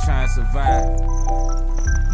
trying to survive.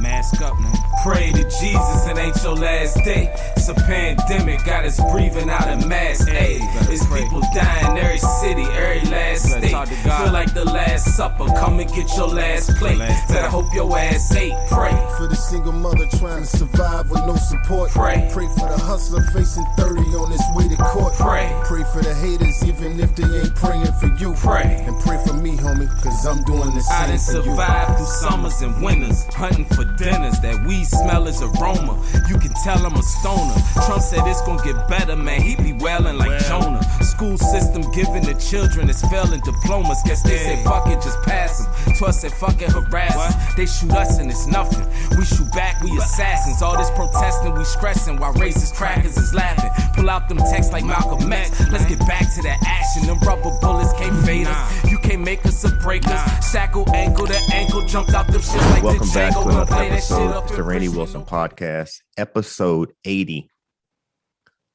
Mask up, man. Pray to Jesus, it ain't your last day. It's a pandemic, got us breathing out a mass aid. It's people dying every city, every last state. Feel like the last supper, come and get your last plate. Better hope your ass ate, pray. For the single mother trying to survive with no support. Pray. Pray for the hustler facing 30 on his way to court. Pray. Pray for the haters even if they ain't praying for you. Pray. And pray for me, homie, cause I'm doing the same I done for you. survived through summers and winters, hunting for dinners. That weed smell is aroma. You can tell I'm a stoner. Trump said it's gonna get better, man. He be wailing like Jonah. School system giving the children is failing diplomas. Guess they say fuck it, just pass them. To us say fuck it, harass them. They shoot us and it's nothing. We shoot back, we assassins. All this protesting, we stressing while racist crackers is laughing. Pull out them texts like Malcolm X. Let's get back to that action. Them rubber bullets can't fade us. You can't make us or break us. Shackle ankle to ankle, jumped out them shit like Welcome the back to Django. another Play that shit episode. up It's in the Randy Richmond. Wilson Podcast, episode 80.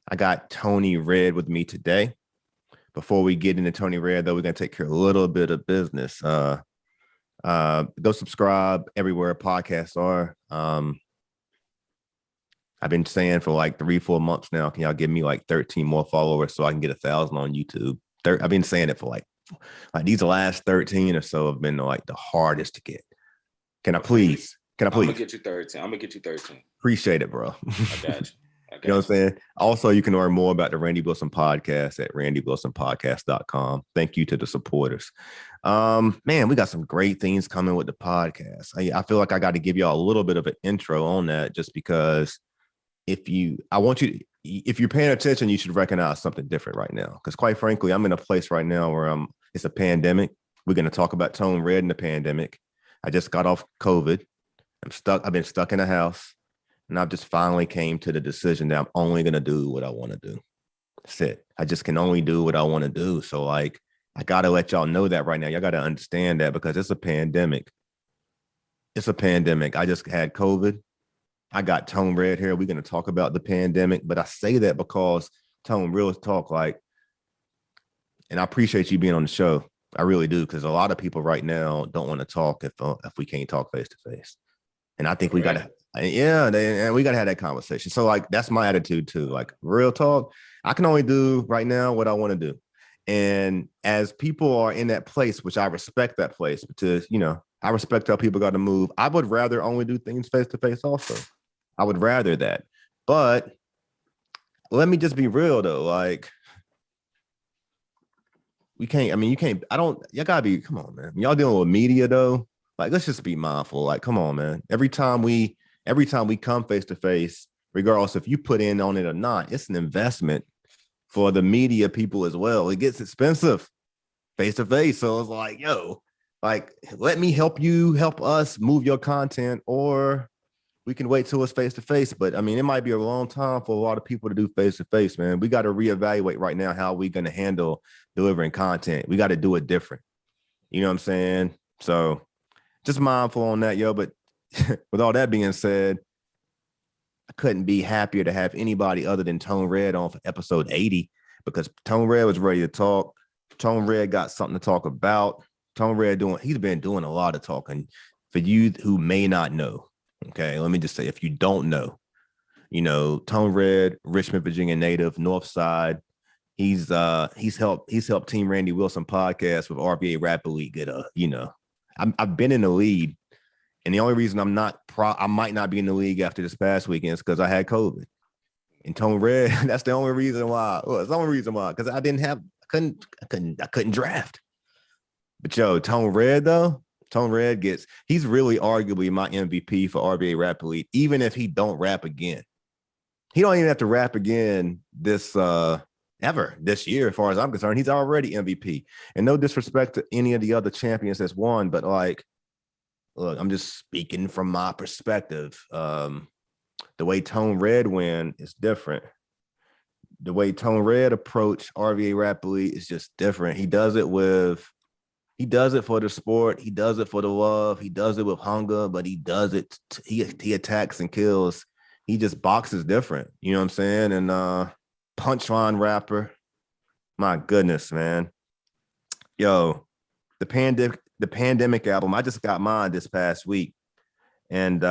I got Tony Red with me today. Before we get into Tony Red, though, we're going to take care of a little bit of business. Go subscribe everywhere podcasts are. I've been saying for like 3-4 months now, can y'all give me like 13 more followers so I can get 1,000 on YouTube? I've been saying it for like these last 13 or so have been like the hardest to get. Can I please? I'm gonna get you 13. Appreciate it, bro. I got you. You know what I'm saying? Also, you can learn more about the Randy Wilson Podcast at randywilsonpodcast.com. Thank you to the supporters. Man, we got some great things coming with the podcast. I feel like I got to give y'all a little bit of an intro on that just because if you're paying attention, you should recognize something different right now. Because quite frankly, I'm in a place right now where it's a pandemic. We're going to talk about Tone Red in the pandemic. I just got off COVID. I've been stuck in the house. And I've just finally came to the decision that I'm only going to do what I want to do. That's it. I just can only do what I want to do. So like, I got to let y'all know that right now. Y'all got to understand that because it's a pandemic. It's a pandemic. I just had COVID. I got Tone Red here. We're going to talk about the pandemic, but I say that because Tone, real talk, like, and I appreciate you being on the show. I really do. Because a lot of people right now don't want to talk if we can't talk face to face. And I think we got to, and we got to have that conversation. So like, that's my attitude too. Like real talk, I can only do right now what I want to do. And as people are in that place, which I respect that place, because, I respect how people got to move. I would rather only do things face to face also. I would rather that. But let me just be real though. Like, you gotta be, come on, man. Y'all dealing with media though. Like, let's just be mindful. Like, come on, man. Every time we come face to face, regardless if you put in on it or not, it's an investment for the media people as well. It gets expensive face to face. So it's like, let me help us move your content, or we can wait till it's face to face. But I mean, it might be a long time for a lot of people to do face to face, man. We got to reevaluate right now how we're going to handle delivering content. We got to do it different. You know what I'm saying? So just mindful on that, yo. But with all that being said, I couldn't be happier to have anybody other than Tone Red on for episode 80 because Tone Red was ready to talk. Tone Red got something to talk about. Tone Red he's been doing a lot of talking. For you who may not know, okay, let me just say, if you don't know, Tone Red, Richmond, Virginia native, North Side. He's helped Team Randy Wilson Podcast with RBA Rap Elite get I've been in the lead, and the only reason I might not be in the league after this past weekend is because I had COVID. And Tone Red, that's the only reason why. Well, it's the only reason why, because I couldn't draft. But yo, Tone Red he's really arguably my MVP for RBA Rap Elite, even if he don't rap again. He don't even have to rap again this year, as far as I'm concerned. He's already MVP. And no disrespect to any of the other champions that's won, but like, look, I'm just speaking from my perspective. The way Tone Red win is different. The way Tone Red approach RVA Rap Elite is just different. He does it for the sport. He does it for the love. He does it with hunger, but he does it. He attacks and kills. He just boxes different. You know what I'm saying? And punchline rapper. My goodness, man. Yo, the the Pandemic album. I just got mine this past week, and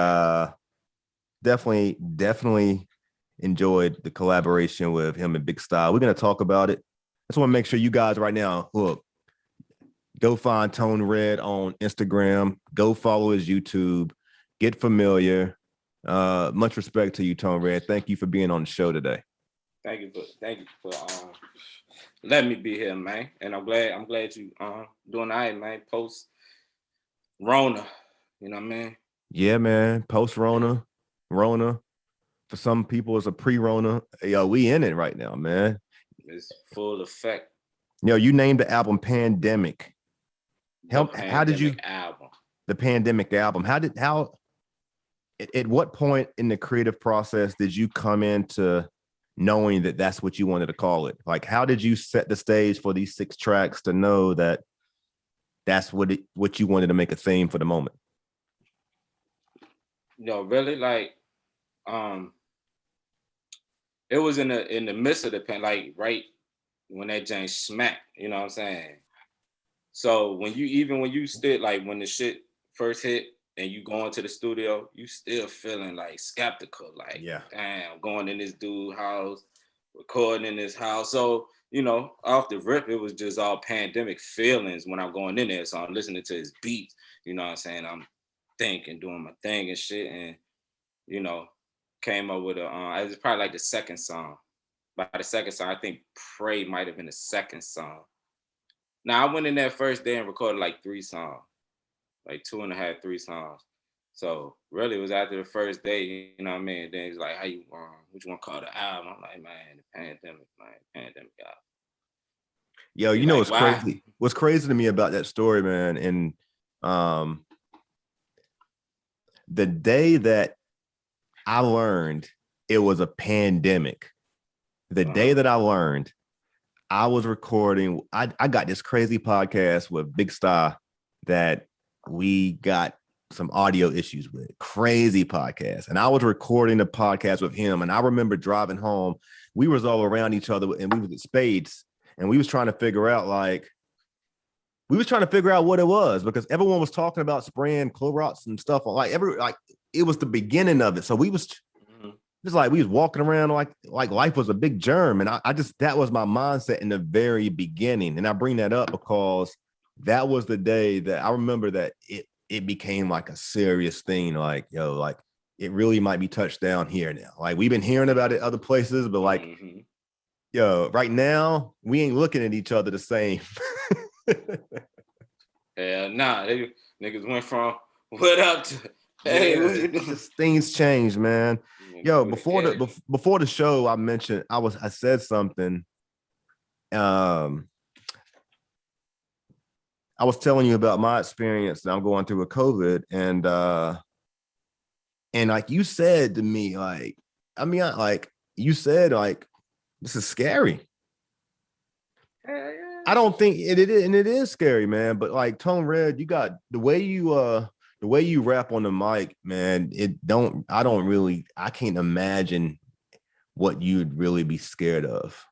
definitely enjoyed the collaboration with him and Big Style. We're gonna talk about it. I just want to make sure you guys right now, look, go find Tone Red on Instagram. Go follow his YouTube. Get familiar. Much respect to you, Tone Red. Thank you for being on the show today. Thank you for letting me be here, man. And I'm glad you doing all right, man. Post Rona, you know what I mean? Yeah, man. Post Rona. For some people, it's a pre-Rona. Yo, we in it right now, man. It's full effect. Yo, you named the album Pandemic. How did you album? The Pandemic album? At what point in the creative process did you come into knowing that that's what you wanted to call it? Like, how did you set the stage for these 6 tracks to know that that's what you wanted to make a theme for the moment? No, really, like, it was in the midst of the pen, like right when that Jane smacked, you know what I'm saying? So when you stood, like when the shit first hit and you go into the studio, you still feeling like skeptical, like, yeah, damn, going in this dude's house, recording in his house. So, you know, off the rip, it was just all pandemic feelings when I'm going in there. So I'm listening to his beats, you know what I'm saying? I'm thinking, doing my thing and shit. And, you know, came up with it was probably like the second song. By the second song, I think Pray might have been the second song. Now, I went in there first day and recorded like 3 songs, like 2.5, 3 songs. So really, it was after the first day, you know what I mean? Then he's like, "How you what you want to call the album?" I'm like, "Man, the Pandemic, man, Pandemic album." Yo, you know what's crazy? What's crazy to me about that story, man, and the day that I learned it was a pandemic, the day that I learned, I was recording. I got this crazy podcast with Big Star that we got some audio issues with. Crazy podcast. And I was recording the podcast with him. And I remember driving home. We was all around each other and we was at Spades. And we was trying to figure out what it was, because everyone was talking about spraying Clorox and stuff. It was the beginning of it. So we was it's like we was walking around like life was a big germ. And I just, that was my mindset in the very beginning. And I bring that up because that was the day that I remember that it became like a serious thing. Like, yo, like it really might be touched down here now. Like we've been hearing about it other places, but like, yo, right now we ain't looking at each other the same. Yeah, nah, they niggas went from what up to hey, just things changed, man. Yo, before the show, I said something. I was telling you about my experience that I'm going through with COVID, and like you said to me, like, I mean, you said like this is scary. I don't think it is, and it is scary, man. But like Tone Red, you got the way you rap on the mic, man. I can't imagine what you'd really be scared of.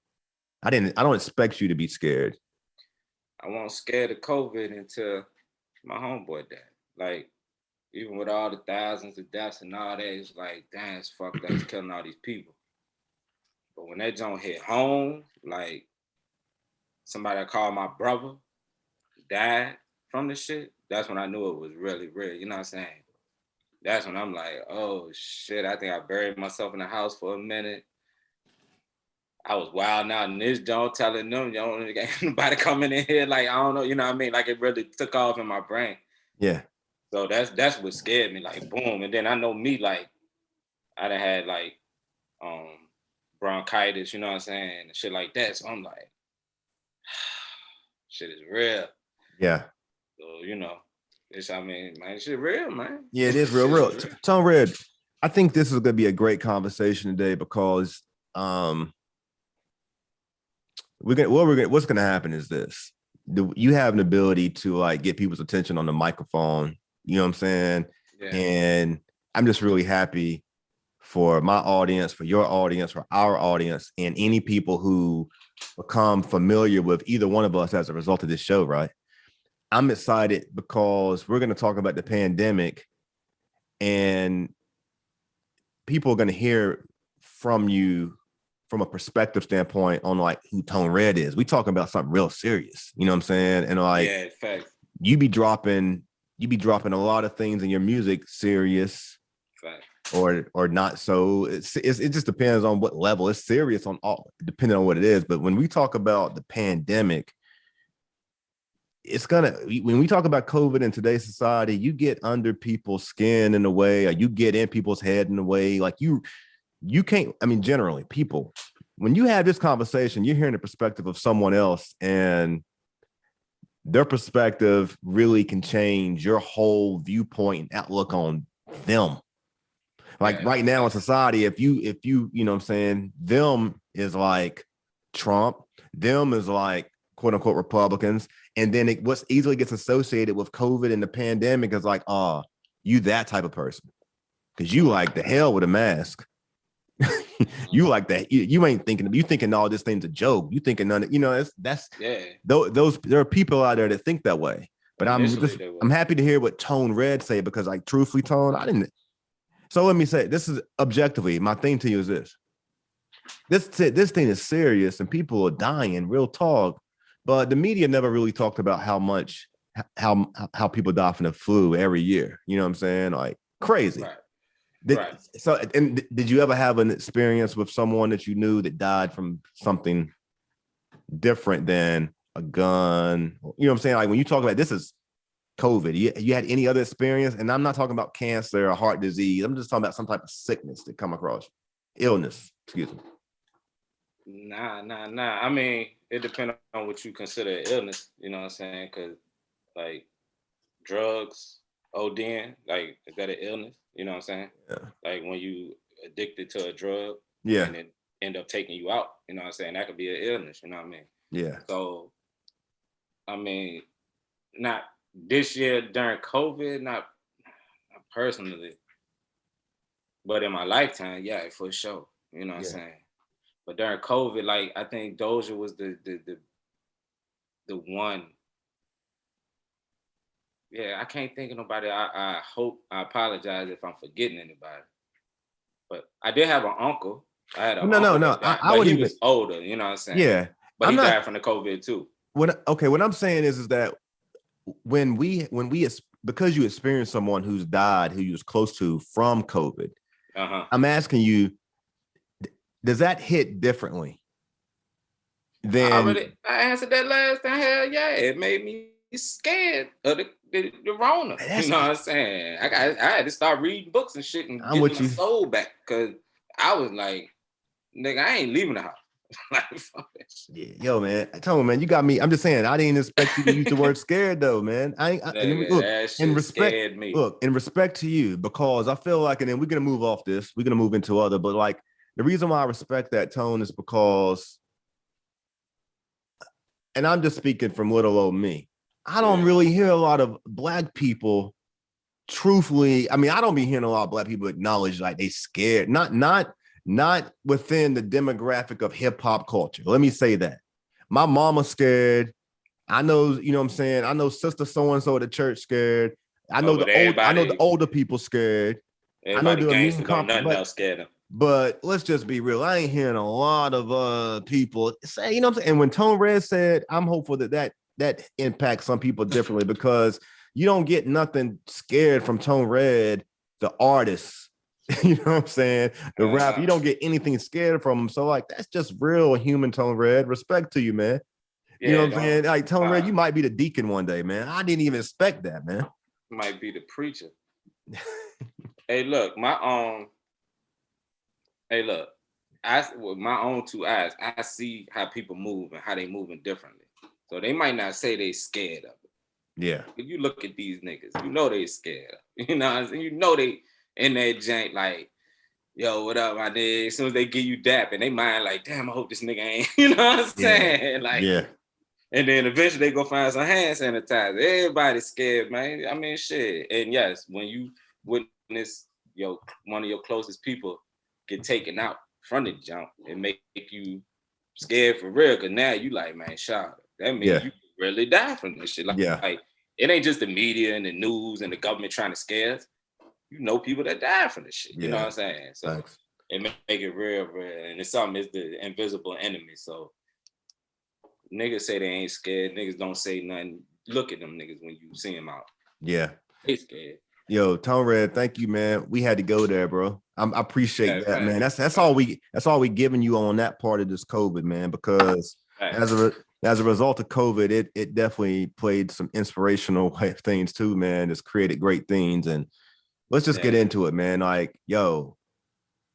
I don't expect you to be scared. I wasn't scared of COVID until my homeboy died. Like, even with all the thousands of deaths and all that, it's like, damn, it's fucked up, it's killing all these people. But when that joint hit home, like, somebody I called my brother died from the shit, that's when I knew it was really real, you know what I'm saying? That's when I'm like, oh shit, I think I buried myself in the house for a minute. I was wilding out in this joint, telling them, ain't nobody coming in here, like, I don't know, you know what I mean? Like, it really took off in my brain. Yeah. So that's what scared me, like, boom. And then I know me, like, I done had, like, bronchitis, you know what I'm saying, and shit like that. So I'm like, shit is real. Yeah. So, you know, man, shit real, man. Yeah, it is real. Tone Red, I think this is going to be a great conversation today because what's going to happen is this. You have an ability to like get people's attention on the microphone, you know what I'm saying? Yeah. And I'm just really happy for my audience, for your audience, for our audience, and any people who become familiar with either one of us as a result of this show, right? I'm excited because we're going to talk about the pandemic, and people are going to hear from you from a perspective standpoint on like who Tone Red is. We talking about something real serious, you know what I'm saying? And like, yeah, facts. you be dropping a lot of things in your music serious, Facts. or not. So it just depends on what level. It's serious on all, depending on what it is. But when we talk about the pandemic, when we talk about COVID in today's society, you get under people's skin in a way, or you get in people's head in a way, like you can't. I mean, generally, people, when you have this conversation, you're hearing the perspective of someone else, and their perspective really can change your whole viewpoint and outlook on them. Like right now in society, if you you know what I'm saying, them is like Trump, them is like quote unquote Republicans, and then what's easily gets associated with COVID and the pandemic is like, you that type of person, because you like the hell with a mask. You like that. You ain't thinking. You thinking all this thing's a joke. You thinking none. You know, that's those. There are people out there that think that way. But I'm happy to hear what Tone Red say, because like truthfully, Tone, I didn't. So let me say, this is objectively my thing to you is this. This thing is serious and people are dying, real talk. But the media never really talked about how people die from the flu every year. You know what I'm saying? Like crazy. Right. So, and did you ever have an experience with someone that you knew that died from something different than a gun? You know what I'm saying? Like when you talk about this is COVID, you had any other experience? And I'm not talking about cancer or heart disease. I'm just talking about some type of sickness that come across, illness. Excuse me. Nah. I mean, it depends on what you consider illness. You know what I'm saying? Because like drugs, ODing, like is that an illness? You know what I'm saying? Yeah. Like when you addicted to a drug, and it end up taking you out. You know what I'm saying? That could be an illness. You know what I mean? Yeah. So, I mean, not this year during COVID, not personally, but in my lifetime, yeah, for sure. You know what I'm saying? But during COVID, like I think Doja was the one. Yeah, I can't think of nobody. I hope, I apologize if I'm forgetting anybody. But I did have an uncle. I had an uncle. No. I would even was older, you know what I'm saying? Yeah. But he died from the COVID too. What I'm saying is that when we because you experienced someone who's died who you was close to from COVID, I'm asking you, does that hit differently than I answered that last time? Hell yeah, it made me scared of the Rona. You know what I'm saying? I had to start reading books and shit and getting my soul back, because I was like, nigga, I ain't leaving the house. Like, fuck that shit. Yeah, yo, man. Tell me, man, you got me. I'm just saying, I didn't expect you to use the word scared, though, man. That shit scared me. Look, in respect to you, because I feel like, and then we're gonna move off this. We're gonna move into other, but like the reason why I respect that tone is because, and I'm just speaking from little old me, I don't really hear a lot of Black people. Truthfully, I mean, I don't be hearing a lot of Black people acknowledge like they scared. Not within the demographic of hip hop culture. Let me say that. My mama's scared. I know, you know what I'm saying? I know sister so-and-so at the church scared. I know the older people scared. I know the immune complex scared them. But let's just be real. I ain't hearing a lot of people say, you know what I'm saying? And when Tone Red said, I'm hopeful that impacts some people differently, because you don't get nothing scared from Tone Red, the artist. You know what I'm saying? The rap, you don't get anything scared from him. So like, that's just real human. Tone Red, respect to you, man. You know what I'm saying? Like Tone Red, you might be the deacon one day, man. I didn't even expect that, man. Might be the preacher. Hey, look, with my own two eyes, I see how people move and how they moving differently. So they might not say they scared of it. Yeah. If you look at these niggas, you know they scared of it. You know what I'm saying? You know they in that jank like, yo, what up, my nigga? As soon as they give you dap, and they mind like, damn, I hope this nigga ain't, you know what I'm saying? Like, and then eventually they go find some hand sanitizer. Everybody's scared, man. I mean, shit. And yes, when you witness one of your closest people get taken out from the jump, it make you scared for real. Cause now you like, man, shot. That means you really die from this shit. Like It ain't just the media and the news and the government trying to scare us. You know people that died from this shit. You know what I'm saying? So Thanks. it make it real, and it's something is the invisible enemy. So niggas say they ain't scared. Niggas don't say nothing. Look at them niggas when you see them out. Yeah. They scared. Yo, Tone Red, thank you, man. We had to go there, bro. I appreciate that, man. That's all we giving you on that part of this COVID, man, because as a result of COVID, it definitely played some inspirational things too, man. It's created great things. And let's just get into it, man. Like, yo.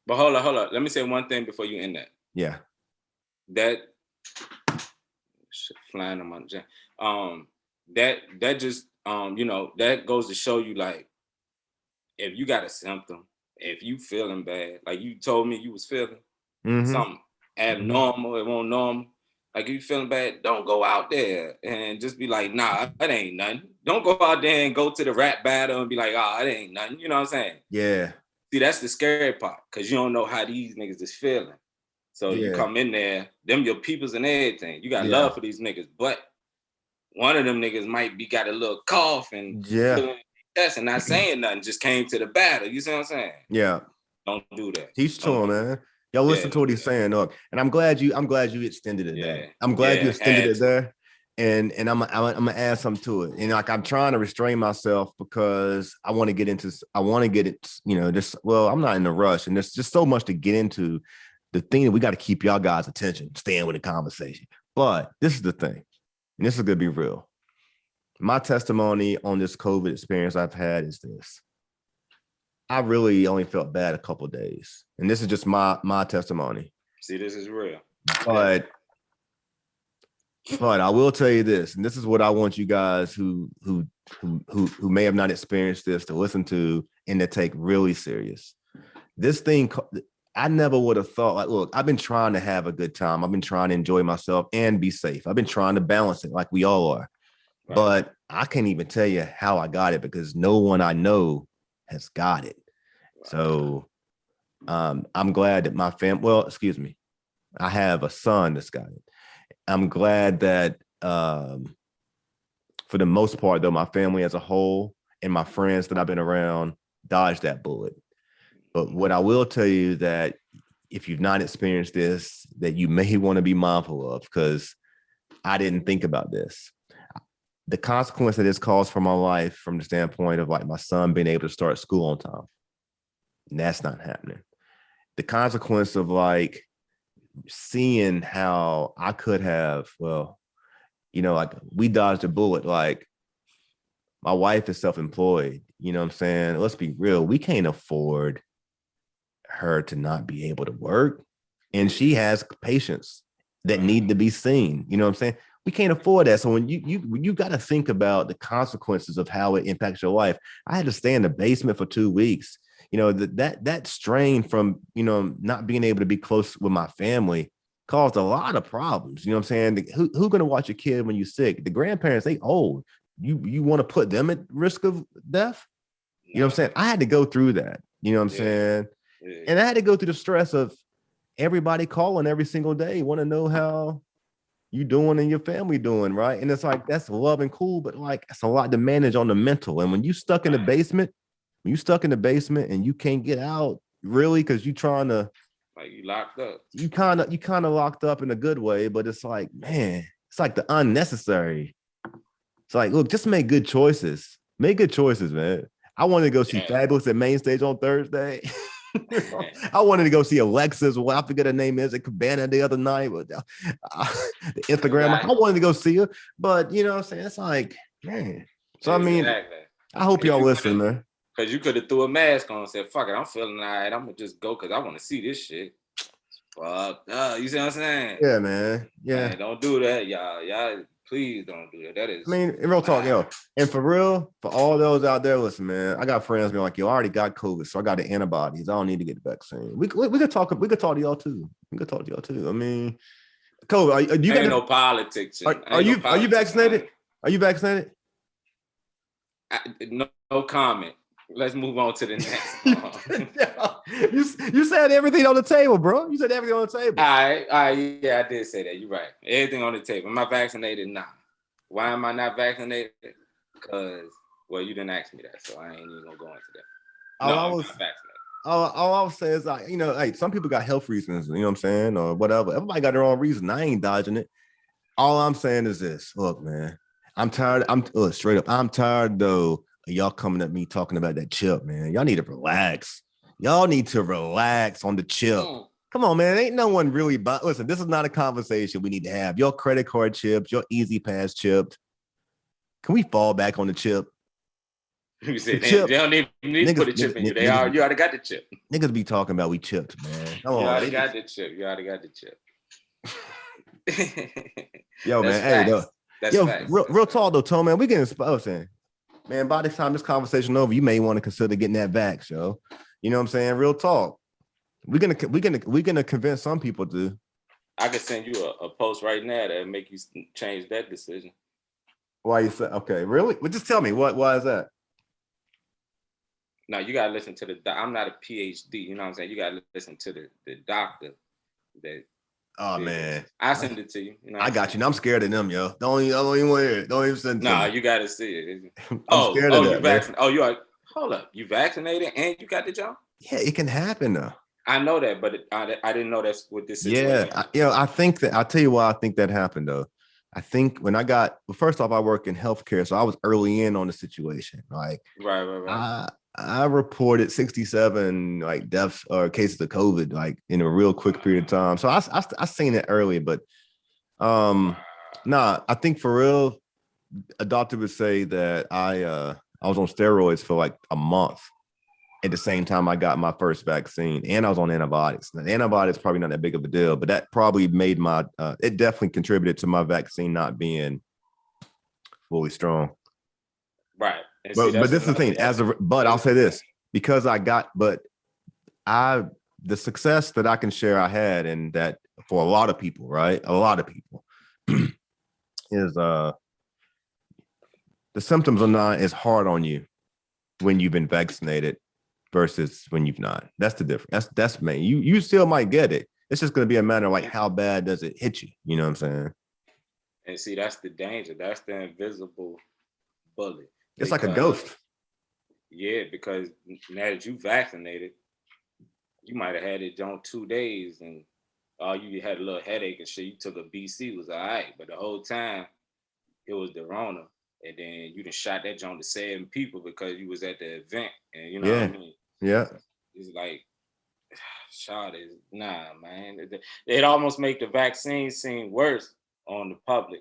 But hold on. Let me say one thing before you end that. Yeah. That shit flying on my jam. That just that goes to show you, like, if you got a symptom, if you feeling bad, like you told me you was feeling something abnormal, it won't normal. Like, if you feeling bad, don't go out there and just be like, nah, that ain't nothing. Don't go out there and go to the rap battle and be like, oh, it ain't nothing. You know what I'm saying? Yeah. See, that's the scary part, because you don't know how these niggas is feeling. So you come in there, them your peoples and everything. You got love for these niggas, but one of them niggas might be got a little cough and feeling chest and not saying nothing, just came to the battle. You see what I'm saying? Yeah. Don't do that. Teach to him, man. Y'all listen to what he's saying. Look, and I'm glad you extended it there. I'm glad you extended it there. And I'm gonna add something to it. And like, I'm trying to restrain myself because I want to get it, I'm not in a rush. And there's just so much to get into. The thing that we got to keep y'all guys' attention, staying with the conversation. But this is the thing, and this is gonna be real. My testimony on this COVID experience I've had is this. I really only felt bad a couple of days. And this is just my testimony. See, this is real. But I will tell you this, and this is what I want you guys who may have not experienced this to listen to and to take really serious. This thing, I never would have thought, like, look, I've been trying to have a good time. I've been trying to enjoy myself and be safe. I've been trying to balance it like we all are. Right. But I can't even tell you how I got it, because no one I know has got it. Right. So I'm glad that my family, I have a son that's got it. I'm glad that for the most part, though, my family as a whole and my friends that I've been around dodged that bullet. But what I will tell you, that if you've not experienced this, that you may want to be mindful of, because I didn't think about this. The consequence that this caused for my life, from the standpoint of like my son being able to start school on time, and that's not happening. The consequence of like seeing how I could have, like we dodged a bullet. Like, my wife is self-employed. You know what I'm saying? Let's be real. We can't afford her to not be able to work. And she has patients that need to be seen. You know what I'm saying? We can't afford that. So when you got to think about the consequences of how it impacts your life. I had to stay in the basement for 2 weeks. You know, that strain from, not being able to be close with my family caused a lot of problems. You know what I'm saying? Who's going to watch your kid when you're sick? The grandparents, they old. You want to put them at risk of death? You know what I'm saying? I had to go through that. You know what I'm saying? Yeah. And I had to go through the stress of everybody calling every single day, want to know how you doing and your family doing, right? And it's like, that's love and cool, but like, it's a lot to manage on the mental. And when you stuck in the basement, and you can't get out really, because you trying to, like, you locked up. You kind of locked up in a good way, but it's like, man, it's like the unnecessary. It's like, look, just make good choices. Make good choices, man. I wanted to go see Fabulous at Main Stage on Thursday. I wanted to go see Alexis, I forget her name is, at Cabana the other night. But the Instagram, I wanted to go see her. But you know what I'm saying? It's like, man. So I mean, I hope y'all listen, man. Because you could have threw a mask on and said, fuck it, I'm feeling all right. I'm going to just go because I want to see this shit. Fuck. You see what I'm saying? Yeah, man. Yeah. Man, don't do that, y'all. Y'all, please don't do that. That is. I mean, in real talk, yo. And for real, for all those out there, listen, man, I got friends being like, yo, I already got COVID, so I got the antibodies. I don't need to get the vaccine. We could talk to y'all too. I mean, COVID, ain't no politics. Are you vaccinated? Are you vaccinated? No comment. Let's move on to the next. You said everything on the table, bro. You said everything on the table. All right. Yeah, I did say that. You're right. Everything on the table. Am I vaccinated? Nah. Why am I not vaccinated? because, well, you didn't ask me that, so I ain't even gonna go into that. I'm not vaccinated. All I was saying is, like, you know, hey, some people got health reasons, you know what I'm saying, or whatever. Everybody got their own reason. I ain't dodging it. All I'm saying is this: look, man, I'm tired. Straight up, I'm tired though of y'all coming at me talking about that chip, man. Y'all need to relax. Y'all need to relax on the chip. Come on, man. Ain't no one really listen, this is not a conversation we need to have. Your credit card chips, your Easy Pass chipped. Can we fall back on the chip? You said they don't need to put a chip in you. You already got the chip. Niggas be talking about we chipped, man. You already got the chip. Yo, man. Hey, real talk though, Tone, man. We getting exposed. Man, by the time this conversation over, you may want to consider getting that vax, yo. You know what I'm saying? Real talk. We're gonna convince some people to. I could send you a post right now that make you change that decision. Why you say okay? Really? Well, just tell me why is that? No, you gotta listen to I'm not a PhD. You know what I'm saying? You gotta listen to the doctor. Oh man, I send it to you. You know I got you. Now I'm scared of them, yo. Don't even want to hear it. Don't even send it. Nah, you gotta see it. I'm scared of that. You vaccinated? Oh, you are. Hold up, you vaccinated and you got the jump? Yeah, it can happen though. I know that, but I didn't know that's what this situation. Yeah, I think that I'll tell you why I think that happened though. I think when first off, I work in healthcare, so I was early in on the situation. Like, right. I reported 67 like deaths or cases of COVID like in a real quick period of time. So I seen it early, but I think for real, a doctor would say that I was on steroids for like a month at the same time I got my first vaccine, and I was on antibiotics. Now, antibiotics probably not that big of a deal, but that probably made it definitely contributed to my vaccine not being fully strong. Right. But this is the thing. I'll say this, because the success that I can share I had, and that for a lot of people, right? A lot of people is the symptoms are not as hard on you when you've been vaccinated versus when you've not. That's the difference. That's main. You still might get it. It's just going to be a matter of like how bad does it hit you? You know what I'm saying? And see, that's the danger. That's the invisible bullet. It's like a ghost. Yeah, because now that you vaccinated, you might have had it on 2 days and you had a little headache and shit. You took a BC, was all right. But the whole time, it was the Rona. And then you done shot that joint to 7 people because you was at the event. And you know what I mean? Yeah. It's like, shot is, nah, man. It almost make the vaccine seem worse on the public,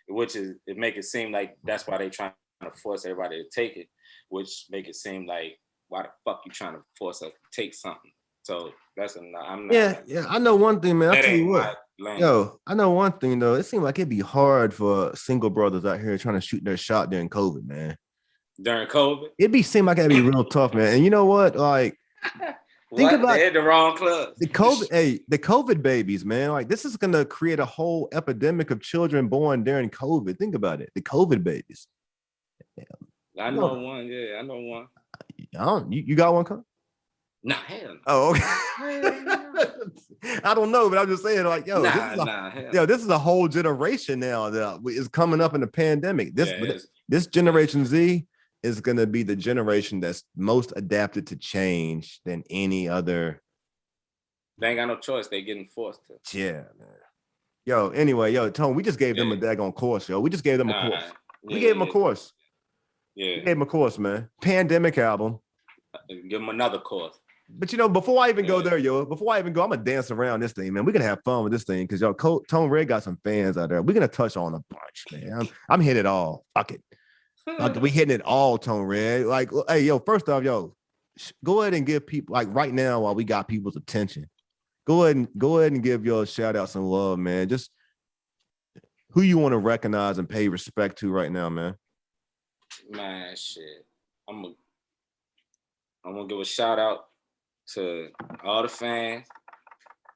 which is, it make it seem like that's why they trying to force everybody to take it, which make it seem like, why the fuck you trying to force us to take something? So that's I'm not. Yeah. I know one thing, man. I'll tell you what. Yo, I know one thing though. It seems like it'd be hard for single brothers out here trying to shoot their shot during COVID, man. During COVID? Seem like it'd be real tough, man. And you know what? Like, think about they had the wrong club. The COVID babies, man. Like, this is gonna create a whole epidemic of children born during COVID. Think about it. The COVID babies. I know one. Yeah, I know one. You got one, Cole? Nah, hell no. Oh, okay. I don't know, but I'm just saying, like, this is a whole generation now that is coming up in the pandemic. This Generation Z is going to be the generation that's most adapted to change than any other. They ain't got no choice. They getting forced to. Yeah, man. Anyway, Tone, we just gave them a daggone course, yo. We just gave them a course. We gave them a course. Yeah. We gave them a course, man. Pandemic album. Give them another course. But before I even go there, I'm gonna dance around this thing, man. We're gonna have fun with this thing because Tone Red got some fans out there. We're gonna touch on a bunch, man. I'm hitting it all. Fuck it. We hitting it all, Tone Red. Like, hey, first off, go ahead and give people, like, right now while we got people's attention, go ahead and give your shout out some love, man. Just who you want to recognize and pay respect to right now, man. Man, shit. I'm gonna give a shout out to all the fans,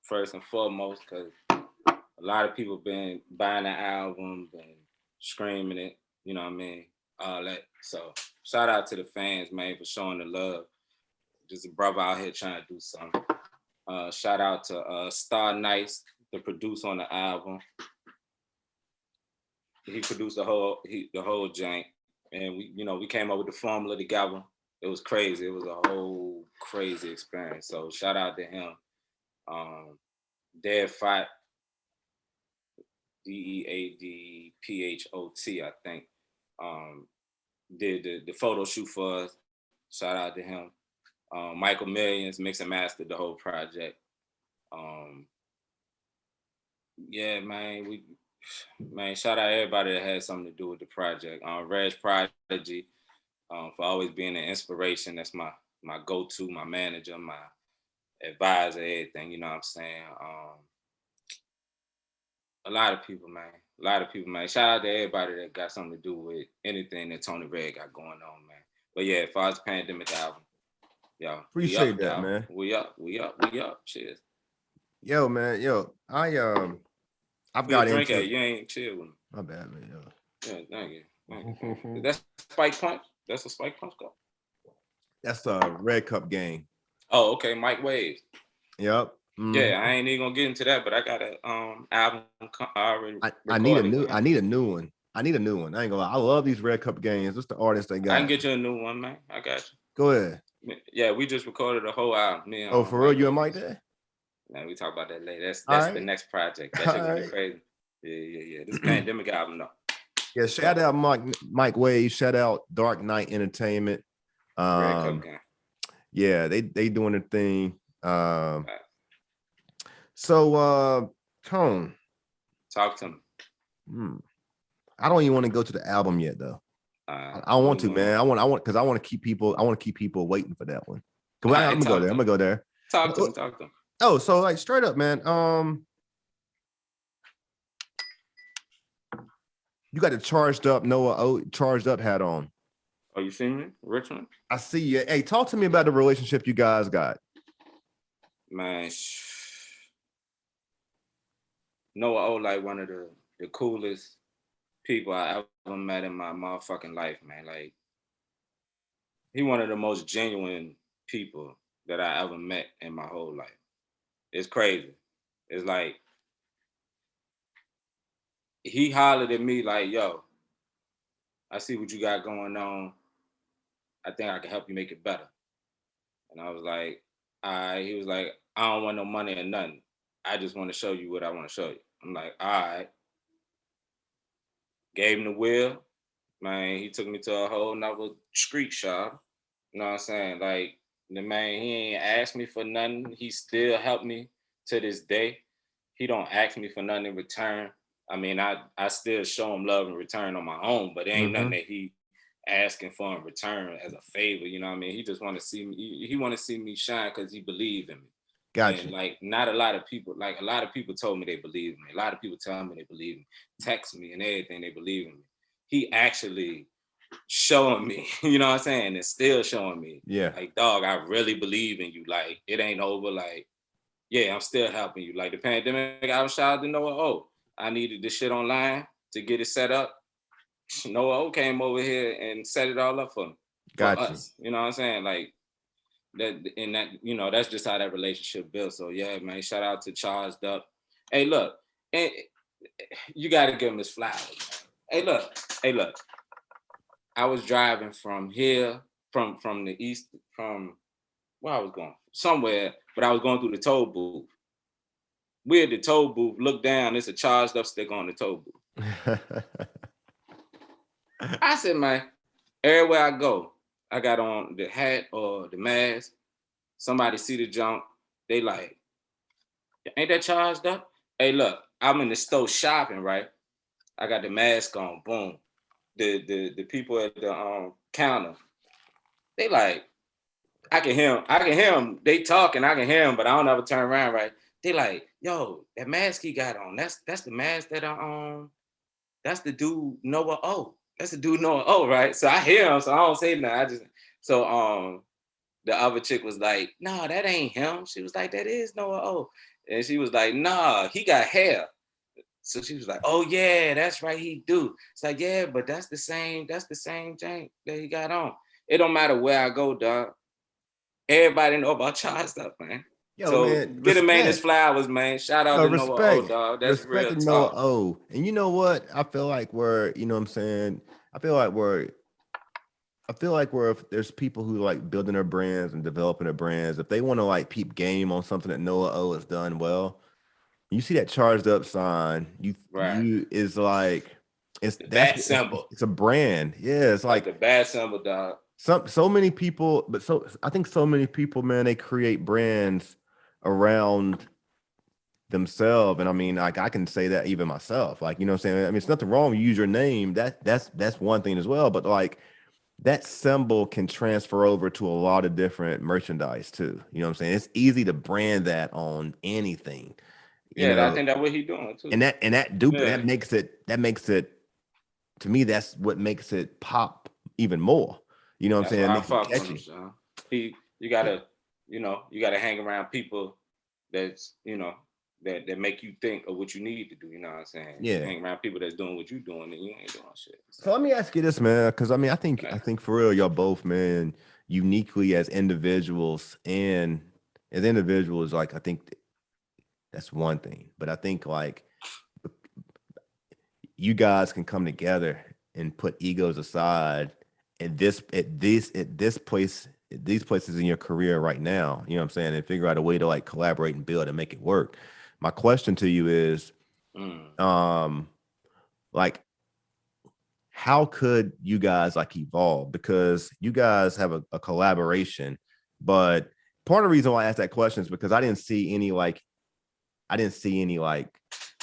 first and foremost, because a lot of people been buying the album and screaming it, you know what I mean? All that. So shout out to the fans, man, for showing the love. Just a brother out here trying to do something. Shout out to Star Nice, the producer on the album. He produced the whole jank. and we came up with the formula together. It was crazy. It was a whole crazy experience. So shout out to him. Dead Fight, DEADPHOT, I think. Did the photo shoot for us. Shout out to him. Michael Millions mix and mastered the whole project. Yeah, man, shout out everybody that had something to do with the project. Reg Prodigy, for always being an inspiration. That's my go-to, my manager, my advisor, everything, you know what I'm saying? A lot of people, man. Shout out to everybody that got something to do with anything that Tony Red got going on, man. But yeah, as far as the Pandemic album, yo, appreciate that, man. We up. Cheers. Yo, man, I've got into it. You ain't chill with me. My bad, man. Yo. Yeah, thank you. That's Spike Punch. That's a Spike Punch cup. That's a Red Cup game. Oh, okay. Mike Waves. Yep. Yeah, I ain't even gonna get into that, but I got a album already. I need a new one. I ain't gonna lie. I love these Red Cup games. What's the artist they got? I can get you a new one, man. I got you. Go ahead. Yeah, we just recorded a whole album. For real? You and Mike there? Man, we talk about that later. That's right. The next project. That shit gonna be crazy. Yeah. This Pandemic album, though. Yeah, shout out Mike Wade. Shout out Dark Knight Entertainment. Red Cup game. Yeah, they doing their thing. So, Tone. Talk to me. I don't even want to go to the album yet, though. I want to, man. I want because I want to keep people waiting for that one. I'm gonna go there. Talk to them. Oh, so like straight up, man. You got the charged up hat on. Oh, you see me, Richmond? I see you. Hey, talk to me about the relationship you guys got. Man, Noah O, like one of the coolest people I ever met in my motherfucking life, man. Like, he one of the most genuine people that I ever met in my whole life. It's crazy. It's like, he hollered at me like, yo, I see what you got going on. I think I can help you make it better. And I was like, all right. He was like, I don't want no money or nothing. I just want to show you what I want to show you. I'm like, all right. Gave him the wheel. Man, he took me to a whole nother street shop. You know what I'm saying? Like, the man, he ain't asked me for nothing. He still helped me to this day. He don't ask me for nothing in return. I mean, I still show him love in return on my own, but there ain't nothing that he asking for in return as a favor. You know what I mean? He just want to see me. He want to see me shine because he believed in me. Gotcha. And like, not a lot of people, like a lot of people told me they believe in me. A lot of people tell me they believe in me, text me and everything, they believe in me. He actually showing me, you know what I'm saying? And still showing me. Yeah. Like, dog, I really believe in you. Like, it ain't over. Like, yeah, I'm still helping you. Like, the Pandemic, I was shout out to Noah O. I needed this shit online to get it set up. Noah O came over here and set it all up for me. Gotcha. For us. You know what I'm saying? Like, that, and that, you know, that's just how that relationship built. So yeah, man, shout out to Charged Up. Hey, look, and you got to give him his flowers. Hey, look. I was driving from here, from the east, from where I was going, somewhere, but I was going through the toll booth. We at the toll booth, look down, it's a Charged Up sticker on the toll booth. I said, man, everywhere I go, I got on the hat or the mask. Somebody see the junk, they like, ain't that Charged Up? Hey, look, I'm in the store shopping, right? I got the mask on, boom. The people at the counter, they like, I can hear them. They talking, I can hear them, but I don't ever turn around, right? They like, yo, that mask he got on, that's the mask that that's the dude Noah O. That's the dude Noah O, right? So I hear him, so I don't say nothing. So the other chick was like, nah, that ain't him. She was like, that is Noah O. And she was like, nah, he got hair. So she was like, oh yeah, that's right, he do. It's like, yeah, but that's the same thing that he got on. It don't matter where I go, dog. Everybody know about Charged Up, man. Yo, so man, get him man his flowers, man. Shout out to Noah O, dog. That's real talk. Noah O. And you know what? I feel like we're, you know what I'm saying? I feel like we're I feel like where if there's people who like building their brands and developing their brands, if they want to like peep game on something that Noah O has done well, you see that charged up sign, Right. you is like it's The that's bat symbol. it's a brand. Yeah, it's Like like the bat symbol, dog. so many people, but I think so many people, man, they create brands around themselves. And I mean, like I can say that even myself, like, you know what I'm saying? I mean, it's nothing wrong. You use your name. That's one thing as well. But like that symbol can transfer over to a lot of different merchandise too. You know what I'm saying? It's easy to brand that on anything, you Yeah, I know, think that's what he's doing too. and Yeah. that makes it to me, that's what makes it pop even more. You know what I'm That's saying? It why I makes it fuck with him, catchy. son. You gotta, you gotta hang around people that's, that make you think of what you need to do. You know what I'm saying? Yeah. Hang around people that's doing what you doing, and you ain't doing shit. So let me ask you this, man, because I mean, I think for real, y'all both, man, uniquely as individuals and as individuals, like I think that's one thing, but I think like you guys can come together and put egos aside at these places in your career right now, you know what I'm saying, and figure out a way to like collaborate and build and make it work. My question to you is, like, how could you guys like evolve? Because you guys have a collaboration, but part of the reason why I asked that question is because I didn't see any like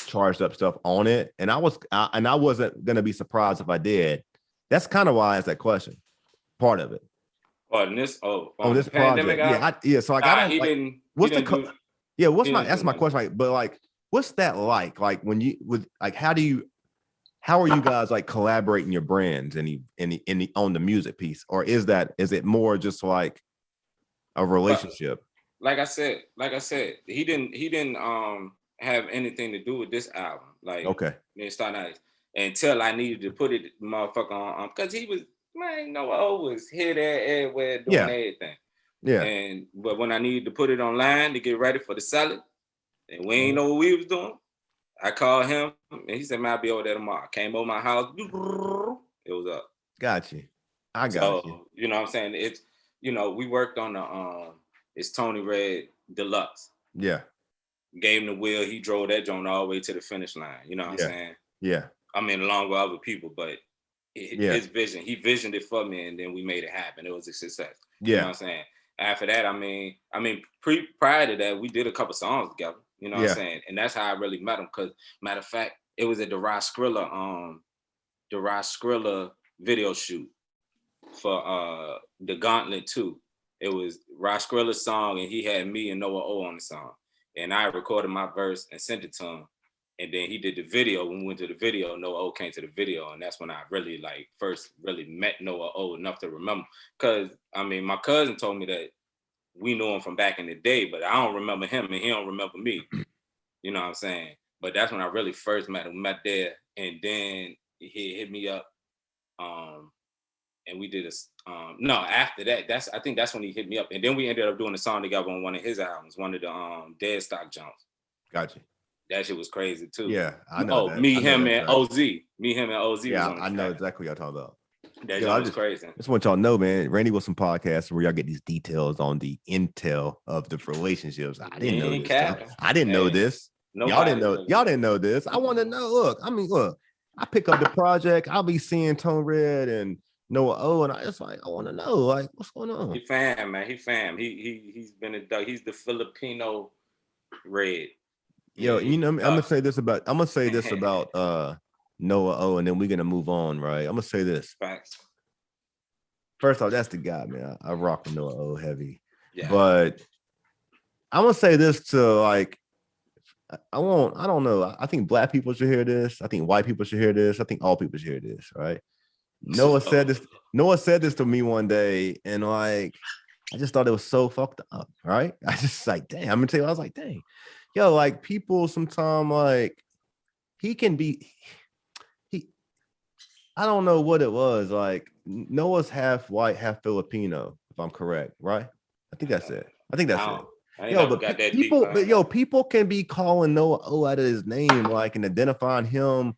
charged up stuff on it, and I wasn't gonna be surprised if I did. That's kind of why I asked that question. Part of it. On this Project, yeah. So like, I don't like. That's my question. Like, but like, what's that like? Like when you with like, how are you guys like collaborating your brands on the music piece, or is it more just like a relationship? Like I said, he didn't have anything to do with this album. Like, okay, it's not nice until I needed to put it motherfucker on, because he was, man, Noah O was here, there, everywhere doing everything. Yeah. But when I needed to put it online to get ready for the selling, and we ain't know what we was doing, I called him and he said, man, I'll be over there tomorrow. Came over my house, it was up. Got you. I got you. You know what I'm saying? It's, we worked on the it's Tony Red Deluxe. Yeah. Gave him the wheel, he drove that joint all the way to the finish line. You know what I'm saying? Yeah. I mean, along with other people, but his vision, he visioned it for me, and then we made it happen. It was a success. Yeah. You know what I'm saying? After that, prior to that, we did a couple songs together. You know what I'm saying? And that's how I really met him. Because matter of fact, it was at the Ross Skrilla video shoot for the Gauntlet 2. It was Ross Skrilla's song, and he had me and Noah O on the song. And I recorded my verse and sent it to him. And then he did the video. When we went to the video, Noah O came to the video. And that's when I really first really met Noah O enough to remember. Because, my cousin told me that we knew him from back in the day, but I don't remember him and he don't remember me. You know what I'm saying? But that's when I really first met him, met there. And then he hit me up. And we did after that, I think that's when he hit me up. And then we ended up doing a song together on one of his albums, one of the Dead Stock Jones. Gotcha. That shit was crazy too. Yeah, I know. Me, him, and OZ. Yeah, I know exactly what y'all talking about. That shit was crazy. Just want y'all to know, man, Randy Wilson podcast where y'all get these details on the intel of the relationships. I didn't know this. I didn't know this. Y'all didn't know this. I want to know. Look, I pick up the project. I'll be seeing Tone Red and Noah O, and I want to know, like, what's going on? He fam, man. He's been he's the Filipino Red. Yo, I'm gonna say this about Noah O, and then we're gonna move on, right? I'm gonna say this. Facts. First off, that's the guy, man. I rock with Noah O heavy. Yeah. But I'm gonna say this to like, I don't know. I think black people should hear this. I think white people should hear this. I think all people should hear this, right? Noah said this to me one day, and like, I just thought it was so fucked up, right? I just like, damn, I'm gonna tell you, I was like, dang. Yo, like people sometimes like I don't know what it was. Like Noah's half white, half Filipino, if I'm correct, right? I think that's it. People can be calling Noah O out of his name, like, and identifying him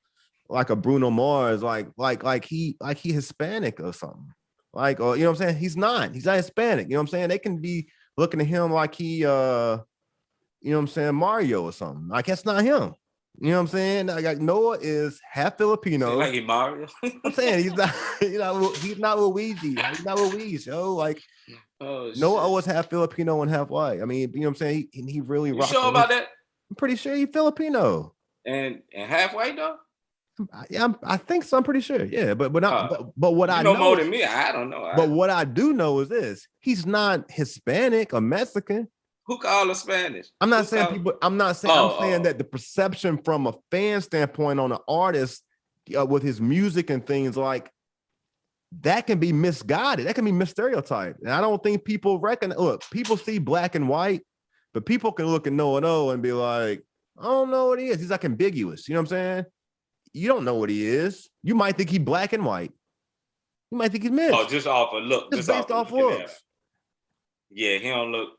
like a Bruno Mars, like he Hispanic or something. Like, or you know what I'm saying? He's not Hispanic. You know what I'm saying? They can be looking at him like he you know what I'm saying, Mario or something. Like that's not him. You know what I'm saying? Like Noah is half Filipino. Like he Mario. I'm saying he's not Luigi. He's not Luigi, yo. Like Noah was half Filipino and half white. I mean, you know what I'm saying? He really You sure about that? I'm pretty sure he's Filipino. And half white though? I think so. I'm pretty sure. Yeah, but what I know know more than me. I don't know. But what I do know is this: he's not Hispanic or Mexican. Who call him Spanish? I'm not saying people. I'm not saying. I'm saying that the perception from a fan standpoint on an artist with his music and things like that can be misguided. That can be misstereotyped. And I don't think people recognize. Look, people see black and white, but people can look at Noah and be like, I don't know what he is. He's like ambiguous. You know what I'm saying? You don't know what he is. You might think he's black and white. You might think he's mixed. Oh, just off a look. Just based off looks. Yeah, he don't look.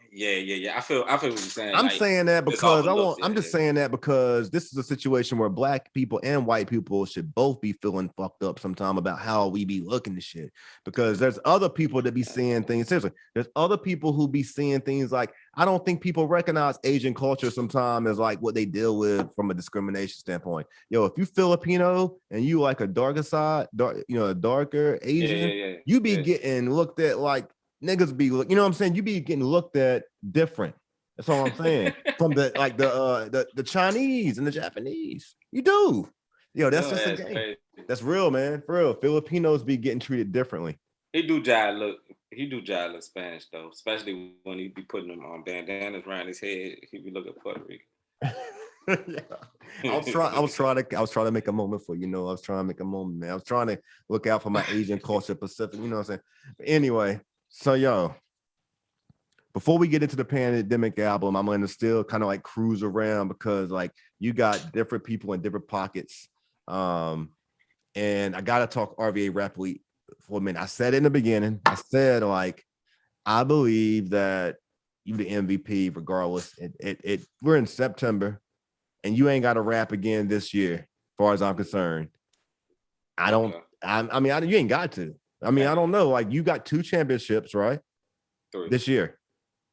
Yeah. I feel what you're saying. I'm saying that because I'm just saying that because this is a situation where black people and white people should both be feeling fucked up sometime about how we be looking to shit. Because there's other people that be seeing things. Seriously, there's other people who be seeing things like I don't think people recognize Asian culture sometimes as like what they deal with from a discrimination standpoint. Yo, if you Filipino and you like a darker side, a darker Asian, you be getting looked at like niggas be, you know what I'm saying? You be getting looked at different. That's all I'm saying. From the Chinese and the Japanese. You do. Yo, that's just a game. Crazy. That's real, man. For real. Filipinos be getting treated differently. He do jive look Spanish though, especially when he be putting them on bandanas around his head. He be looking Puerto Rican. Yeah. I was trying to make a moment for you. I was trying to make a moment, man. I was trying to look out for my Asian culture, Pacific. You know what I'm saying? But anyway, so yo, before we get into the Pandemic album, I'm gonna still kind of like cruise around because like you got different people in different pockets. And I gotta talk RVA Rap Week for a minute. I said it in the beginning. I said like I believe that you the MVP regardless. We're in September and you ain't got to rap again this year, as far as I'm concerned. You ain't got to. I mean, I don't know. Like you got 2 championships, right? 3 this year.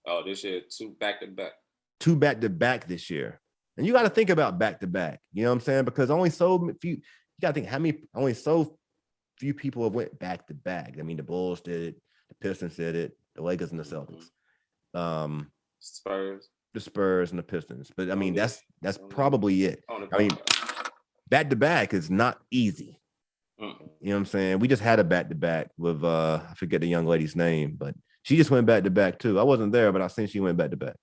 Oh, this year 2 back-to-back. 2 back-to-back this year. And you got to think about back-to-back. You know what I'm saying? Because only so few, you got to think only so few people have went back-to-back. I mean, the Bulls did it, the Pistons did it, the Lakers and the Celtics. The Spurs and the Pistons. But I mean, that's probably it. I mean, back-to-back is not easy. You know what I'm saying? We just had a back-to-back with I forget the young lady's name, but she just went back-to-back too. I wasn't there, but I seen she went back-to-back.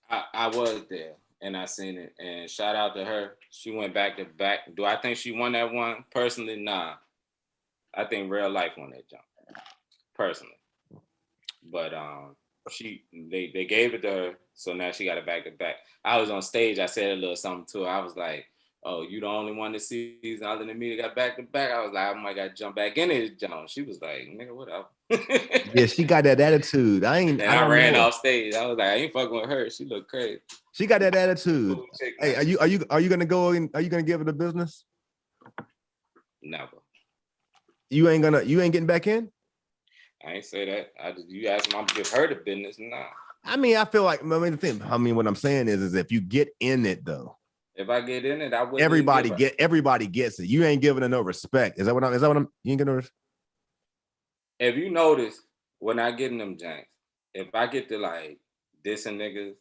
I was there and I seen it. And shout out to her. She went back-to-back. Do I think she won that one? Personally, nah. I think Real Life won that jump. Personally. But they gave it to her, so now she got a back-to-back. I was on stage, I said a little something to her. I was like, oh, you the only one this season other than me that got back-to-back? I was like, I might got to jump back in it, John. She was like, nigga, whatever. Yeah, she got that attitude. I ran off stage. I was like, I ain't fucking with her. She looked crazy. She got that attitude. Hey, are you gonna go in? Are you gonna give her the business? Never. You ain't getting back in? I ain't say that. You asked me, I'm gonna give her the business. Nah. I mean, I feel like what I'm saying is if you get in it though. If I get in it, I would. Everybody gets it. You ain't giving her no respect. You ain't getting no respect? If you notice, when I get in them janks, if I get to like dissing niggas,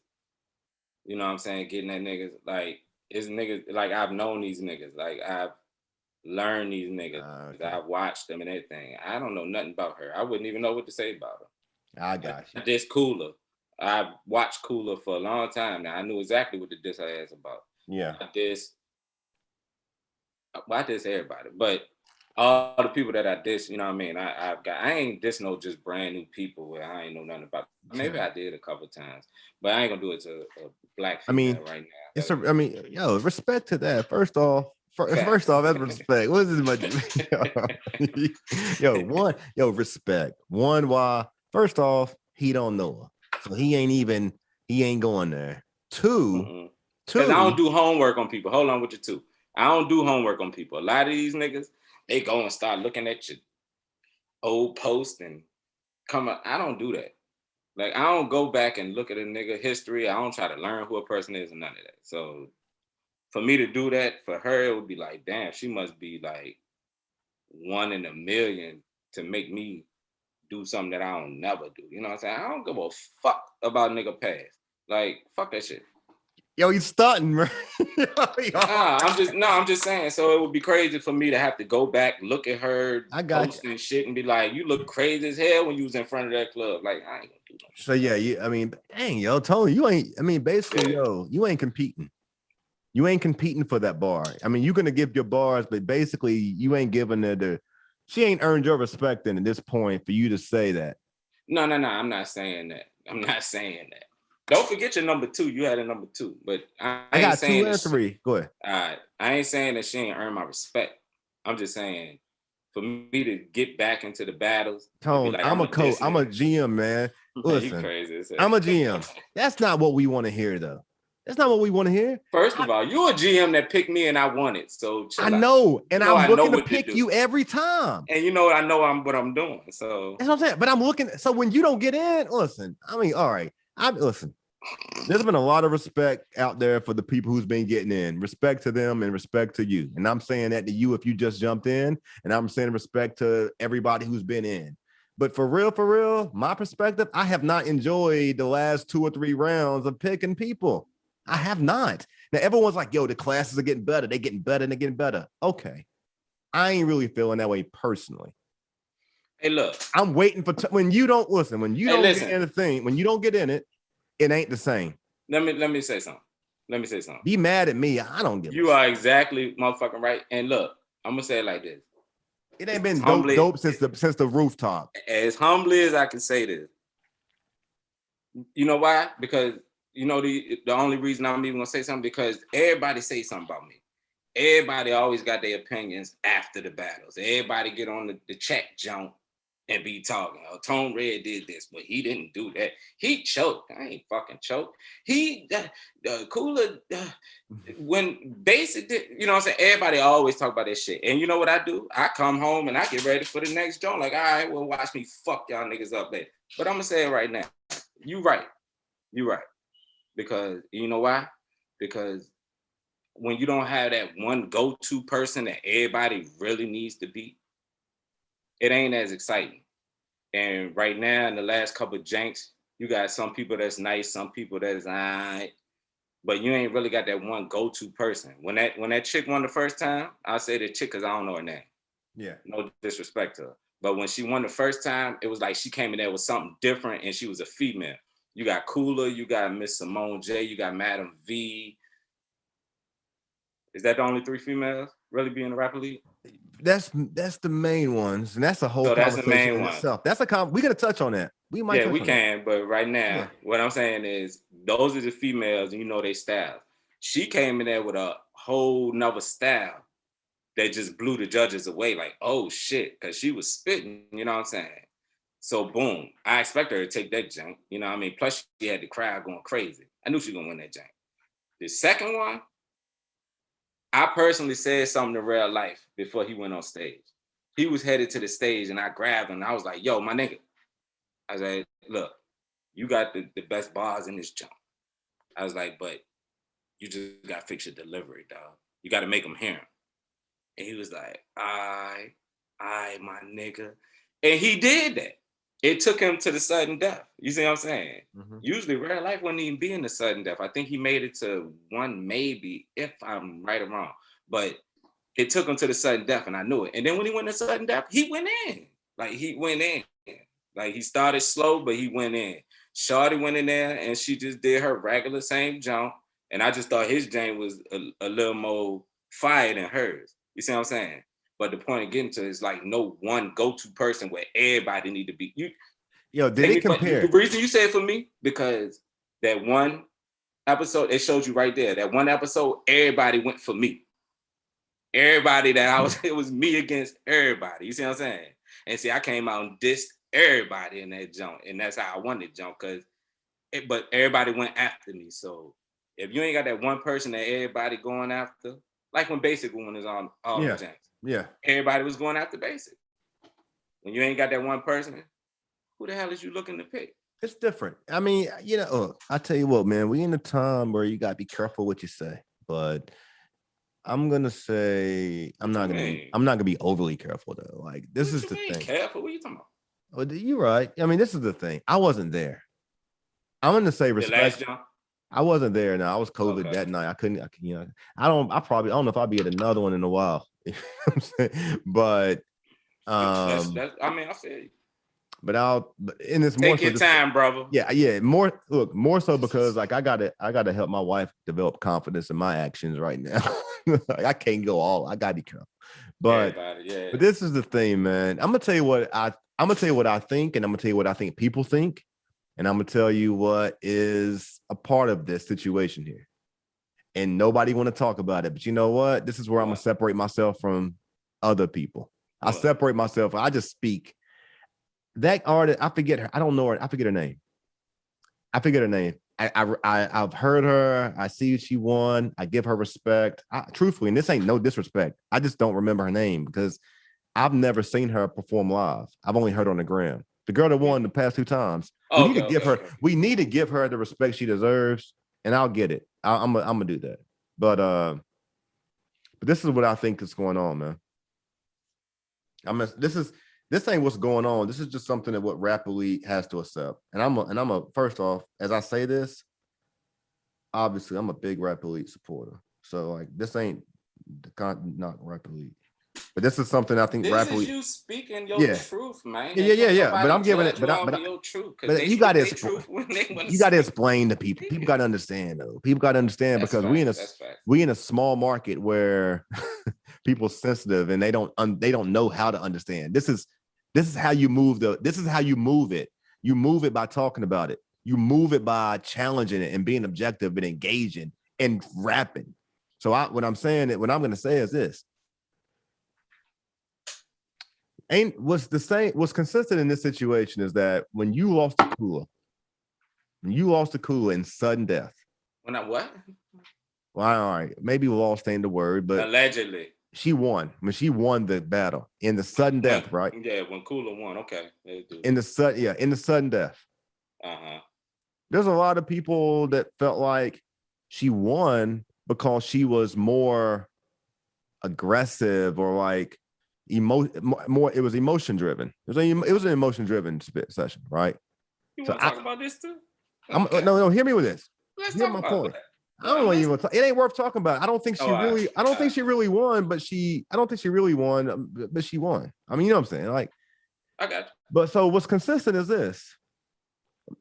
you know what I'm saying, getting at niggas, like it's niggas, like I've known these niggas, like I've learned these niggas, okay. I've watched them and everything. I don't know nothing about her. I wouldn't even know what to say about her. I got you. This Cooler. I've watched Cooler for a long time now. I knew exactly what to diss her ass about. Yeah. I diss everybody, but all the people that I diss, you know what I mean? I ain't diss no just brand new people where I ain't know nothing about. Maybe I did a couple times, but I ain't gonna do it to a black female right now. Respect to that. First off, that's respect. What is this? Respect. One, why? First off, he don't know her, so he ain't going there. Two, because I don't do homework on people. Hold on with you too. I don't do homework on people. A lot of these niggas, they go and start looking at old posts and come up. I don't do that. Like, I don't go back and look at a nigga history. I don't try to learn who a person is and none of that. So for me to do that, for her, it would be like, damn, she must be like 1 in a million to make me do something that I don't never do. You know what I'm saying? I don't give a fuck about nigga past. Like, fuck that shit. Yo, he's stunting, man. I'm just saying. So it would be crazy for me to have to go back, look at her posting shit and be like, you look crazy as hell when you was in front of that club. Like, I ain't gonna do no shit. So yeah, I mean, dang, yo, Tony, you ain't, I mean, basically, yo, you ain't competing. You ain't competing for that bar. I mean, you're gonna give your bars, but basically you ain't giving her the, she ain't earned your respect then at this point for you to say that. No, I'm not saying that. I'm not saying that. Don't forget your number 2. You had a number 2, but I got 2 and 3. Go ahead. All right. I ain't saying that she ain't earned my respect. I'm just saying for me to get back into the battles. Tone, like, I'm a coach. I'm a GM, man. Listen, I'm a GM. That's not what we want to hear, though. That's not what we want to hear. First of all, you're a GM that picked me and I won it. So I know, and I'm looking to pick you every time. And you know, I know what I'm doing. So that's what I'm saying. But I'm looking. So when you don't get in, listen. I mean, all right. Listen. There's been a lot of respect out there for the people who's been getting in. Respect to them and respect to you. And I'm saying that to you if you just jumped in, and I'm saying respect to everybody who's been in. But for real, my perspective, I have not enjoyed the last 2 or 3 rounds of picking people. I have not. Now everyone's like, yo, the classes are getting better. They're getting better and they're getting better. Okay. I ain't really feeling that way personally. Hey, look. I'm waiting for when you don't listen, when you don't get in the thing, when you don't get in it, it ain't the same. Let me say something. Be mad at me. I don't give. You are exactly motherfucking right. And look, I'm gonna say it like this. It ain't been dope since the rooftop. As humbly as I can say this. You know why? Because you know the only reason I'm even gonna say something because everybody say something about me. Everybody always got their opinions after the battles. Everybody get on the chat jump and be talking. Oh, Tone Red did this, but he didn't do that. He choked. I ain't fucking choked. He Cooler when Basic did, you know what I'm saying? Everybody always talk about that shit. And you know what I do? I come home and I get ready for the next joint. Like, all right, well, watch me fuck y'all niggas up later. But I'm gonna say it right now. You right. Because you know why? Because when you don't have that one go-to person that everybody really needs to beat, it ain't as exciting. And right now, in the last couple of janks, you got some people that's nice, some people that's all right, but you ain't really got that one go-to person. When that chick won the first time, I say the chick because I don't know her name. Yeah. No disrespect to her. But when she won the first time, it was like she came in there with something different and she was a female. You got Cooler, you got Miss Simone J, you got Madam V. Is that the only 3 females really be in the rapper league? That's the main ones, and that's a whole conversation that's the main in one. Itself. That's we gotta touch on that. We might. Yeah, we can, but right now, what I'm saying is those are the females, and you know they style. She came in there with a whole nother style that just blew the judges away. Like, oh shit, because she was spitting. You know what I'm saying? So boom, I expect her to take that jank. You know what I mean? Plus she had the crowd going crazy. I knew she was gonna win that jank. The second one, I personally said something in real life before he went on stage. He was headed to the stage and I grabbed him and I was like, yo, my nigga. I was like, look, you got the best bars in this jump. I was like, but you just got to fix your delivery, dog. You got to make them hear him. And he was like, I, my nigga. And he did that. It took him to the sudden death. You see what I'm saying? Mm-hmm. Usually real life wouldn't even be in the sudden death. I think he made it to 1 maybe, if I'm right or wrong. But it took him to the sudden death and I knew it. And then when he went to sudden death, he went in. Like he went in. Like he started slow, but he went in. Shawty went in there and she just did her regular same jump. And I just thought his jam was a little more fire than hers. You see what I'm saying? But the point of getting to is like no one go-to person where everybody need to be. Yo, did it compare? The reason you say it for me, because that one episode, it showed you right there. That one episode, everybody went for me. Everybody that I was, it was me against everybody. You see what I'm saying? And see, I came out and dissed everybody in that jump. And that's how I won the jump, but everybody went after me. So if you ain't got that one person that everybody going after, like when Basic one is on all the jams. Yeah. Everybody was going after Basic. When you ain't got that one person, who the hell is you looking to pick? It's different. I mean, I tell you what, man, we in a time where you gotta be careful what you say, but I'm gonna say I'm not gonna be overly careful though. Like this is the thing. Careful? What are you talking about? Well, you're right. I mean, this is the thing. I wasn't there. I'm gonna say respect. The last jump? I wasn't there. No, I was COVID that night. I couldn't. I don't know if I'll be at another one in a while. You know what I'm saying? But I mean, I feel you. But in this take your time, brother. Yeah. More so because like I gotta help my wife develop confidence in my actions right now. Like, I can't go all. I gotta be careful. But but this is the thing, man. I'm gonna tell you what I think, and I'm gonna tell you what I think people think, and I'm gonna tell you what is a part of this situation here. And nobody want to talk about it, but you know what? This is where I'm gonna separate myself from other people. I separate myself. I just speak. That artist, I forget her. I don't know her. I forget her name. I've heard her. I see she won. I give her respect. Truthfully, and this ain't no disrespect. I just don't remember her name because I've never seen her perform live. I've only heard her on the gram. The girl that won the past 2 times. We need to give her. We need to give her the respect she deserves, and I'll get it. I'm gonna do that. But this is what I think is going on, man. This ain't what's going on. This is just something that what Rap Elite has to accept. And I'm a first off, as I say this, obviously I'm a big Rap Elite supporter. So like this ain't not Rap Elite. But this is something I think Rap Elite. This is you speaking your truth, man. Yeah. But I'm giving it. But your truth. But you got to explain to people. People got to understand though. People got to understand because we in a small market where people sensitive and they don't know how to understand. This is how you move it. You move it by talking about it. You move it by challenging it and being objective and engaging and rapping. So what I'm going to say is this. What's consistent in this situation is that when you lost to Kula in sudden death. When I what? Well, all right. Maybe lost ain't the word, but allegedly. She won the battle in the sudden death, right? Yeah, when Kula won. Okay. In the sudden death. Uh-huh. There's a lot of people that felt like she won because she was more aggressive or like more. It was emotion driven. It was an emotion driven session, right? You want to talk about this too? Okay. No. Hear me with this. Let's talk about point. I don't want even. It ain't worth talking about. I don't think she really. I don't think she really won, but she. I don't think she really won, but she won. I mean, you know what I'm saying? Like, I got you. But so what's consistent is this.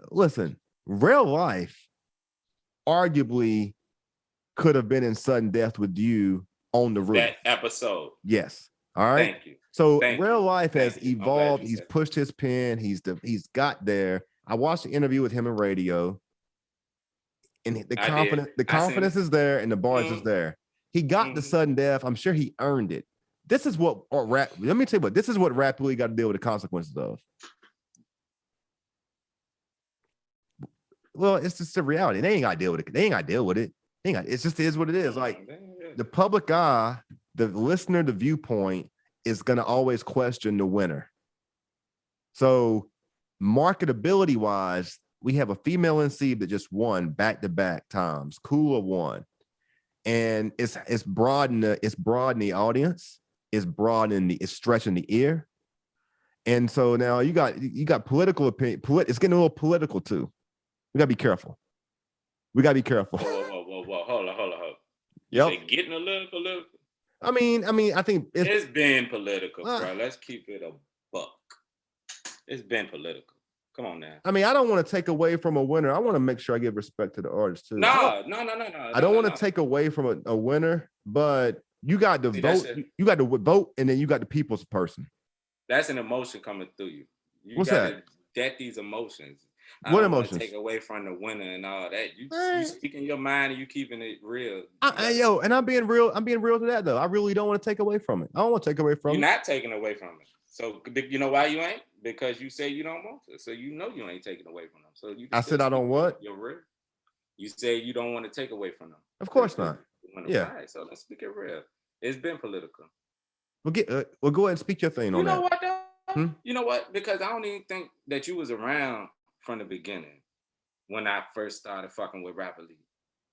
Listen, real life, arguably, could have been in sudden death with you on the roof. That episode. Yes. All right. Thank you. So real life has evolved. He's pushed his pen. He's got there. I watched the interview with him in radio. And the confidence is there, and the bars is there. He got the sudden death. I'm sure he earned it. This is what let me tell you what. This is what Rap Elite got to deal with the consequences of. Well, it's just a reality. They ain't got to deal with it. It's just is what it is. Like the public eye, the listener, the viewpoint is gonna always question the winner. So, marketability wise. We have a female MC that just won back-to-back times. Kula won. And it's broadening the audience. It's stretching the ear. And so now you got political opinion. It's getting a little political too. We gotta be careful. Whoa. Hold on. Yep. Getting a little political. I mean, I think it's been political, bro. Let's keep it a buck. It's been political. Come on now. I mean, I don't want to take away from a winner. I want to make sure I give respect to the artist too. No. I don't want to take away from a winner, but you got to vote. You got to vote, and then you got the people's person. That's an emotion coming through you. What's that? That these emotions. What emotions? Take away from the winner and all that. You speaking your mind and you keeping it real. And I'm being real. I'm being real to that though. I really don't want to take away from it. I don't want to take away from it. You're not taking away from it. So you know why you ain't? Because you say you don't want to. So you know you ain't taking away from them. So I said I don't what? You're real. You say you don't want to take away from them. Of course not. Yeah. Right. So let's speak it real. It's been political. Well, go ahead and speak your thing on that. You know what though? You know what? Because I don't even think that you was around from the beginning when I first started fucking with Rap Elite.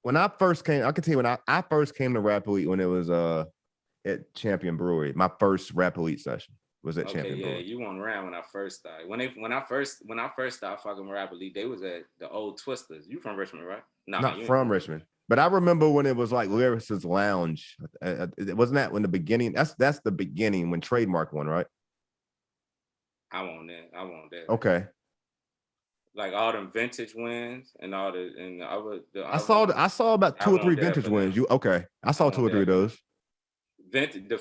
When I first came, I can tell you when I first came to Rap Elite when it was at Champion Brewery. My first Rap Elite session was at Champion Brewery. You weren't around when I first started. When I first started fucking with Rap Elite, they was at the old Twisters. You from Richmond, right? No, not from Richmond. But I remember when it was like Lyricist's Lounge. It wasn't that when the beginning. That's the beginning when Trademark won, right? I want that. Okay. Like all them vintage wins and all I saw about 2 or 3 vintage wins. I saw 2 or 3 of those.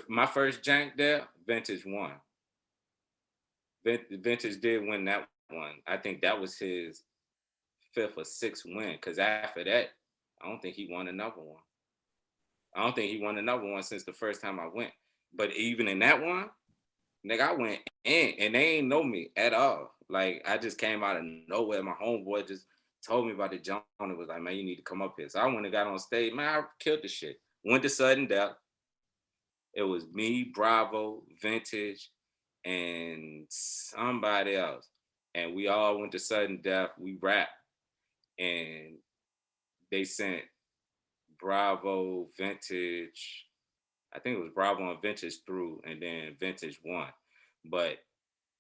My first jank there, Vintage won. Vintage did win that one. I think that was his 5th or 6th win. Because after that, I don't think he won another one. I don't think he won another one since the first time I went. But even in that one, nigga, I went in and they ain't know me at all. Like, I just came out of nowhere. My homeboy just told me about the jump and was like, man, you need to come up here. So I went and got on stage. Man, I killed the shit. Went to Sudden Death. It was me, Bravo, Vintage, and somebody else. And we all went to Sudden Death. We rapped. And they sent Bravo, Vintage, I think it was Bravo and Vintage through, and then Vintage won. But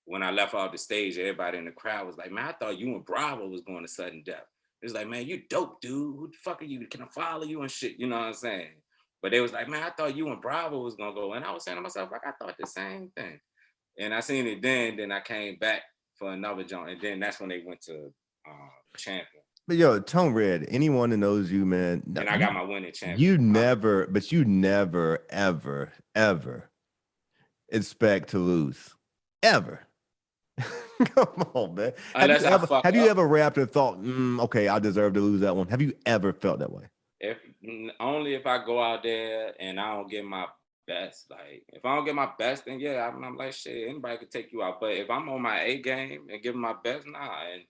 when I left off the stage, everybody in the crowd was like, man, I thought you and Bravo was going to Sudden Death. It was like, man, you dope, dude. Who the fuck are you? Can I follow you and shit? You know what I'm saying? But they was like, man, I thought you and Bravo was going to go. And I was saying to myself, like, I thought the same thing. And I seen it then I came back for another joint. And then that's when they went to Champion. But yo, Tone Red, anyone that knows you, man. And I got my winning champion. You never, ever, ever expect to lose. Ever. Come on, man. Have you ever rapped and thought, okay, I deserve to lose that one? Have you ever felt that way? Only if I go out there and I don't get my best. Like, if I don't get my best, then yeah, I'm like, shit, anybody could take you out. But if I'm on my A game and give my best, nah. And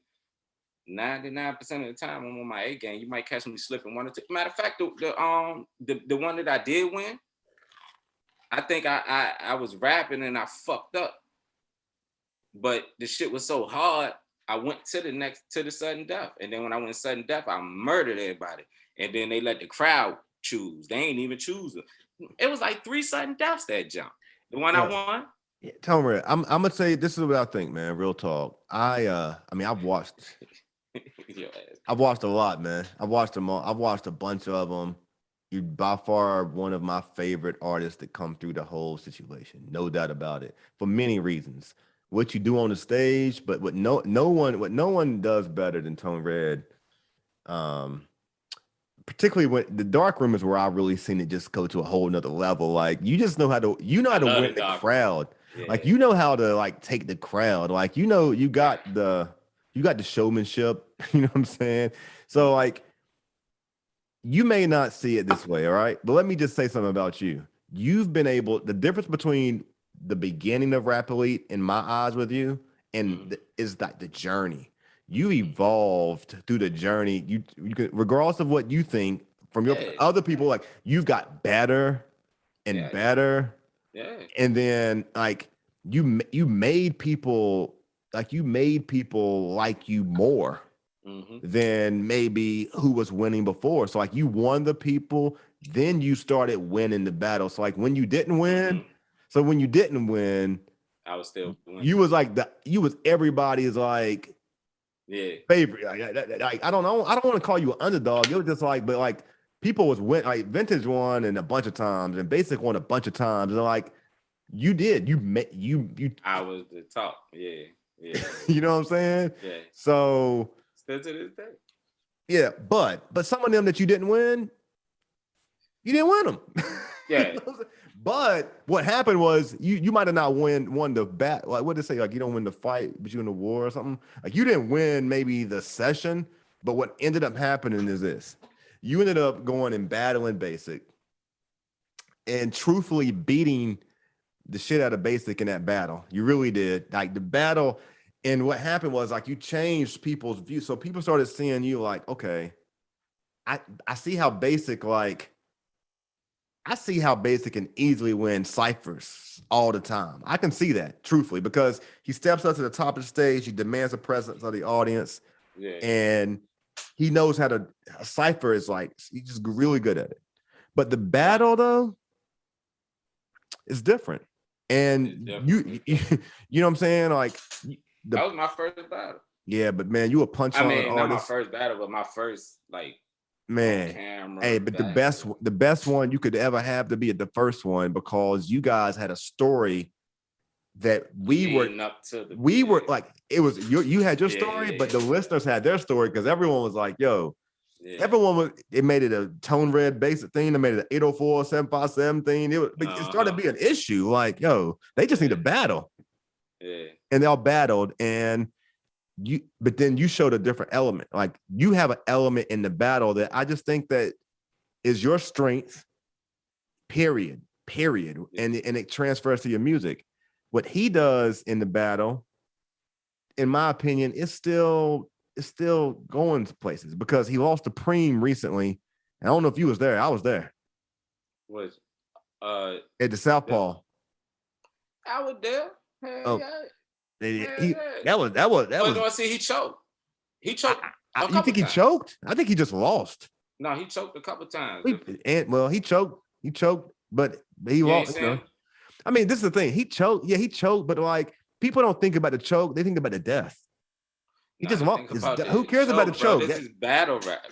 99% of the time I'm on my A game. You might catch me slipping 1 or 2. Matter of fact, the one that I did win, I think I was rapping and I fucked up. But the shit was so hard, I went to the Sudden Death. And then when I went Sudden Death, I murdered everybody. And then they let the crowd choose. They ain't even choose them. It was like 3 Sudden Deaths that jump. The one I won. Yeah, tell me, I'm gonna say this is what I think, man. Real talk. I mean, I've watched a lot, man. I've watched them all. I've watched a bunch of them. You're by far one of my favorite artists that come through the whole situation. No doubt about it. For many reasons. What you do on the stage, but what no one does better than Tone Red. Particularly when the dark room is where I really seen it just go to a whole nother level. Like, you just know how to win the crowd. Yeah. Like, you know how to like take the crowd. Like, you got the showmanship. You know what I'm saying? So like, you may not see it this way, all right? But let me just say something about you. You've been able, the difference between the beginning of Rap Elite in my eyes with you and is like the journey. You evolved through the journey. You can, regardless of what you think from your other people, like, you've got better and better. Yeah. And then like you made people like you like you more than maybe who was winning before. So like, you won the people, then you started winning the battle. So like, when you didn't win, I was still winning. You was everybody's like favorite. Like, I don't know. I don't want to call you an underdog. It was just like, but like, people was like Vintage won and a bunch of times and Basic won a bunch of times. And like, you did. You I was the top. Yeah. You know what I'm saying? Yeah. So still to this day. Yeah, but some of them that you didn't win, you didn't win them. Yeah. You know but what happened was you might have not won the bat. Like, what did they say? Like, you don't win the fight, but you win the war or something. Like, you didn't win maybe the session, but what ended up happening is this: you ended up going and battling Basic, and truthfully beating the shit out of Basic in that battle. You really did. Like, the battle, and what happened was like, you changed people's views. So people started seeing you like, okay, I see how Basic, like, I see how Basic can easily win ciphers all the time. I can see that, truthfully, because he steps up to the top of the stage, he demands the presence of the audience, and he knows how to. A cipher is like, he's just really good at it. But the battle, though, is different. And you know what I'm saying? Like, that was my first battle. Yeah, but man, you a punchline artist. Not my first battle, but my first, like, man, camera. Hey, but the best one you could ever have to be at the first one, because you guys had a story that we were like, it was you had your story, but the listeners had their story, because everyone was like, yo, it made it a tone red basic thing, they made it an 804 757 thing. It started to be an issue, like, yo, they just need to battle. And they all battled, and but then you showed a different element. Like, you have an element in the battle that I just think that is your strength, period. And it transfers to your music. What he does in the battle, in my opinion, is still going to places, because he lost to Preem recently. I don't know if you was there. I was there. Was at the Southpaw. I was there. Hell yeah. That was. Do I see he choked? He choked. You think he choked? I think he just lost. No, he choked a couple times. He choked. But he lost. I mean, this is the thing. He choked. Yeah, he choked. But like, people don't think about the choke. They think about the death. He just lost. Who cares about the choke? This is battle rap.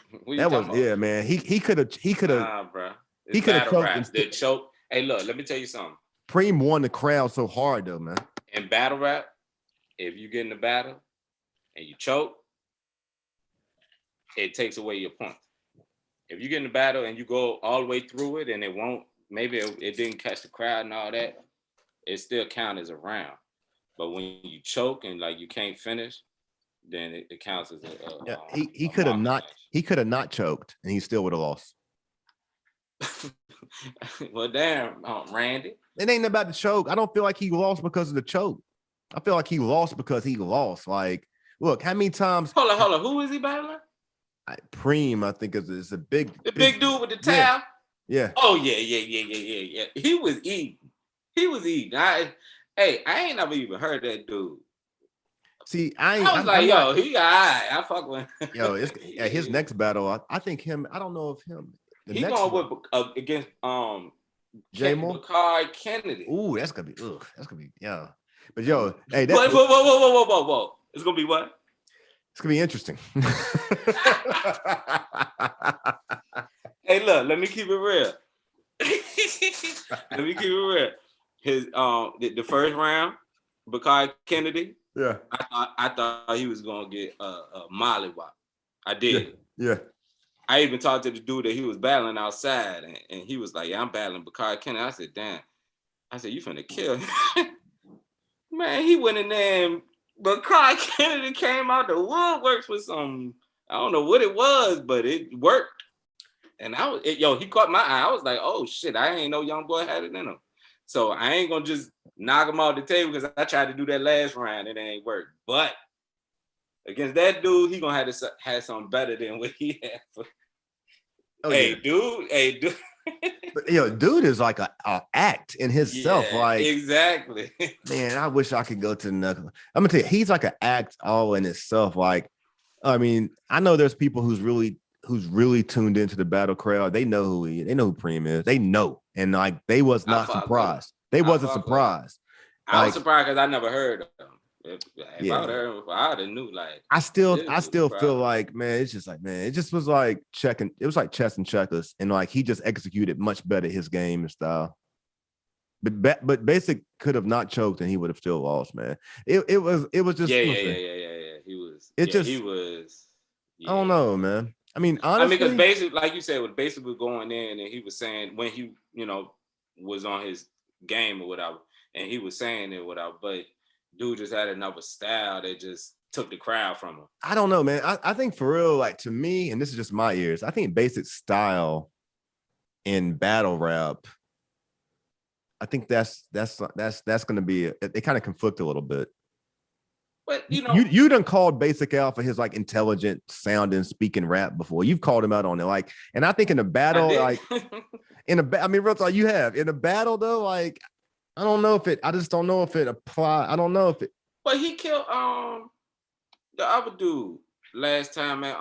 Man. He could have. Nah, bro. He could have choked. The choke. Hey, look. Let me tell you something. Preem won the crowd so hard, though, man. In battle rap, if you get in the battle and you choke, it takes away your point. If you get in the battle and you go all the way through it and it didn't catch the crowd and all that, it still counts as a round. But when you choke and like you can't finish, then it counts as he could have not choked and he still would have lost. Well, damn, Randy. It ain't about the choke. I don't feel like he lost because of the choke. I feel like he lost because he lost. Like, look, how many times? Hold on. Who is he battling? Preem, I think is a big. The big dude with the towel. Yeah. Oh yeah. He was eating. I ain't never even heard that dude. See, I was like, he all right. I fuck with him. Yo, his next battle. I think him. I don't know if him. He going with against J-Mo? Bakari Kennedy. Ooh, that's gonna be yeah. But yo, hey, whoa. It's gonna be what? It's gonna be interesting. Hey, look, let me keep it real. His the first round, Bakari Kennedy. Yeah. I thought he was gonna get a mollywop. I did. Yeah. I even talked to the dude that he was battling outside, and he was like, "Yeah, I'm battling Bakari Kennedy." I said, "Damn." I said, "You finna kill him." Man, he went in there and Bakari Kennedy came out the woodworks with some, I don't know what it was, but it worked. And he caught my eye. I was like, oh shit, I ain't know young boy had it in him. So I ain't gonna just knock him off the table because I tried to do that last round and it ain't worked. But against that dude, he gonna have something better than what he had. Dude. But, dude is like a act in himself. Yeah, like, exactly. Man, I wish I could go to the knuckle. I'm gonna tell you, he's like an act all in itself. Like, I mean, I know there's people who's really tuned into the battle crowd. They know who Preem is. They know, and like they was not surprised. They wasn't surprised. I was surprised because I never heard of him. If I would heard him, I would have knew. Like, I still feel like, man, it's just like, man, it just was like checking. It was like chess and checkers, and like he just executed much better his game and style. But Basic could have not choked, and he would have still lost, man. It was just yeah. He was. He was. Yeah. I don't know, man. I mean, honestly, because Basic, like you said, with Basic was going in, and he was saying when he, was on his game or whatever, and he was saying it whatever, but dude just had another style that just took the crowd from him. I don't know, man. I think for real, like to me, and this is just my ears, I think Basic style in battle rap, I think that's going to be, they kind of conflict a little bit. But you know, you done called Basic Al for his like intelligent sounding speaking rap before. You've called him out on it, like, and I think in a battle, like I mean, real talk, you have in a battle though, like I just don't know if it apply. I don't know if it. But he killed the other dude last time at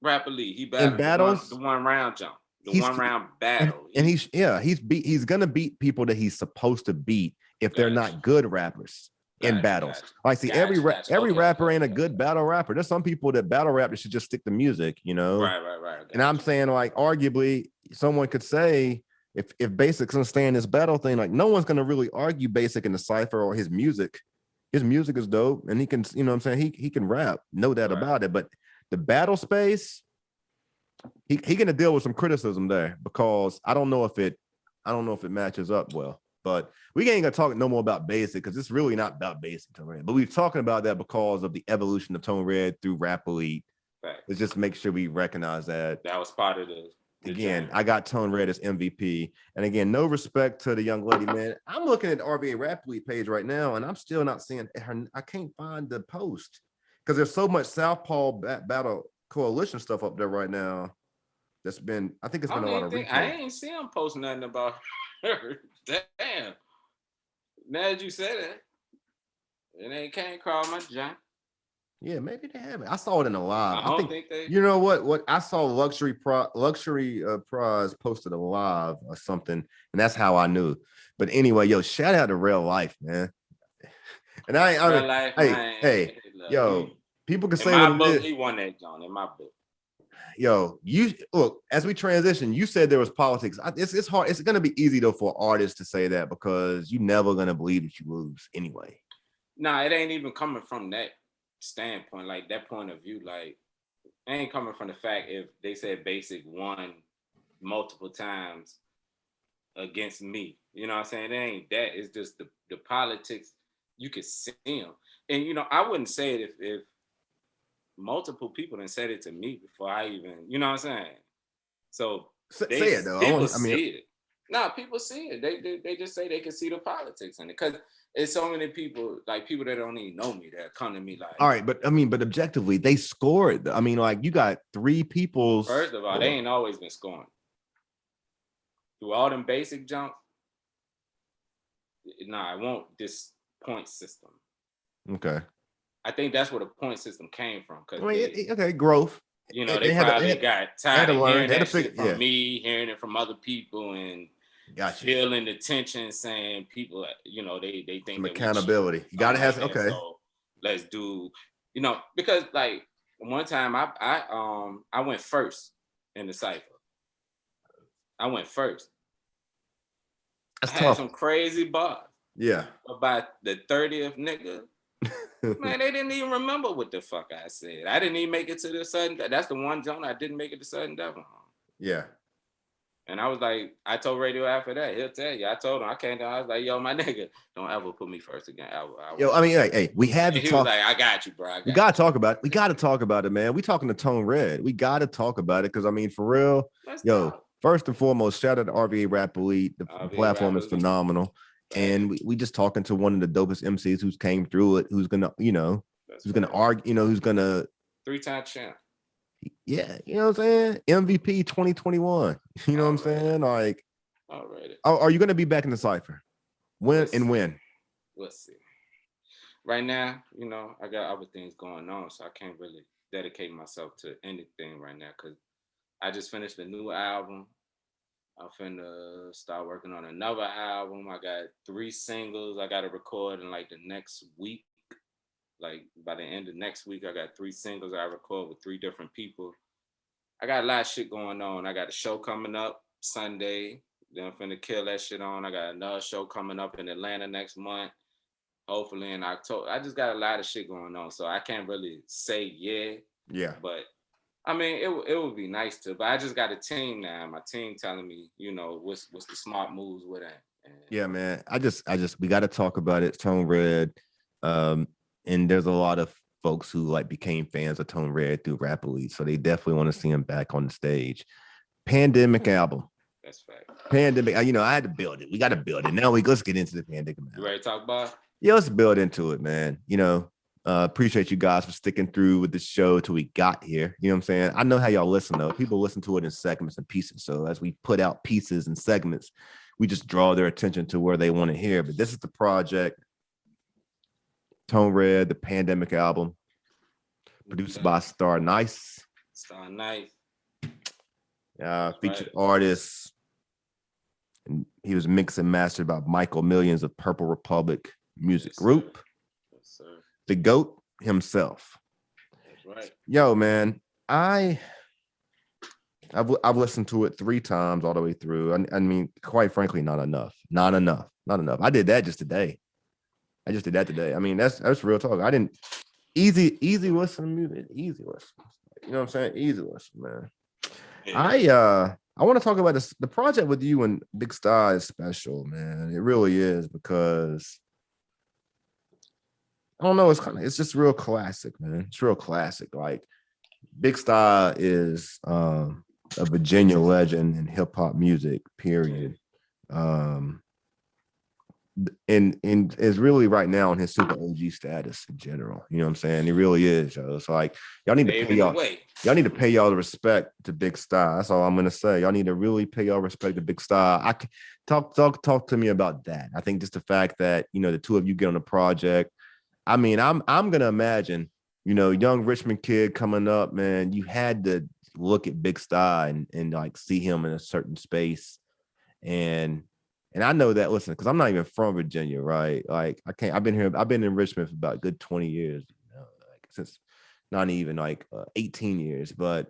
Rap Elite. He battled In battles, the one round jump, the one round battle. And he's gonna beat people that he's supposed to beat if they're not good rappers in battles. Like, see, every rapper ain't a good battle rapper. There's some people that battle rap that should just stick to music, you know. Right. And I'm saying, like, arguably, someone could say if Basic's gonna stay in this battle thing, like, no one's gonna really argue Basic in the cypher or his music. His music is dope, and he can, you know what I'm saying, he can rap, no doubt about it. But the battle space, he gonna deal with some criticism there, because I don't know if it matches up well. But we ain't gonna talk no more about Basic, because it's really not about Basic, Tone Red. But we're talking about that because of the evolution of Tone Red through Rap Elite. Right. Let's just make sure we recognize that. That was part of the again, I got Tone Red as MVP. And again, no respect to the young lady, man. I'm looking at the RVA Rap Elite page right now, and I'm still not seeing her. I can't find the post because there's so much Southpaw Battle Coalition stuff up there right now. That's been, I think it's been a lot of replay. I ain't see him post nothing about her. Damn. Now that you said it, ain't can't call my junk. Yeah, maybe they haven't. I saw it in a live. I think they. You know what? I saw Luxury Prize posted a live or something, and that's how I knew. But anyway, yo, shout out to Real Life, man. And hey, yo, people can say what it is. He won that, John. In my book. Yo, you look, as we transition, you said there was politics. It's hard. It's going to be easy though for artists to say that, because you're never going to believe that you lose anyway. Nah, it ain't even coming from that standpoint, like that point of view. Like, it ain't coming from the fact if they said Basic won multiple times against me. You know what I'm saying? It ain't that. It's just the politics. You could see them. And, you know, I wouldn't say it if multiple people done said it to me before I even, you know what I'm saying? So say it though. People see it. No, people see it. They just say they can see the politics in it, because it's so many people, like people that don't even know me, that come to me like. All right, but objectively, they scored. I mean, like, you got three people. First of all, they ain't always been scoring. Through all them basic jumps, I want this point system. Okay. I think that's where the point system came from. Growth. You know, they probably got tired of hearing that shit from me, hearing it from other people, and feeling the tension, saying people, you know, they think some accountability. You gotta have So let's do, you know, because like one time I went first in the cypher. I went first. That's I tough. had some crazy bars. Yeah. About the 30th nigga. Man, they didn't even remember what the fuck I said. I didn't even make it to the sudden. That's the one Jonah I didn't make it to sudden death on. Yeah. And I was like, I told Radio after that, he'll tell you. I told him, I was like, yo, my nigga, don't ever put me first again. Yo, I mean, hey, we had to talk. He was like, I got you, bro. We gotta talk about it. We gotta talk about it, man. We talking to Tone Red. We gotta talk about it, because I mean, for real, first and foremost, shout out to RVA Rap Elite. The platform is phenomenal. And we just talking to one of the dopest MCs who's came through it, who's gonna, you know, argue, you know, who's gonna 3-time champ. Yeah, you know what I'm saying? MVP 2021. You know what I'm saying? Like, already. Are you gonna be back in the cypher? When? Let's see. Right now, you know, I got other things going on, so I can't really dedicate myself to anything right now, because I just finished a new album. I'm finna start working on another album. I got 3 singles I gotta record in like the next week. Like by the end of next week, I got 3 singles I record with 3 different people. I got a lot of shit going on. I got a show coming up Sunday. Then I'm finna kill that shit on. I got another show coming up in Atlanta next month. Hopefully in October. I just got a lot of shit going on, so I can't really say yeah. But I mean, it would be nice to, but I just got a team now. My team telling me, you know, what's the smart moves with it. Yeah, man. We got to talk about it. Tone Red. And there's a lot of folks who like became fans of Tone Red through Rap Elite, so they definitely want to see him back on the stage. Pandemic album. That's fact. Pandemic. You know, I had to build it. We got to build it. Now let's get into the pandemic. You ready to talk about it? Yeah, let's build into it, man. You know, Appreciate you guys for sticking through with the show till we got here. You know what I'm saying? I know how y'all listen though. People listen to it in segments and pieces. So as we put out pieces and segments, we just draw their attention to where they want to hear. But this is the project, Tone Red, the Pandemic album, produced by Star Nice. Star Nice. Featured artists. And he was mixed and mastered by Michael Millions of Purple Republic Music Group. Yes, sir. The GOAT himself. That's right. Yo, man, I've listened to it 3 times all the way through. I mean, quite frankly, not enough. I did that just today. I just did that today. I mean, that's real talk. I didn't easy listen to music. Easy listen. You know what I'm saying? Easy listen, man. Yeah. I want to talk about this. The project with you and Big Star is special, man. It really is, because I don't know. It's just real classic, man. It's real classic. Like, Big Star is a Virginia legend in hip hop music, period. And is really right now in his super OG status in general. You know what I'm saying? He really is, yo. It's like y'all need to pay y'all the respect to Big Star. That's all I'm gonna say. Y'all need to really pay y'all respect to Big Star. I can talk to me about that. I think just the fact that, you know, the two of you get on the project. I mean, I'm gonna imagine, you know, young Richmond kid coming up, man, you had to look at Big Star and like see him in a certain space. And I know that, listen, because I'm not even from Virginia, right? Like, I've been in Richmond for about a good 20 years, you know, like since not even like 18 years. But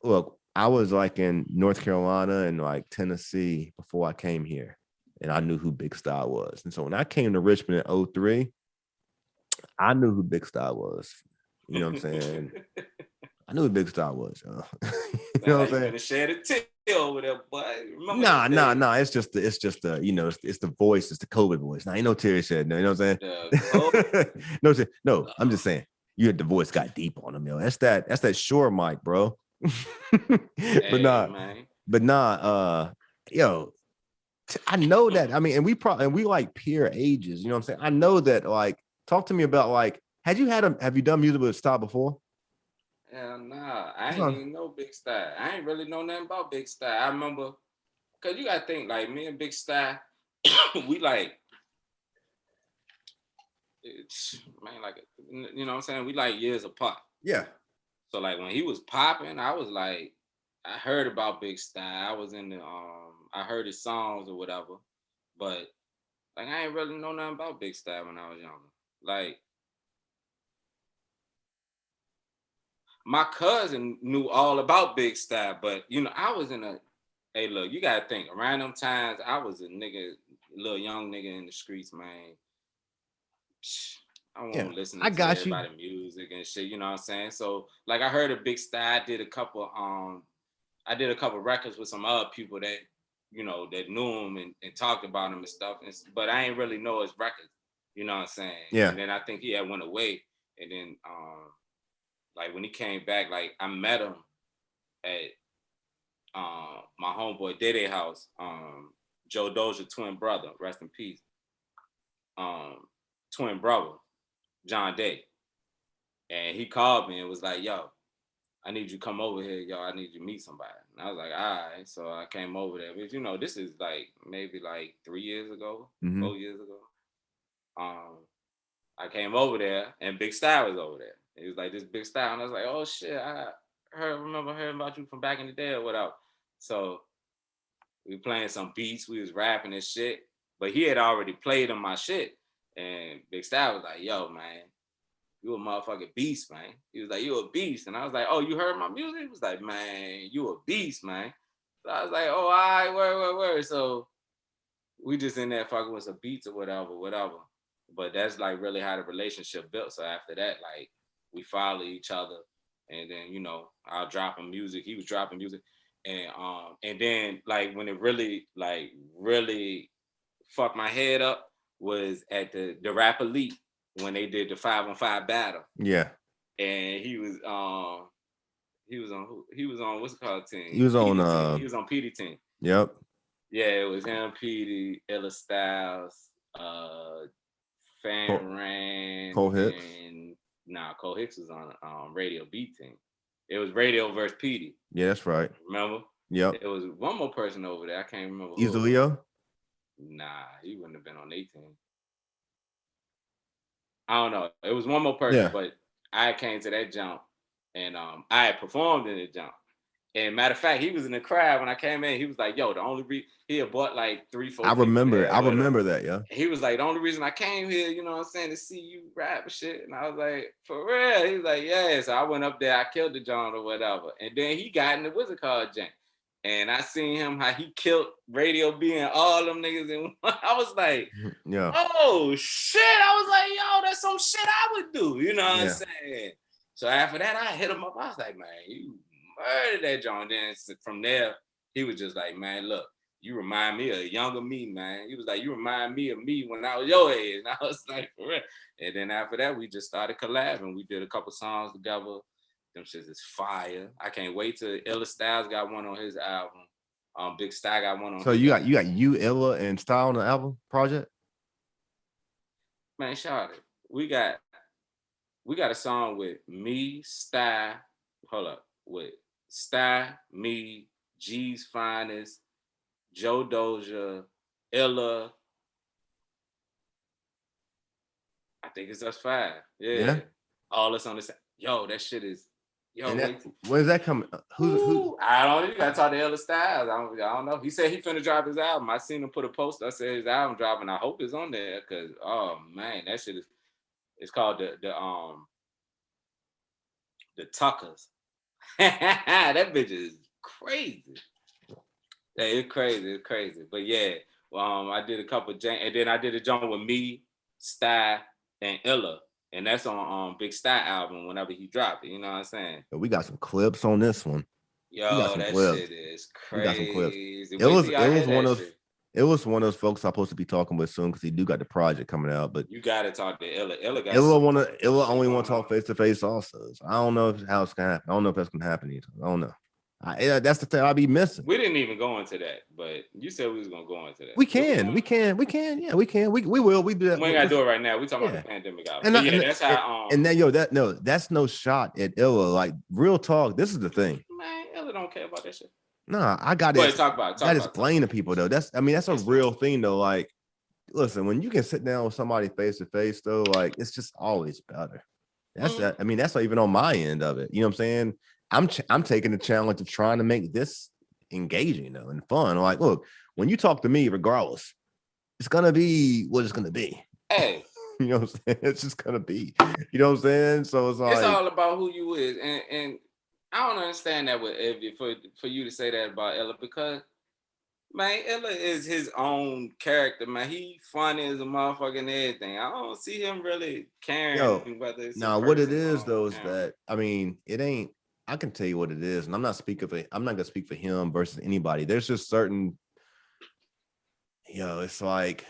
look, I was like in North Carolina and like Tennessee before I came here, and I knew who Big Star was. And so when I came to Richmond in 2003, I knew who Big Star was. You know what I'm saying? I knew who Big Star was, yo. You know what I'm saying? Share the tail over there, boy. Nah. It's just the you know, it's the voice, it's the COVID voice. Now, ain't no Terry said no. You know what I'm saying? No. I'm just saying, the voice got deep on him, yo. That's that Shure mic, bro. Hey, yo. I know that. I mean, and we like peer ages. You know what I'm saying? I know that. Like, talk to me about, like, have you done music with Star before? Hell nah, I ain't even know Big Star. I ain't really know nothing about Big Star. I remember, cause you gotta think, like, me and Big Star, we like, man, like, you know what I'm saying? We like years apart. Yeah. So like when he was popping, I was like, I heard about Big Star. I was in the I heard his songs or whatever, but like I ain't really know nothing about Big Star when I was younger. Like, my cousin knew all about Big Star, but you know, I was hey, look, you gotta think, around them times, I was a little young nigga in the streets, man. I won't listen to everybody's music and shit, you know what I'm saying? So, like, I heard of Big Star. I did a couple records with some other people that, you know, that knew him and talked about him and stuff, but I ain't really know his records, you know what I'm saying? Yeah. And then I think he had went away, and then like when he came back, like I met him at my homeboy Dede house, Joe Dozier twin brother, rest in peace. Twin brother, John Day. And he called me and was like, yo, I need you to come over here, yo, I need you to meet somebody. And I was like, all right. So I came over there. But you know, this is like maybe like 3 years ago, 4 years ago. I came over there and Big Star was over there. He was like, this Big Star. And I was like, oh shit, I remember hearing about you from back in the day or whatever. So we playing some beats, we was rapping and shit, but he had already played on my shit. And Big Star was like, yo, man, you a motherfucking beast, man. He was like, you a beast. And I was like, oh, you heard my music? He was like, man, you a beast, man. So I was like, oh, all right, word. So we just in there fucking with some beats or whatever. But that's like really how the relationship built. So after that, like, we follow each other, and then, you know, I'll dropping music, he was dropping music, and then like when it really fucked my head up was at the Rap Elite when they did the 5-on-5 battle. Yeah. And he was on what's it called team? He was on PD team. Yep. Yeah, it was him, PD, Illa Styles, Fan Rand, Cole Hicks. and Nah, Cole Hicks was on Radio B Team. It was Radio versus Petey. Yeah, that's right. Remember? Yep. It was one more person over there. I can't remember. Easy Leo? Nah, he wouldn't have been on 18. I don't know. It was one more person, but I came to that jump and I had performed in the jump. And matter of fact, he was in the crowd when I came in. He was like, yo, the only reason he had bought like 3-4. I remember that, yeah. He was like, the only reason I came here, you know what I'm saying, to see you rap and shit. And I was like, for real? He was like, yeah. So I went up there, I killed the John or whatever. And then he got in the Wizard Card jam. And I seen him, how he killed Radio B and all them niggas. And I was like, oh, shit. I was like, yo, that's some shit I would do. You know what I'm saying? So after that, I hit him up. I was like, man, you murdered that John. Then from there, he was just like, man, look, you remind me of a younger me, man. He was like, you remind me of me when I was your age. And I was like, for real. And then after that, we just started collabing. We did a couple songs together. Them shits is fire. I can't wait till Illa Styles got one on his album. Big Style got one on. So you got you, Illa, and Style on the album project? Man, shout it. We got a song with me, Style. Hold up, with Style, me, G's Finest, Joe Doja, Illa. I think it's us 5. Yeah. All us on the same. Yo, that shit is. Yo, where's that coming? Who? I don't know. You gotta talk to Illa Styles. I don't know. He said he finna drop his album. I seen him put a post. I said his album dropping. I hope it's on there because oh man, that shit is. It's called the Tuckers. That bitch is crazy. Yeah, it's crazy. But yeah, I did a couple and then I did a jump with me, Style, and Illa. And that's on Big Style album whenever he dropped it. You know what I'm saying? We got some clips on this one. Yo, that clips. Shit is crazy. We got some clips. It was one of those folks I'm supposed to be talking with soon because he do got the project coming out. But you got to talk to Illa. Illa only want to talk face to face also. So I don't know how it's gonna happen. I don't know if that's gonna happen either. I don't know. That's the thing I'll be missing. We didn't even go into that, but you said we was gonna go into that. We can. Yeah, we can. We will. We do that. We ain't gotta do it right now. We talking about the pandemic album. That's how. That's no shot at Illa. Like real talk. This is the thing. Man, Illa don't care about that shit. Nah, I got it. Talk about it. Explain to people though. That's a real thing though. Like, listen, when you can sit down with somebody face to face though, like it's just always better. That's that. I mean, that's not even on my end of it. You know what I'm saying? I'm taking the challenge of trying to make this engaging though and fun. Like, look, when you talk to me, regardless, it's gonna be what it's gonna be. Hey, you know what I'm saying? It's just gonna be. You know what I'm saying? So it's all about who you is, and I don't understand that for you to say that about Illa because man, Illa is his own character, man. He funny as a motherfucker and everything. I don't see him really caring whether it's what it is though is that I mean it ain't. I can tell you what it is, and I'm not gonna speak for him versus anybody. There's just certain, it's like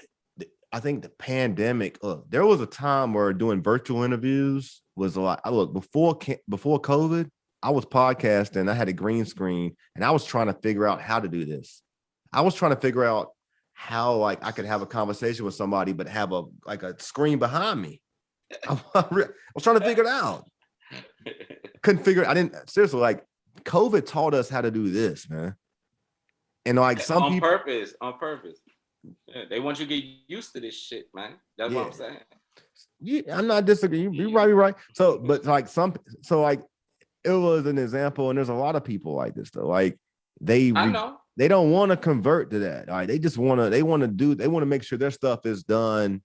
I think the pandemic. Look, there was a time where doing virtual interviews was a lot. Before COVID, I was podcasting. I had a green screen, and I was trying to figure out how to do this. I was trying to figure out how like I could have a conversation with somebody, but have a screen behind me. I was trying to figure it out. Couldn't figure. I didn't seriously like. COVID taught us how to do this, man. And like some people on purpose. Yeah, they want you to get used to this shit, man. That's what I'm saying. Yeah, I'm not disagreeing. You're right. So, but like it was an example, and there's a lot of people like this though. Like they don't want to convert to that. All right, they just want to make sure their stuff is done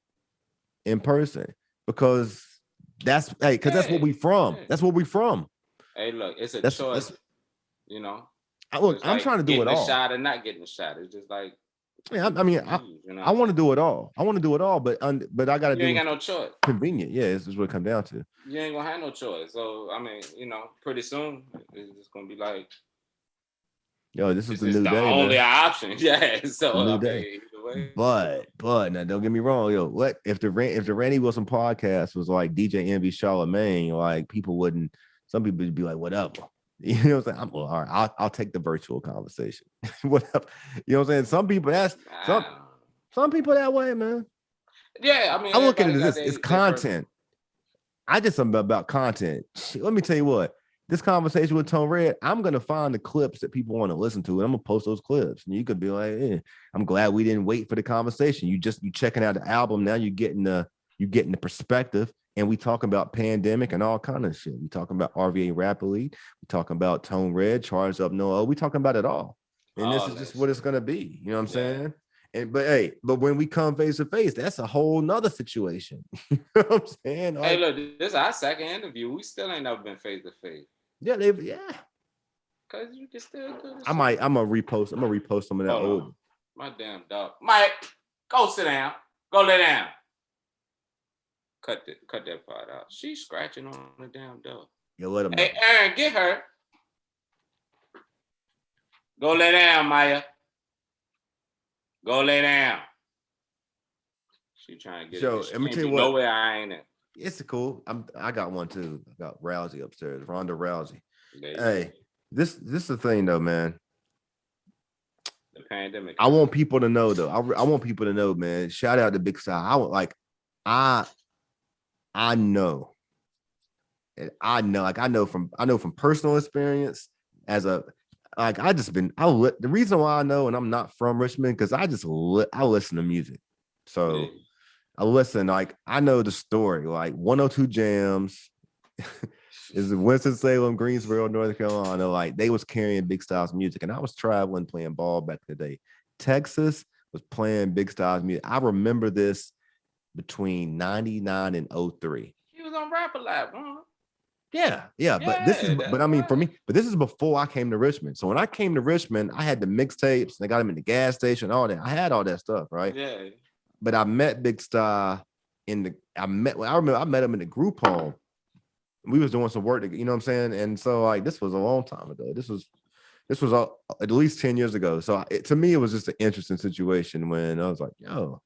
in person because that's what we from. That's what we from. Hey, look, it's a choice. You know. I'm trying to do it all. Shot or not getting a shot. It's just like. Yeah, I mean, I want to do it all. But I got to do. You ain't got no choice. Convenient, yeah. This is what it comes down to. You ain't gonna have no choice. So I mean, pretty soon it's just gonna be like. Yo, this is the new day. Only option, yeah. So new day. But now don't get me wrong, yo. What if the Randy Wilson podcast was like DJ Envy Charlemagne? Like some people would be like, whatever. You know what I'm saying? All right, I'll take the virtual conversation. Whatever. You know what I'm saying? Some people some people that way, man. Yeah, I mean, I look at it as this. It's content. I just something about content. Let me tell you what. This conversation with Tone Red, I'm gonna find the clips that people want to listen to, and I'm gonna post those clips. And you could be like, I'm glad we didn't wait for the conversation. You checking out the album now. You're getting the perspective, and we talking about pandemic and all kind of shit. We talking about RVA Rap Elite. We talking about Tone Red, Charged Up No. We talking about it all, and this is just what it's gonna be. You know what I'm saying? But when we come face to face, that's a whole nother situation. You know what I'm saying? Like, hey, look, this is our second interview. We still ain't never been face to face. Yeah, Cause you can still do this. I'm gonna repost some of that old. My damn dog. Mike, go sit down. Go lay down. Cut that part out. She's scratching on the damn dog. You let him Hey, Aaron, get her. Go lay down, Maya. Go lay down. She trying to get So, it. let me tell you what. Nowhere I ain't at. It's cool. I got one too. I got Rousey upstairs. Ronda Rousey. Hey, this is the thing though, man. The pandemic. I want people to know though. I want people to know, man. Shout out to Big Style. I know. And I know from personal experience the reason why I know, and I'm not from Richmond, because I listen to music. So I listen, like I know the story, like 102 Jams is in Winston-Salem, Greensboro, North Carolina. Like they was carrying Big Styles music, and I was traveling playing ball back in the day. Texas was playing Big Styles music. I remember this between 99 and 03. He was on Rap a lot, huh? Yeah, but this is before I came to Richmond. So when I came to Richmond, I had the mixtapes, and I got them in the gas station, all that. I had all that stuff, right? Yeah. But I met Big Star I met him in the group home. We was doing some work, you know what I'm saying? And so like this was a long time ago. This was at least 10 years ago. So to me, it was just an interesting situation when I was like, yo,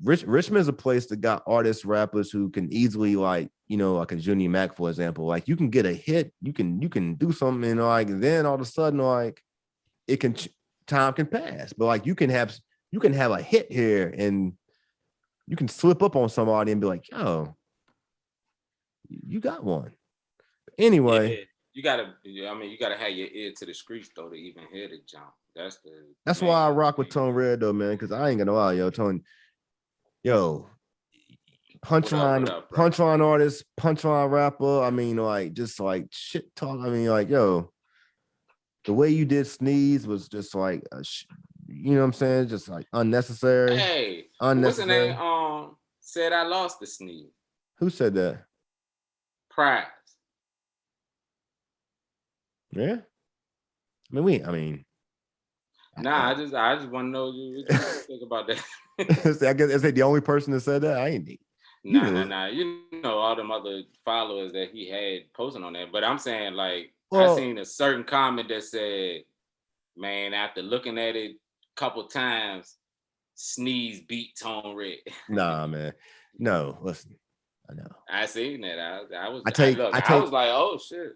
Richmond is a place that got artists, rappers who can easily, like, you know, like a Junior Mac, for example, like you can get a hit, you can do something, and like then all of a sudden, like time can pass, but like you can have a hit here, and you can slip up on somebody and be like, yo, you got one. Anyway, you gotta have your ear to the streets though to even hear the jump. That's why I rock with Tone Red though, man, because I ain't gonna lie, Tone. Punchline artist, punchline rapper. I mean, like, just like shit talk. I mean, like, yo, the way you did Sneeze was just like, you know what I'm saying? Just like unnecessary. Hey, unnecessary. What's the name? Said I lost the Sneeze. Who said that? Prize. Yeah. I mean. Nah, I just want to know what you think about that. I guess is that the only person that said that? I ain't. Nah. You know all them other followers that he had posting on that. But I'm saying, like, I seen a certain comment that said, man, after looking at it a couple times, Sneeze beat Tone Red. Nah, man. No, listen. I know. I seen that. I was like, oh shit.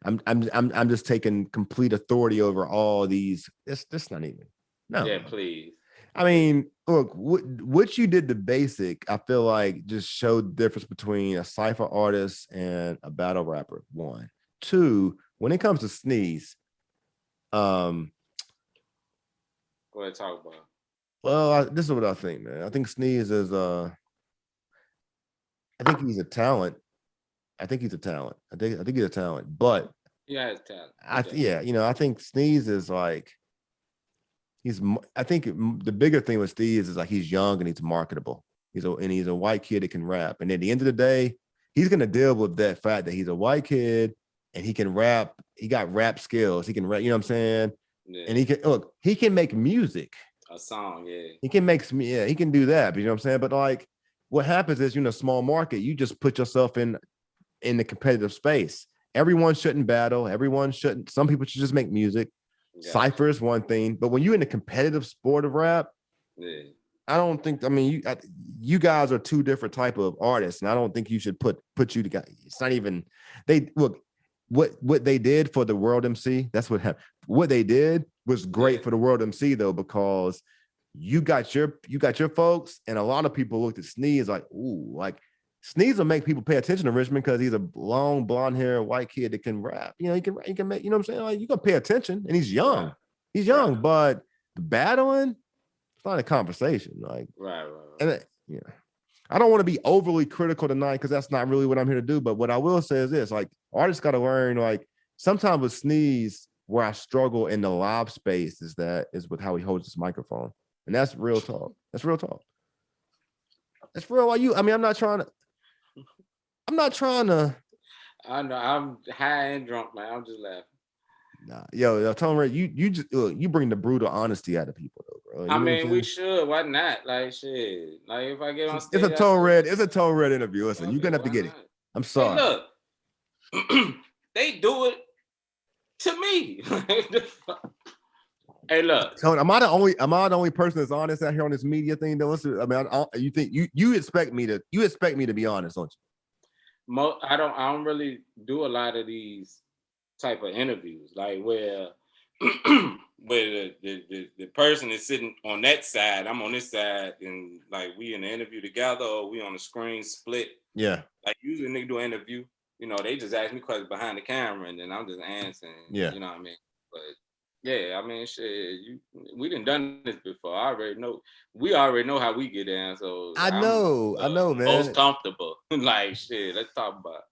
I'm just taking complete authority over all these. That's not even. No. Yeah, please. I mean, look, what you did the basic, I feel like just showed the difference between a cypher artist and a battle rapper. 1, 2, when it comes to Sneeze, go ahead, talk about it. Well, this is what I think, man. I think Sneeze is I think he's a talent. I think he's a talent. But he has talent. I think Sneeze is like I think the bigger thing with Sneeze is like he's young and he's marketable. He's a white kid that can rap. And at the end of the day, he's gonna deal with that fact that he's a white kid and he can rap. He got rap skills. He can rap, you know what I'm saying? Yeah. And he can make music. A song, yeah. He can do that, but you know what I'm saying? But like what happens is, small market, you just put yourself in the competitive space. Everyone shouldn't battle. Some people should just make music. Yeah. Cypher is one thing, but when you're in the competitive sport of rap, yeah. I don't think, you guys are two different type of artists, and I don't think you should put you together. It's not even, what they did for the World MC, that's what happened. What they did was great for the World MC though, because you got your folks, and a lot of people looked at Sneeze like, ooh, like Sneeze will make people pay attention to Richmond because he's a long blonde hair white kid that can rap. You know, he can make, you know what I'm saying? Like you can pay attention, and he's young. Right. He's young, but the battling, it's not a conversation. Like, right. And yeah, I don't want to be overly critical tonight because that's not really what I'm here to do. But what I will say is this: like, artists got to learn. Like, sometimes with Sneeze, where I struggle in the live space is with how he holds his microphone, and that's real talk. That's real talk. That's real. I mean, I'm not trying to. I know I'm high and drunk, man. I'm just laughing. Nah, yo, Tone Red, you just you bring the brutal honesty out of people, though, bro. I mean, we should. Why not? Like shit. Like if I get on stage, it's a Tone Red interview. Listen, you're gonna have to get it. I'm sorry. Hey, look, they do it to me. Hey, look. Tone, am I the only person that's honest out here on this media thing? Though, I mean, you think you expect me to be honest, don't you? I don't really do a lot of these type of interviews, like where the person is sitting on that side, I'm on this side, and like we in the interview together, or we on the screen split. Yeah. Like usually nigga do an interview, you know, they just ask me questions behind the camera, and then I'm just answering. Yeah. You know what I mean? But yeah, I mean, shit, we done this before. We already know how we get down. So I know, man. Most comfortable. Like shit, let's talk about it.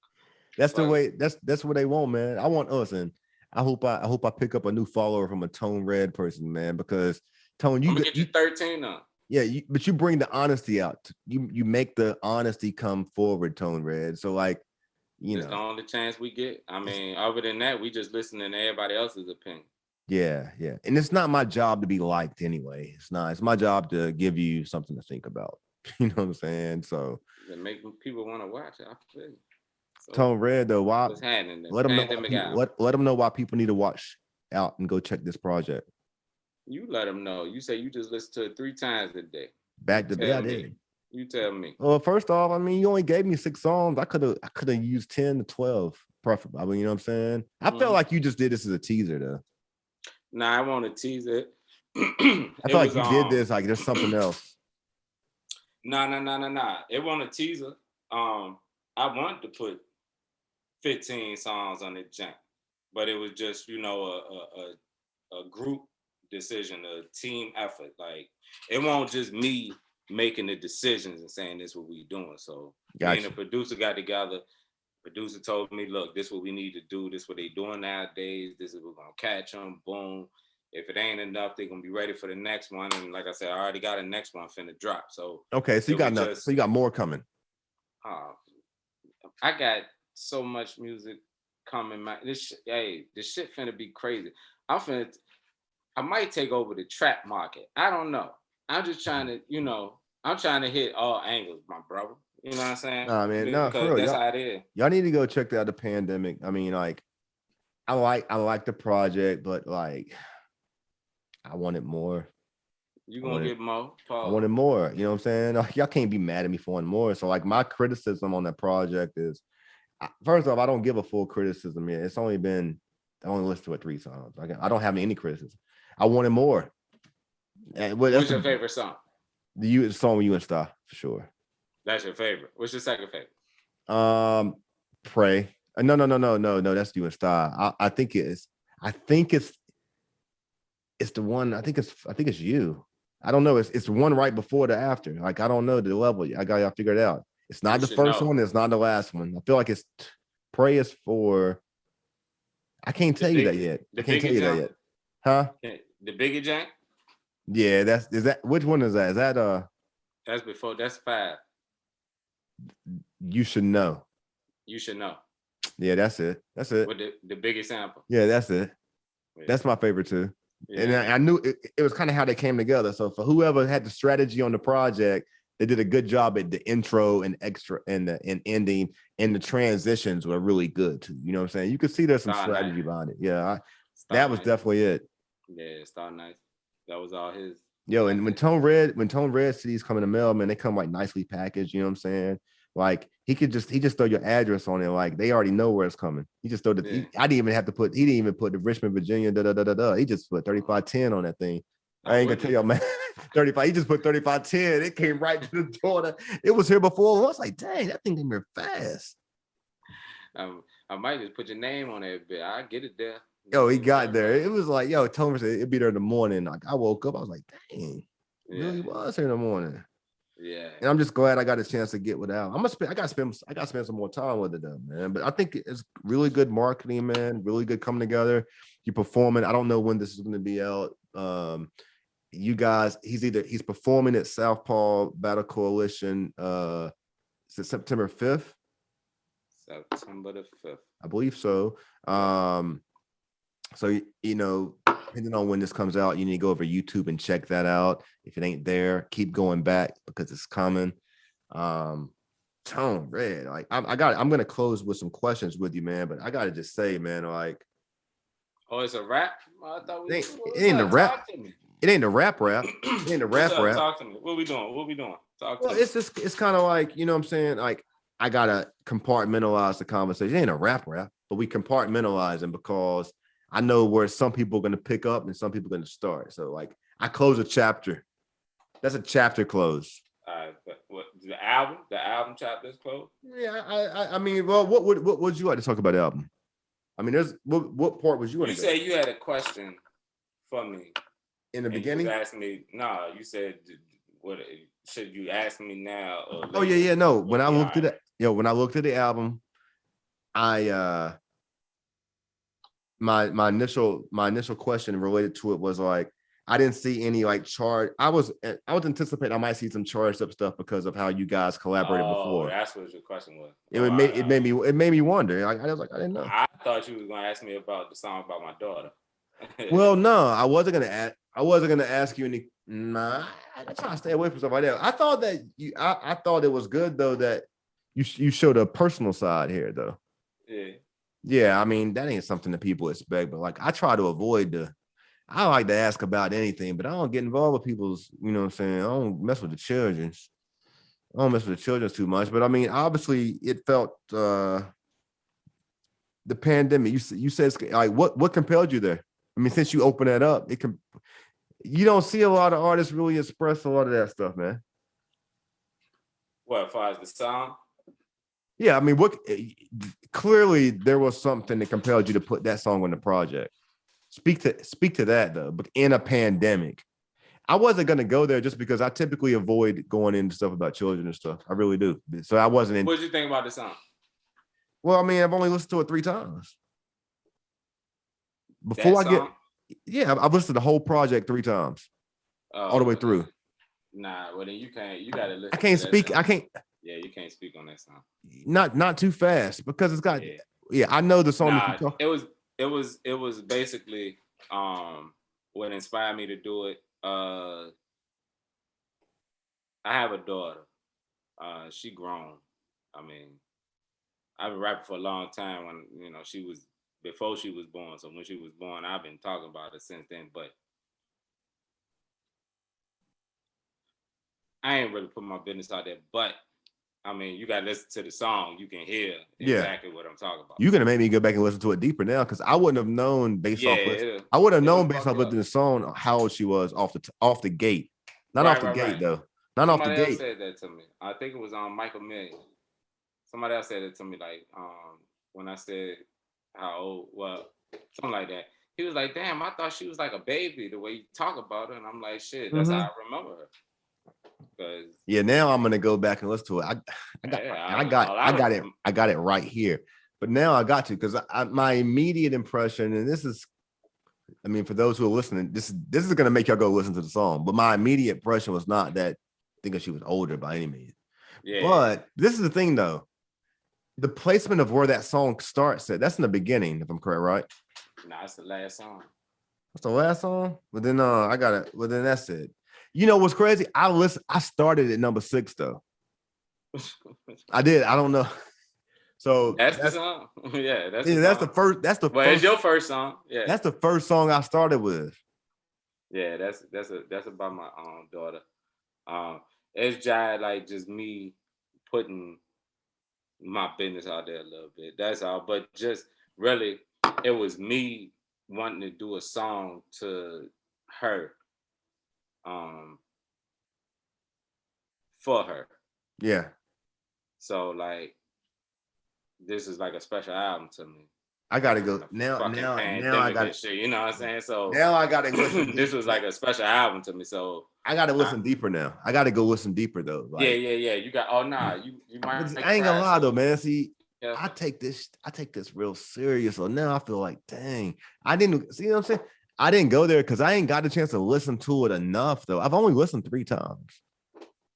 That's the way. That's what they want, man. I want us, and I hope I pick up a new follower from a Tone Red person, man. Because Tone, I'm gonna get you 13 now. Yeah, but you bring the honesty out. You make the honesty come forward, Tone Red. So like, It's the only chance we get. I mean, other than that, we just listening to everybody else's opinion. Yeah. And it's not my job to be liked anyway. It's not. It's my job to give you something to think about. You know what I'm saying? So it make people want to watch it. I feel you. So, Tone Red though, why? Let them know why people need to watch out and go check this project. You let them know. You say you just listen to it 3 times a day. Back to back, I did. You tell me. Well, first off, I mean, you only gave me 6 songs. I could have used 10 to 12, preferably. I mean, you know what I'm saying? I felt like you just did this as a teaser, though. Nah, I want to tease it. I feel like you did this like there's something else. Nah. It wasn't a teaser. I wanted to put 15 songs on the jam, but it was just, you know, a group decision, a team effort. Like it won't just me making the decisions and saying this is what we doing. So me and the producer got together. Producer told me, look, this is what we need to do. This is what they doing nowadays. This is what we're gonna catch them. Boom. If it ain't enough, they're gonna be ready for the next one. And like I said, I already got a next one finna drop. So okay, so you got enough. So you got more coming. I got so much music coming. This shit finna be crazy. I might take over the trap market. I don't know. I'm just trying to, you know, I'm trying to hit all angles, my brother. You know what I'm saying? Nah, man, no, for real. That's how it is. Y'all need to go check out The Pandemic. I mean, like, I like the project, but like, I wanted more. You gonna get more? Paul. I wanted more. You know what I'm saying? Like, y'all can't be mad at me for wanting more. So, like, my criticism on that project is, first off, I don't give a full criticism yet. It's only been, I only listened to it 3 songs. I don't have any criticism. I wanted more. What's your favorite song? The song with you and Star, for sure. That's your favorite. What's your second favorite? Pray. No. That's you and Star. I think it's the one. I think it's you. I don't know. It's one right before the after. Like I don't know the level. I got y'all figured out. It's not the first one. It's not the last one. I feel like it's Pray is for. I can't tell you that yet. I can't tell you that yet. Huh? The Biggie Jank? Yeah, is that which one is that? Is that That's before. That's 5. You should know. You should know. Yeah, that's it. With the biggest sample. Yeah, that's it. Yeah. That's my favorite too. Yeah. And I knew it was kind of how they came together. So for whoever had the strategy on the project, they did a good job at the intro and extra and the ending, and the transitions were really good too. You know what I'm saying? You could see there's some strategy behind it. Yeah, that was definitely it. Yeah, Star Nice. That was all his. Yo, and when Tone Red CDs come in the mail, man, they come like nicely packaged. You know what I'm saying? Like he just throw your address on it. Like they already know where it's coming. He just throw the. Yeah. I didn't even have to put. He didn't even put the Richmond, Virginia. He just put 3510 on that thing. I ain't gonna tell y'all, man. 35. He just put 3510. It came right to the door. It was here before. I was like, dang, that thing came here fast. I might just put your name on that bit. I get it there. Yo, he got there. It was like, yo, Tomer said it'd be there in the morning. Like I woke up, I was like, dang, it really was here in the morning. Yeah. And I'm just glad I got a chance to get with Al. I gotta spend some more time with it though, man. But I think it's really good marketing, man. Really good coming together. You performing. I don't know when this is gonna be out. You guys, he's performing at Southpaw Battle Coalition. Is it September 5th? September the 5th. I believe so. So you know, depending on when this comes out, you need to go over YouTube and check that out. If it ain't there, keep going back because it's coming. Tone Red, like I'm gonna close with some questions with you, man. But I gotta just say, man, like, oh, it's a rap. I thought it ain't a rap. It ain't a rap. It ain't a rap. Talk to me. What we doing? Talk to me. It's kind of like, you know what I'm saying? Like, I gotta compartmentalize the conversation. It ain't a rap, but we compartmentalize them because I know where some people are gonna pick up and some people are gonna start. So like I close a chapter. That's a chapter close. What the album chapter is closed? Yeah, I mean, well, what would you like to talk about the album? I mean, there's what part was you? You said you had a question for me in the beginning. You asked me. No, you said what should you ask me now? Or oh yeah. No, when I looked at it, when I looked at the album, I my initial question related to it was like, I didn't see any like charge. I was anticipating I might see some charged up stuff because of how you guys collaborated before. That's what your question was. It made me wonder. I was like, I didn't know. I thought you was gonna ask me about the song about my daughter. Well, no, I wasn't gonna ask you any. Nah, I try to stay away from stuff like that. I thought that I thought it was good though that you showed a personal side here though. Yeah. Yeah, I mean that ain't something that people expect, but like I try to avoid I like to ask about anything, but I don't get involved with people's, you know what I'm saying? I don't mess with the children's. I don't mess with the children's too much. But I mean, obviously it felt the pandemic. You said like what compelled you there? I mean, since you open that up, you don't see a lot of artists really express a lot of that stuff, man. What, as far as the song? Yeah, I mean, clearly there was something that compelled you to put that song on the project. Speak to that though, but in a pandemic. I wasn't gonna go there just because I typically avoid going into stuff about children and stuff. I really do. So I wasn't in. What did you think about the song? Well, I mean, I've only listened to it 3 times. I've listened to the whole project 3 times. All the way through. Nah, well then you gotta listen. I can't speak. Song. I can't. Yeah, you can't speak on that song. Not too fast because it's got. Yeah, I know the song. Nah, it was basically what inspired me to do it. I have a daughter. She grown. I mean, I've been rapping for a long time when before she was born. So when she was born, I've been talking about it since then. But I ain't really put my business out there. But I mean, you gotta listen to the song. You can hear exactly what I'm talking about. You're gonna make me go back and listen to it deeper now because I wouldn't have known based off listening to the song how old she was off the gate. Not off the gate though. Not off the gate. Somebody else said that to me. I think it was on Michael Million. Somebody else said it to me like when I said how old, well, something like that. He was like, "Damn, I thought she was like a baby the way you talk about her," and I'm like, "Shit, that's how I remember her." Yeah, now I'm gonna go back and listen to it. I got it right here. But now I got to because my immediate impression, and this is, I mean, for those who are listening, this is gonna make y'all go listen to the song. But my immediate impression was not that thinking she was older by any means. Yeah. But this is the thing though. The placement of where that song starts at, that's in the beginning, if I'm correct, right? Nah, it's the last song. That's the last song? But then I got it. Well, then that's it. You know what's crazy? I started at number 6 though. I did. I don't know. So that's the song. Yeah, that's the first. That's the well, first. It's your first song. Yeah, that's the first song I started with. Yeah, that's about my daughter. It's just me putting my business out there a little bit. That's all. But just really, it was me wanting to do a song to her for her. Yeah. So like, this is like a special album to me. I gotta go now. I got shit, you know what I'm saying? So now I gotta listen. This was like a special album to me. So I gotta listen deeper now. I gotta go listen deeper though. Like, yeah. You got you might. I ain't gonna lie though, man. See, yeah. I take this real serious. So now I feel like, dang, I didn't see what I'm saying. I didn't go there because I ain't got a chance to listen to it enough though. I've only listened 3 times.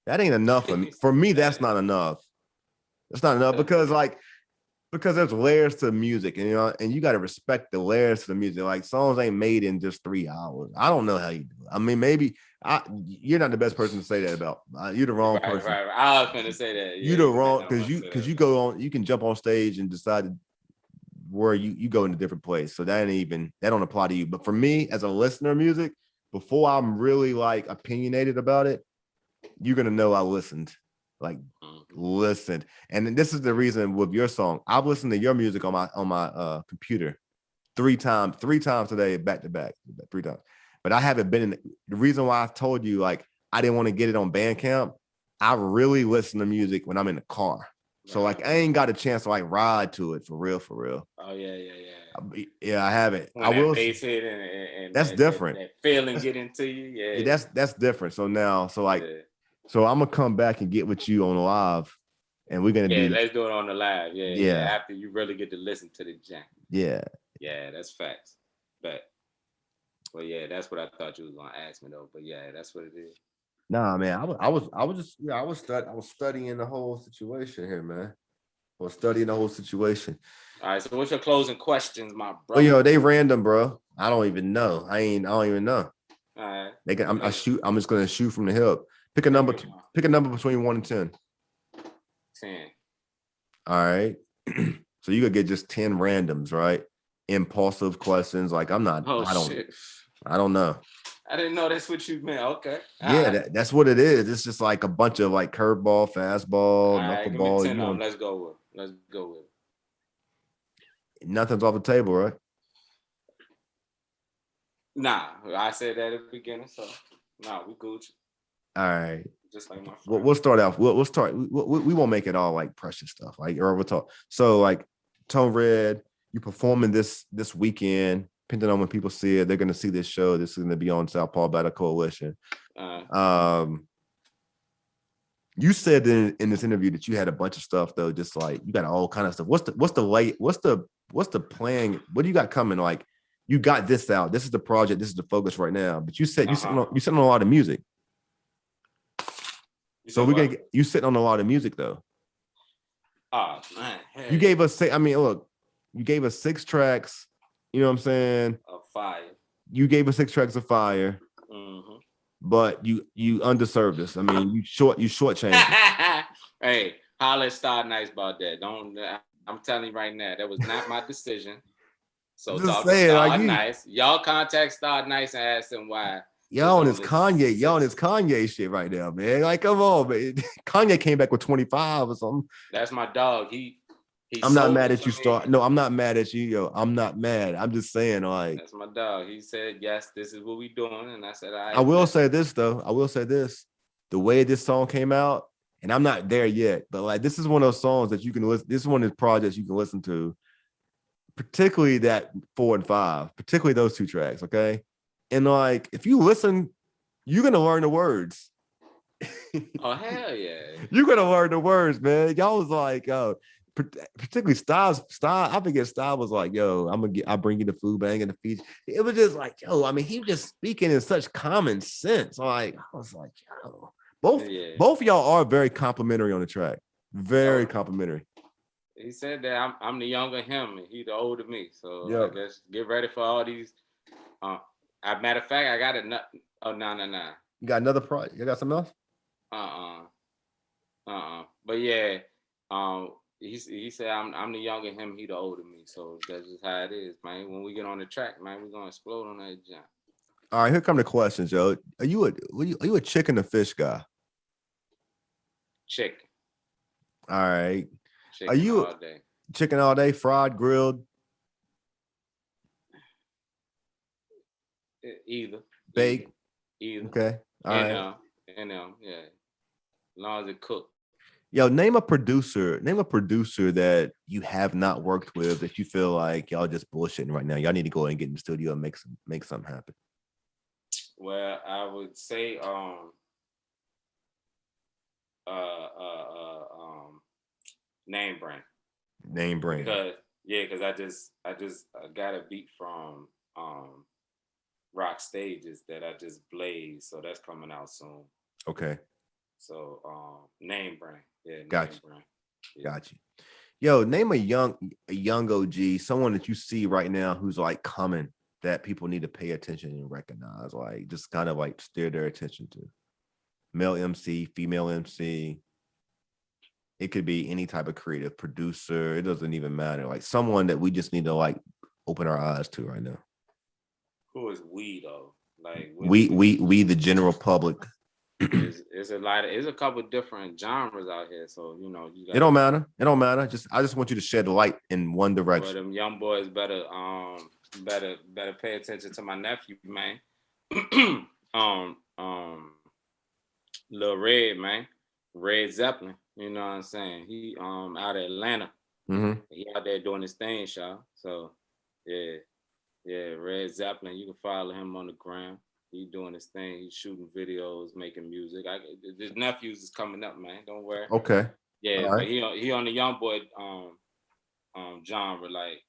That ain't enough for me. For me, that's not enough. That's not enough because there's layers to music, and and you got to respect the layers to the music. Like songs ain't made in just 3 hours. I don't know how you do it. I mean, maybe you're not the best person to say that about. You're the wrong person. Right. I was gonna say that. You're the wrong because you go on. You can jump on stage and decide where you go in a different place. So that don't apply to you. But for me, as a listener of music, before I'm really like opinionated about it, you're gonna know I listened. Like listened, and this is the reason with your song. I've listened to your music on my computer 3 times today, back to back, 3 times. But I haven't been in the reason why I told you like I didn't want to get it on Bandcamp. I really listen to music when I'm in the car, so like I ain't got a chance to like ride to it for real. Oh yeah. Yeah, I haven't. When I will. Bass hit and that's different. That feeling get into you. Yeah. That's different. So now, So I'm gonna come back and get with you on live, and we're gonna do. Let's do it on the live. Yeah. After you really get to listen to the jam. Yeah, that's facts. Well, yeah, that's what I thought you was gonna ask me though. But yeah, that's what it is. Nah, man, I was studying the whole situation here, man. I was studying the whole situation. All right, so what's your closing questions, my brother? Well, they random, bro. I don't even know. I don't even know. All right. I'm just gonna shoot from the hip. Pick a number between 1 and 10. 10. All right. So you could get just 10 randoms, right? Impulsive questions. Like I don't know. I didn't know that's what you meant. Okay. Yeah, that's what it is. It's just like a bunch of like curveball, fastball, knuckleball. Give me 10 Let's go with it. Nothing's off the table, right? Nah, I said that at the beginning, so we Gucci. All right. Just like my friend. We'll start off. We'll start. We won't make it all like precious stuff. Like, or we'll talk. So like Tone Red, you performing this weekend. Depending on when people see it, they're gonna see this show. This is gonna be on South Paul Battle Coalition. You said in this interview that you had a bunch of stuff though, just like you got all kind of stuff. What's the plan? What do you got coming? Like you got this out. This is the project. This is the focus right now. But you said you sitting on a lot of music. So we're gonna get you sitting on a lot of music though. Oh man, you gave us. You gave us 6 tracks. You know what I'm saying? Of fire. You gave us 6 tracks of fire. Mm-hmm. But you underserved us. I mean, you shortchanged. Hey, holla at Star Nice about that. I'm telling you right now, that was not my decision. So talk to Star Nice. Y'all contact Star Nice and ask him why. Y'all on his Kanye shit right now, man. Like, come on, man. Kanye came back with 25 or something. That's my dog. I'm not mad at you, Star. No, I'm not mad at you, yo. I'm not mad. I'm just saying, like. That's my dog. He said, yes, this is what we doing. And I said, I will say this, though. The way this song came out, and I'm not there yet, but like, this is one of those songs that you can listen. This is one of the projects you can listen to, particularly that 4 and 5, particularly those 2 tracks, okay? And like, if you listen, you're going to learn the words. Oh, hell yeah. You're going to learn the words, man. Y'all was like, particularly Styles, I forget Styles was like, yo, I'll bring you the food bang and the feed. It was just like, yo, I mean, he was just speaking in such common sense. Like, I was like, yo, both of y'all are very complimentary on the track. Very complimentary. He said that I'm the younger him and he the older me. So I guess get ready for all these. Matter of fact, I got it. Oh, no. You got another project? You got something else? But yeah, he said I'm the younger him, he the older me. So that's just how it is, man. When we get on the track, man, we're gonna explode on that jump. All right, here come the questions, Joe. Are you a chicken or fish guy? Chicken. All right. Chicken are you all day. Chicken all day, fried, grilled? Either. Baked? Either. Okay. All right. Yeah. As long as it cook. Yo, name a producer that you have not worked with that you feel like y'all just bullshitting right now. Y'all need to go and get in the studio and make something happen. Well, I would say name brand. Name brand. Because I got a beat from Rock Stages that I just blazed, so that's coming out soon. Okay. So name brand. Yeah, Gotcha. Name brand. Yeah. Got you. Yo, name a young OG, someone that you see right now who's like coming that people need to pay attention and recognize, like just kind of like steer their attention to. Male MC, female MC. It could be any type of creative producer. It doesn't even matter. Like someone that we just need to like open our eyes to right now. Who is we though? Like we the general public. It's a couple different genres out here, so you know it don't matter. It don't matter. I just want you to shed light in one direction. But them young boys better pay attention to my nephew, man. Lil Red, man. Red Zeppelin. You know what I'm saying? He out of Atlanta. Mm-hmm. He out there doing his thing, y'all. So yeah, Red Zeppelin. You can follow him on the gram. He doing his thing. He's shooting videos, making music. His nephews is coming up, man. Don't worry. Okay. Yeah, right. But he on the young boy genre, like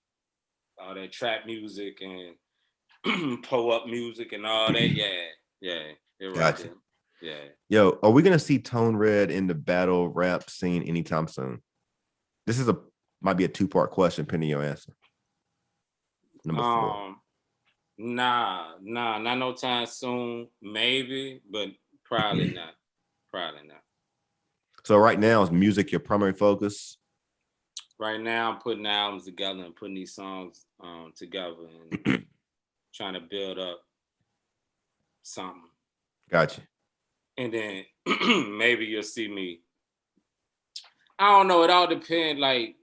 all that trap music and pull-up music and all that. Yeah. Gotcha. Right. Yeah. Yo, are we gonna see Tone Red in the battle rap scene anytime soon? This is might be a 2-part question, pending your answer. Number 4. Nah, not no time soon. Maybe, but probably not. So right now, is music your primary focus? Right now, I'm putting albums together and putting these songs together and trying to build up something. Gotcha. And then maybe you'll see me. I don't know. It all depends. Like,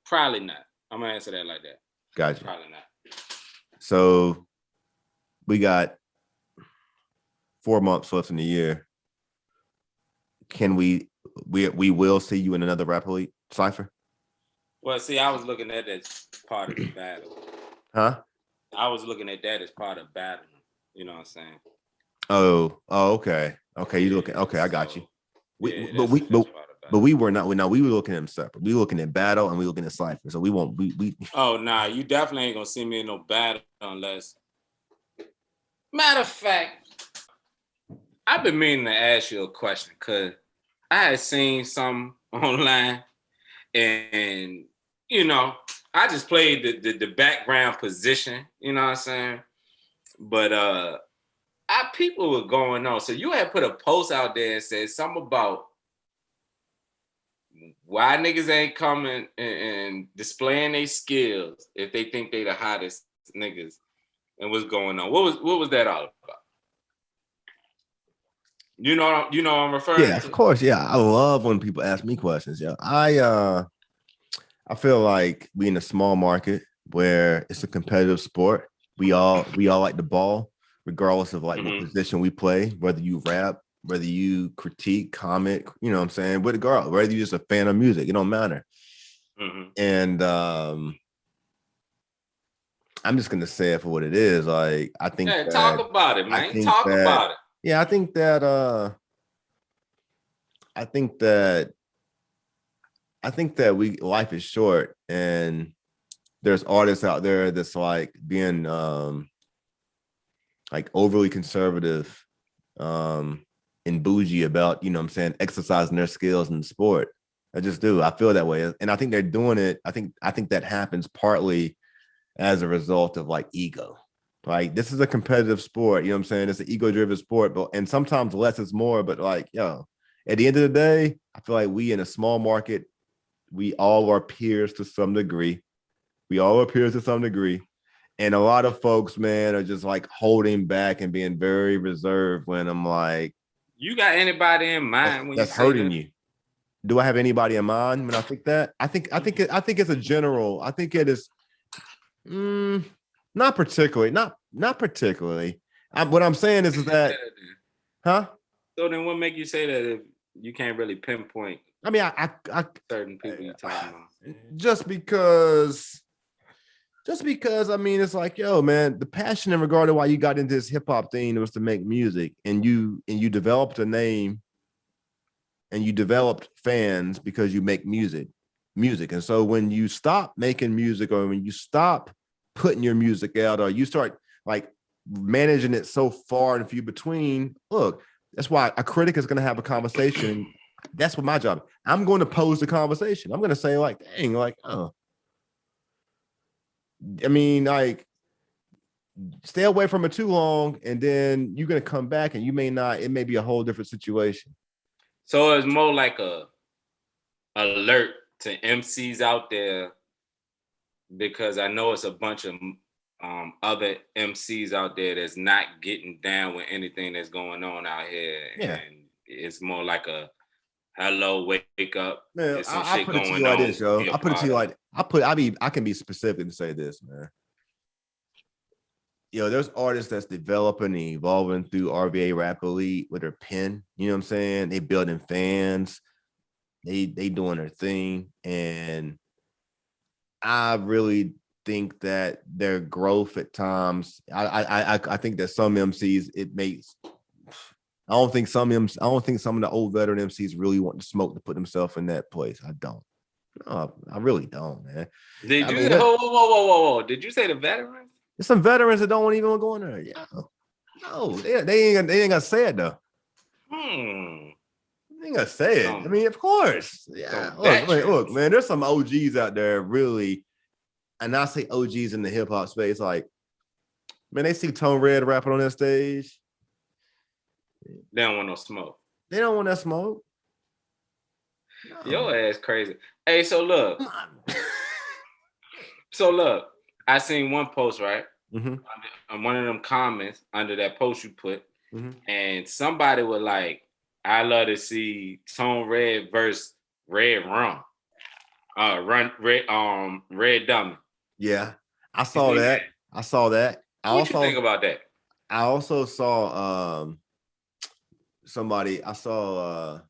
probably not. I'm gonna answer that like that. Gotcha. Probably not. So we got 4 months left in the year. Can we will see you in another Rap Elite cypher? Well, see, I was looking at that as part of the battle. Huh? I was looking at that as part of battle. You know what I'm saying? Oh, okay. Okay, you looking? Okay, I got you. But we were not. We were looking at them separate. We were looking at battle and we were looking at cypher. So we won't. We. Oh nah, you definitely ain't gonna see me in no battle unless. Matter of fact, I've been meaning to ask you a question because I had seen some online, and you know, I just played the background position. You know what I'm saying? But people were going on. So you had put a post out there and said something about why niggas ain't coming and displaying their skills if they think they the hottest niggas, and what's going on. What was that all about? You know what I'm referring to? Yeah, of course. Yeah, I love when people ask me questions. Yeah, I feel like we in a small market where it's a competitive sport. We all like the ball, regardless of like what position we play, whether you rap, whether you critique, comment, you know what I'm saying, with a girl, whether you're just a fan of music, it don't matter. And I'm just gonna say it for what it is. Like, I think talk about it, man. Talk about it. Yeah, I think that life is short, and there's artists out there that's like being like overly conservative and bougie about, you know what I'm saying, exercising their skills in the sport. I just do. I feel that way. And I think they're doing it. I think that happens partly as a result of like ego. Like, this is a competitive sport, you know what I'm saying? It's an ego-driven sport, and sometimes less is more, but like, yo, at the end of the day, I feel like we in a small market, we all are peers to some degree. And a lot of folks, man, are just like holding back and being very reserved when I'm like, you got anybody in mind when that's hurting you? Do I have anybody in mind when I think that? I think it's a general. I think it is not particularly. What I'm saying is that Huh? So then what make you say that if you can't really pinpoint I mean, I certain people you're talking about? just because I mean, it's like, yo, man, the passion in regard to why you got into this hip hop thing was to make music, and you developed a name and you developed fans because you make music. And so when you stop making music, or when you stop putting your music out, or you start like managing it so far and few between, look, that's why a critic is going to have a conversation. That's what my job is. I'm going to pose the conversation. I'm going to say like, dang, like, oh, I mean, like, stay away from it too long, and then you're going to come back and you may not, it may be a whole different situation. So it's more like a alert to MCs out there, because I know it's a bunch of other MCs out there that's not getting down with anything that's going on out here. Yeah. And it's more like a hello, wake up. Man, I put it to you like this, yo. I put it to you like, I can be specific and say this, man. Yo, there's artists that's developing and evolving through RVA Rap Elite with their pen. You know what I'm saying? They building fans. They doing their thing. And I really think that their growth at times, I think that some MCs, it makes, I don't think some of the old veteran MCs really want to smoke to put themselves in that place. I don't. No, I really don't, man. Whoa. Did you say the veterans? There's some veterans that don't even want to go in there. Yeah. No, they ain't gonna say it though. They ain't gonna say it. I mean, of course. Yeah. Look, man, there's some OGs out there really, and I say OGs in the hip hop space, like, man, they see Tone Red rapping on that stage. They don't want no smoke. They don't want that smoke. No. Your ass crazy. Hey, so look. I seen one post, right? Mm-hmm. On one of them comments under that post you put, and somebody was like, I love to see Tone Red versus Red Rum. Red Dummy. Yeah, I saw that. What you think about that? I also saw somebody. I saw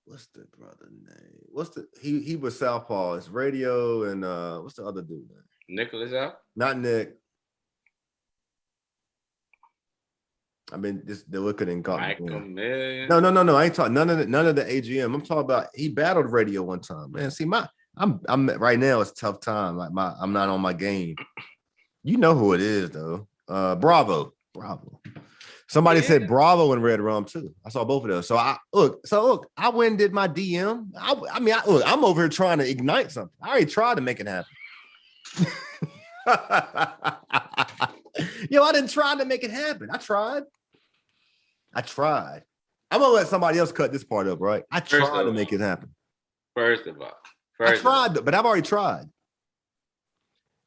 what's the brother name? He was Southpaw. It's Radio and what's the other dude name? Nicholas out? Not Nick. I mean, they're looking and calling. No. I ain't talking none of the AGM. I'm talking about he battled Radio one time. Man, see, I'm right now. It's a tough time. Like I'm not on my game. You know who it is though. Bravo. Somebody said Bravo and Red Rum too. I saw both of those. So I went and did my DM. I'm over here trying to ignite something. I already tried to make it happen. Yo, I didn't try to make it happen. I tried. I'm gonna let somebody else cut this part up, right? I tried to make it happen. First of all, I tried, but I've already tried.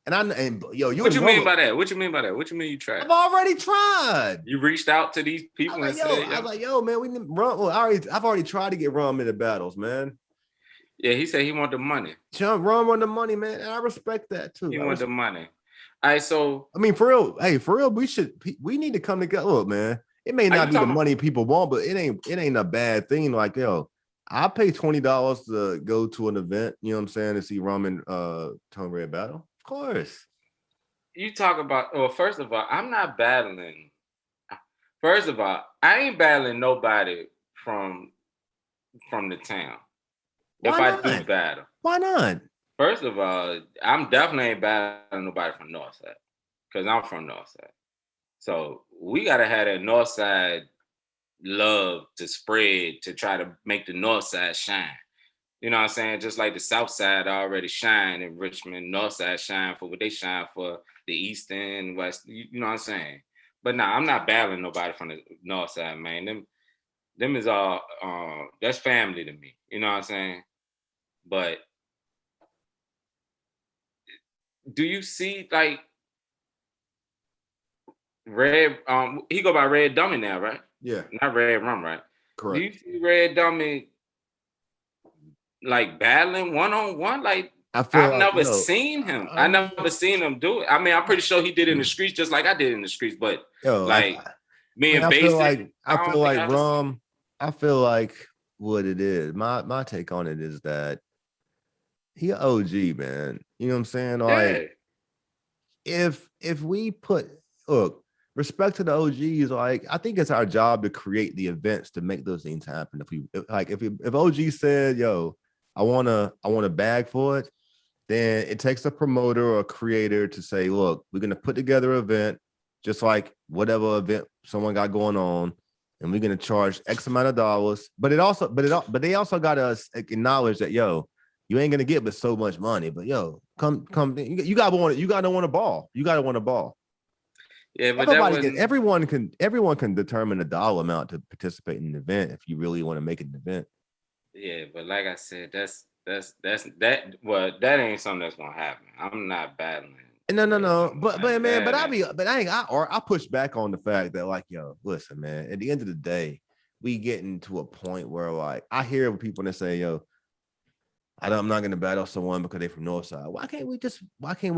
You. What you mean by that? What you mean you tried? I've already tried. You reached out to these people and said, I was like, yo, man, we need Rum. Well, I've already tried to get Rum into battles, man. Yeah, he said he want the money. Rum want the money, man. And I respect that too. He want the money. All right, so I mean, for real, we need to come together. Look, man, it may not be the money people want, but it ain't a bad thing. Like, yo, I'll pay $20 to go to an event, you know what I'm saying, to see Rum and Tone Red battle. Of course. You talk about, well, first of all, I'm not battling. First of all, I ain't battling nobody from the town. If I do battle. Why not? First of all, I'm definitely ain't battling nobody from Northside, because I'm from Northside. So we gotta have that Northside love to spread to try to make the Northside shine. You know what I'm saying? Just like the South Side already shine in Richmond, North Side shine for what they shine for, the East and West. You know what I'm saying? But nah, I'm not battling nobody from the North Side, man. Them is all, that's family to me. You know what I'm saying? But do you see like Red, he go by Red Dummy now, right? Yeah. Not Red Rum, right? Correct. Do you see Red Dummy like battling one-on-one? Like, I've never seen him. I never seen him do it. I mean, I'm pretty sure he did it in the streets just like I did in the streets, but Me and I feel Basic. I don't feel think like I Rum. I feel like what it is. My take on it is that he a OG, man. You know what I'm saying? Yeah. Like if we put look respect to the OGs, like I think it's our job to create the events to make those things happen. If OG said, "Yo, I wanna bag for it," then it takes a promoter or a creator to say, "Look, we're gonna put together an event, just like whatever event someone got going on, and we're gonna charge X amount of dollars." But they also gotta acknowledge that, yo, you ain't gonna get but so much money. But yo, come, you gotta want to ball. You gotta want to ball. Yeah, but that wasn't. Everyone can determine a dollar amount to participate in an event if you really want to make it an event. Yeah, but like I said, that's that. Well, that ain't something that's gonna happen. I'm not battling. No. But man, That I push back on the fact that, like, yo, listen, man, at the end of the day, we getting to a point where, like, I hear people that say, yo, I'm not gonna battle someone because they from Northside. Why can't we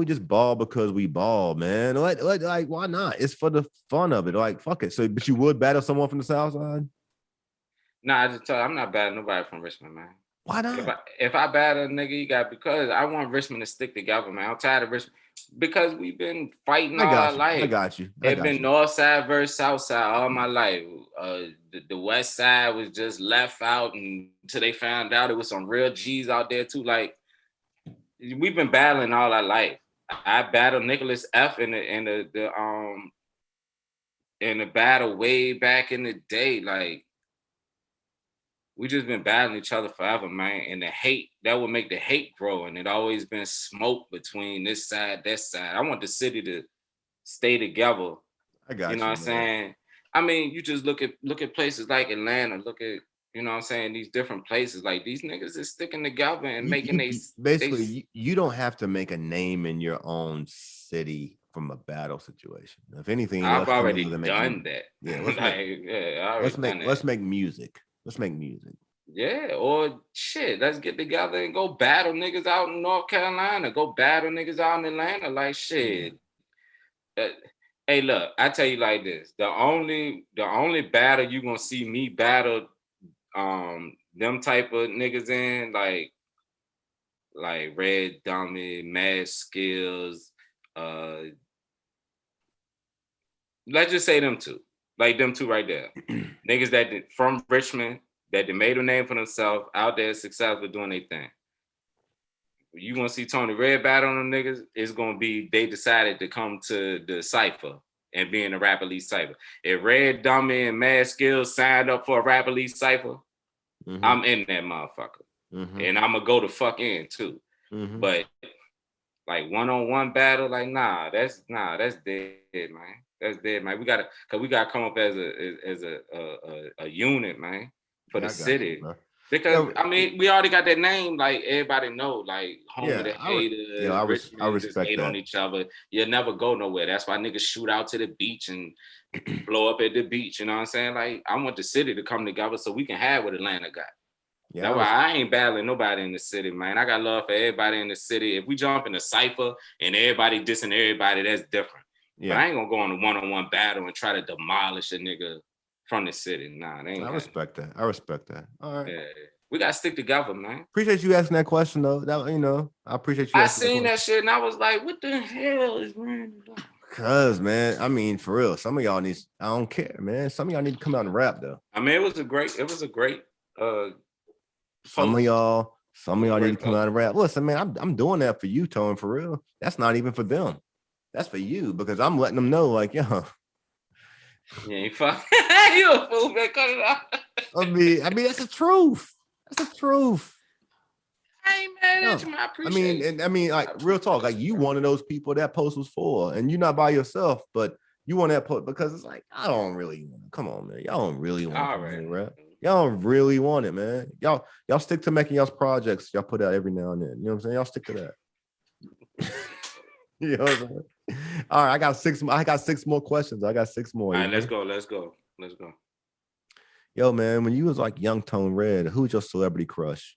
just ball because we ball, man? Like why not? It's for the fun of it. Like, fuck it. So, but you would battle someone from the South Side? No, I just tell you, I'm not battling nobody from Richmond, man. Why not? If I battle a nigga, you got because I want Richmond to stick together, man. I'm tired of Richmond because we've been fighting all our life. I got you. It's been North Side versus South Side all my life. The West Side was just left out until they found out it was some real G's out there too. Like we've been battling all our life. I battled Nicholas F in the battle way back in the day, like. We just been battling each other forever, man. And the hate, that would make the hate grow. And it always been smoke between this side, that side. I want the city to stay together. I got you. You know what I'm saying? I mean, you just look at places like Atlanta, look at, you know what I'm saying, these different places. Like these niggas is sticking together and you don't have to make a name in your own city from a battle situation. If anything, I've already done that. Yeah, let's make music. Let's make music. Yeah, or shit, let's get together and go battle niggas out in North Carolina. Go battle niggas out in Atlanta. Like shit. Yeah. Hey, look, I tell you like this. The only battle you gonna see me battle them type of niggas in, like Red Dummy, Mad Skills, let's just say them two. Like them two right there. Niggas that from Richmond, that they made a name for themselves, out there successful doing their thing. You gonna see Tony Red battle on them niggas, it's gonna be they decided to come to the Cypher and be in the Rap Elite Cypher. If Red Dummy and Mad Skills signed up for a Rap Elite Cypher, I'm in that motherfucker. And I'm gonna go the fuck in too. But like one-on-one battle, like that's dead, man. That's dead, man. We gotta come up as a unit, man, for the city. Because I mean, we already got that name. Like everybody know, like home of the haters. I respect hate that. on each other. You'll never go nowhere. That's why niggas shoot out to the beach and blow up at the beach. You know what I'm saying? Like I want the city to come together so we can have what Atlanta got. Yeah, that's why I ain't battling nobody in the city, man. I got love for everybody in the city. If we jump in the cypher and everybody dissing everybody, that's different. Yeah. But I ain't gonna go on a one-on-one battle and try to demolish a nigga from the city. Nah, they ain't. I respect that. All right. Yeah. We gotta stick together, man. Appreciate you asking that question, though. That I appreciate you. I seen that shit and I was like, "What the hell is random?" Cause, man, I mean, for real, some of y'all need. I don't care, man. Some of y'all need to come out and rap, though. I mean, it was a great. Some of y'all need to come out and rap. Listen, man, I'm doing that for you, Tone, for real. That's not even for them. That's for you because I'm letting them know, like, yo. You ain't fuck. You a fool, man. Cut it out. I mean, that's the truth. That's the truth. I ain't mad at you, man. I appreciate it. I mean, like, real talk. Like, you one of those people that post was for, and you're not by yourself, but you want that post because it's like, I don't really want. Come on, man. Y'all don't really want to rap. Y'all don't really want it, man. Y'all stick to making y'all's projects y'all put out every now and then. You know what I'm saying? Y'all stick to that. You know what I'm saying? All right, I got six more questions. All right, let's go. Yo, man, when you was like young Tone Red, who's your celebrity crush?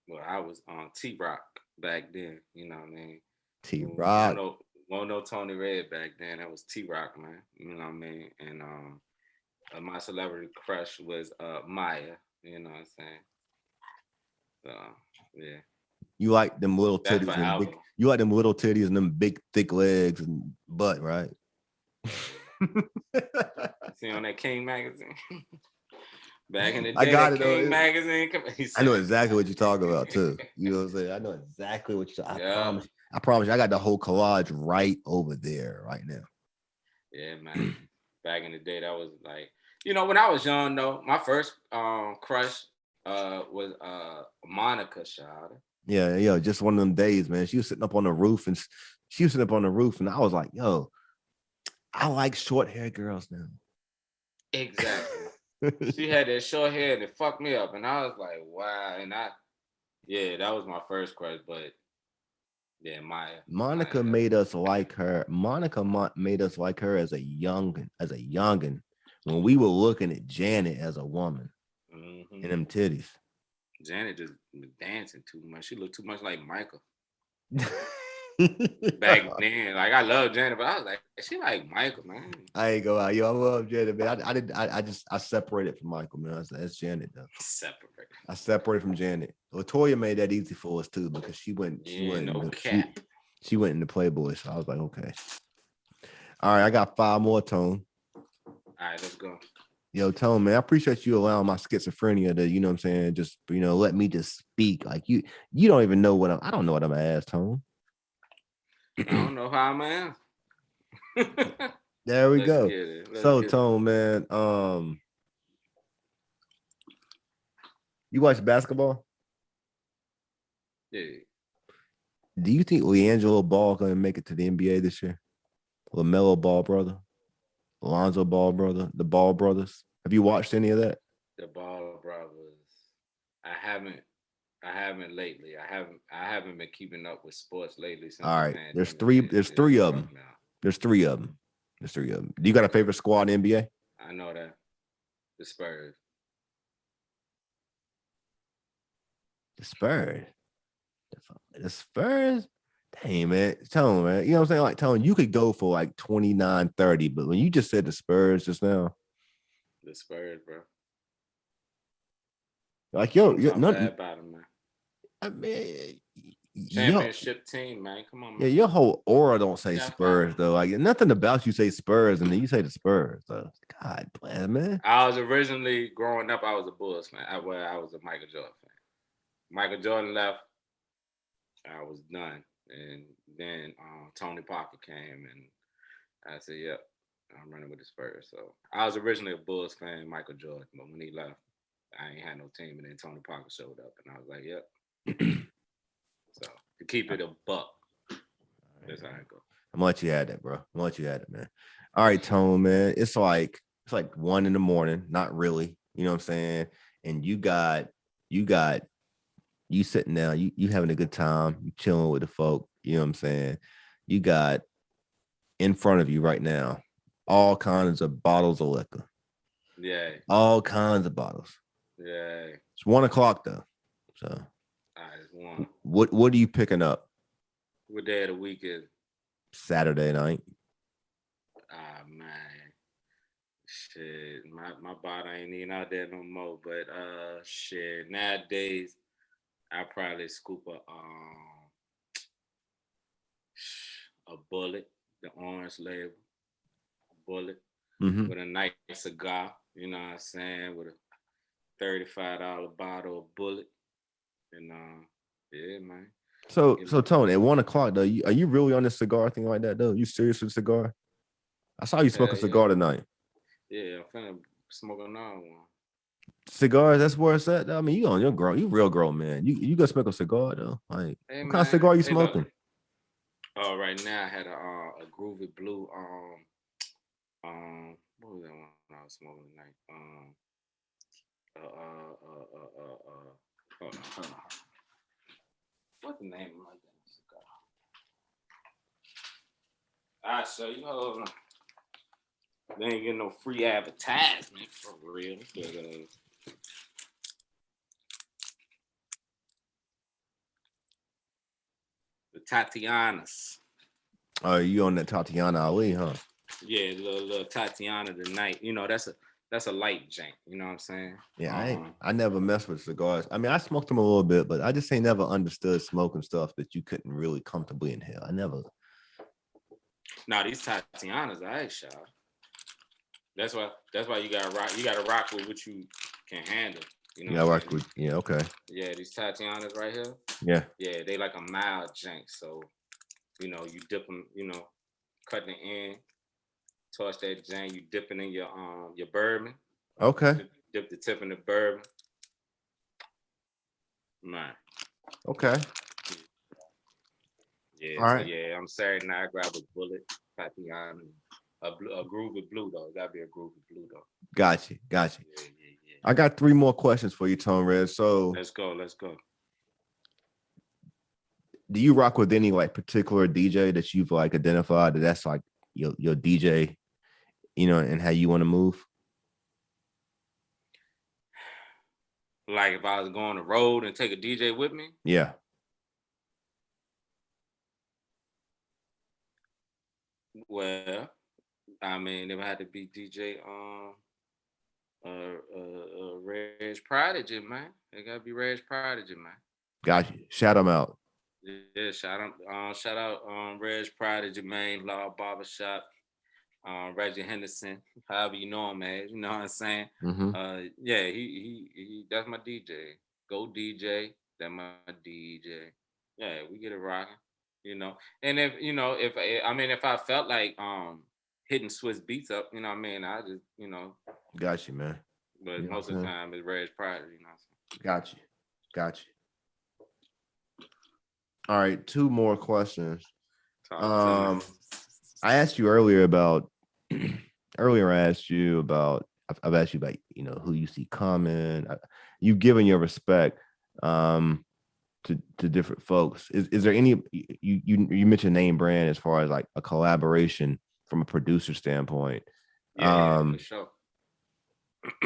Well, I was on T-Rock back then. You know what I mean? T-Rock. Won't know Tony Red back then. That was T-Rock, man. You know what I mean? And my celebrity crush was Maya. You know what I'm saying? So yeah, You like them little that's titties and forever. big. You like them little titties and them big thick legs and butt, right? See on that King magazine. Back in the day, I got that it. King magazine. I know exactly what you're talking about too. You know what I'm saying? I know exactly what you're. I Yeah. promise. I promise you. I got the whole collage right over there right now. Yeah, man. Back in the day, that was like, you know, when I was young though, my first crush was Monica Shada. Yeah, just one of them days, man. She was sitting up on the roof, and I was like, "Yo, I like short hair girls now." Exactly. She had that short hair and it fucked me up, and I was like, "Wow!" And that was my first crush. But yeah, Monica made us like her. Made us like her as a youngin, when we were looking at Janet as a woman and them titties. Janet just was dancing too much. She looked too much like Michael. Back then, like I love Janet, but I was like, she like Michael, man. I ain't go out. Yo, I love Janet, man. I separated from Michael, man. That's Janet though. I separated from Janet. Latoya made that easy for us too, because she went into Playboy. So I was like, okay. All right, I got 5 more, Tone. All right, let's go. Yo, Tone, man, I appreciate you allowing my schizophrenia to, you know what I'm saying, just, let me just speak. Like you don't even know I don't know what I'm gonna ask, Tone. I don't know how I'm gonna ask. There we go. So, Tone, man, you watch basketball? Yeah. Do you think LiAngelo Ball gonna make it to the NBA this year? LaMelo Ball brother, Alonzo Ball brother, the Ball brothers. Have you watched any of that? The Ball brothers. I haven't lately. I haven't been keeping up with sports lately. All right, there's three of them. There's three of them. Do you got a favorite squad in the NBA? I know that. The Spurs. The Spurs? Dang, man. Tone, man. You know what I'm saying? Like, Tone, you could go for like 29, 30, but when you just said the Spurs just now. The Spurs, bro. Like, bad about them, man. I mean, championship team, man. Come on, man. Yeah, your whole aura don't say Spurs, though. Like, nothing about you say Spurs, and then you say the Spurs, though. God bless, man. I was originally, growing up, I was a Bulls fan. I was a Michael Jordan fan. Michael Jordan left, I was done. And then Tony Parker came, and I said, yep, I'm running with the Spurs. So I was originally a Bulls fan, Michael Jordan, but when he left, I ain't had no team, and then Tony Parker showed up, and I was like, yep. So to keep it a buck, that's how it goes. I'm gonna let you have that, bro. I'm gonna let you have it, man. All right, Tone, man. It's like 1 a.m. Not really, you know what I'm saying? And you sitting down, you having a good time, you chilling with the folk, you know what I'm saying? You got in front of you right now all kinds of bottles of liquor. Yeah. All kinds of bottles. Yeah. It's 1 o'clock though. So it's 1. What are you picking up? What day of the week is it? Saturday night. Ah, man. Shit. My body ain't even out there no more. But shit. Nowadays, I probably scoop a bullet, the orange label, bullet, with a nice cigar, you know what I'm saying, with a $35 bottle of bullet. And yeah, man. So Tony, at 1 o'clock though, are you really on this cigar thing like that though? You serious with cigar? I saw you smoke a cigar tonight. Yeah, I'm finna smoke another one. Cigars, that's where it's at. I mean, you're grown, you real grown man. You gonna smoke a cigar though? Like, what kind of cigar are you smoking? Look. Oh, right now I had a Groovy Blue. What was that one I was smoking tonight? Hold on. What's the name of my damn cigar? All right, so they ain't getting no free advertisement for real. But, the Tatianas. Oh, you on that Tatiana Ali, huh? Yeah, little Tatiana tonight. You know, that's a light jank. You know what I'm saying? Yeah, I never messed with cigars. I mean, I smoked them a little bit, but I just ain't never understood smoking stuff that you couldn't really comfortably inhale. I never. Now these Tatianas, all right, y'all. That's why you gotta rock. You gotta rock with what you can handle. You know. Yeah, I rock with. Yeah, okay. Yeah, these Tatianas right here. Yeah. Yeah, they like a mild jank. So, you know, you dip them. You know, cutting it in, toss that jank. You dipping in your bourbon. Okay. Dip the tip in the bourbon. Man. Okay. Yeah. All so right. yeah, I'm Saturday night. I grab a bullet, Tatiana, a groove with blue though. Gotta be a groove with blue though. Got you. Yeah. I got 3 more questions for you, Tone Red. So let's go. Do you rock with any like particular DJ that you've like identified that's like your DJ, you know, and how you want to move? Like if I was going on the road and take a DJ with me? Yeah. Well, I mean, it would have to be DJ Reg Prodigy, man. It gotta be Reg Prodigy, man. Got you. Shout them out. Yeah, shout out Reg Prodigy, man, Law Barbershop, Reggie Henderson, however you know him, man. You know what I'm saying? Mm-hmm. Yeah, he that's my DJ. Go DJ, that's my DJ. Yeah, we get it rocking, you know. And if I felt like hitting Swiss beats up, you know what I mean, I just, you know. Got you, man. But you know most of the time it's Reg Prodigy, you know what I'm saying? Got you. All right, 2 more questions. I asked you earlier about I've asked you about, you know, who you see coming. You've given your respect to different folks. Is there any, you mentioned name brand as far as like a collaboration from a producer standpoint? Yeah, for sure.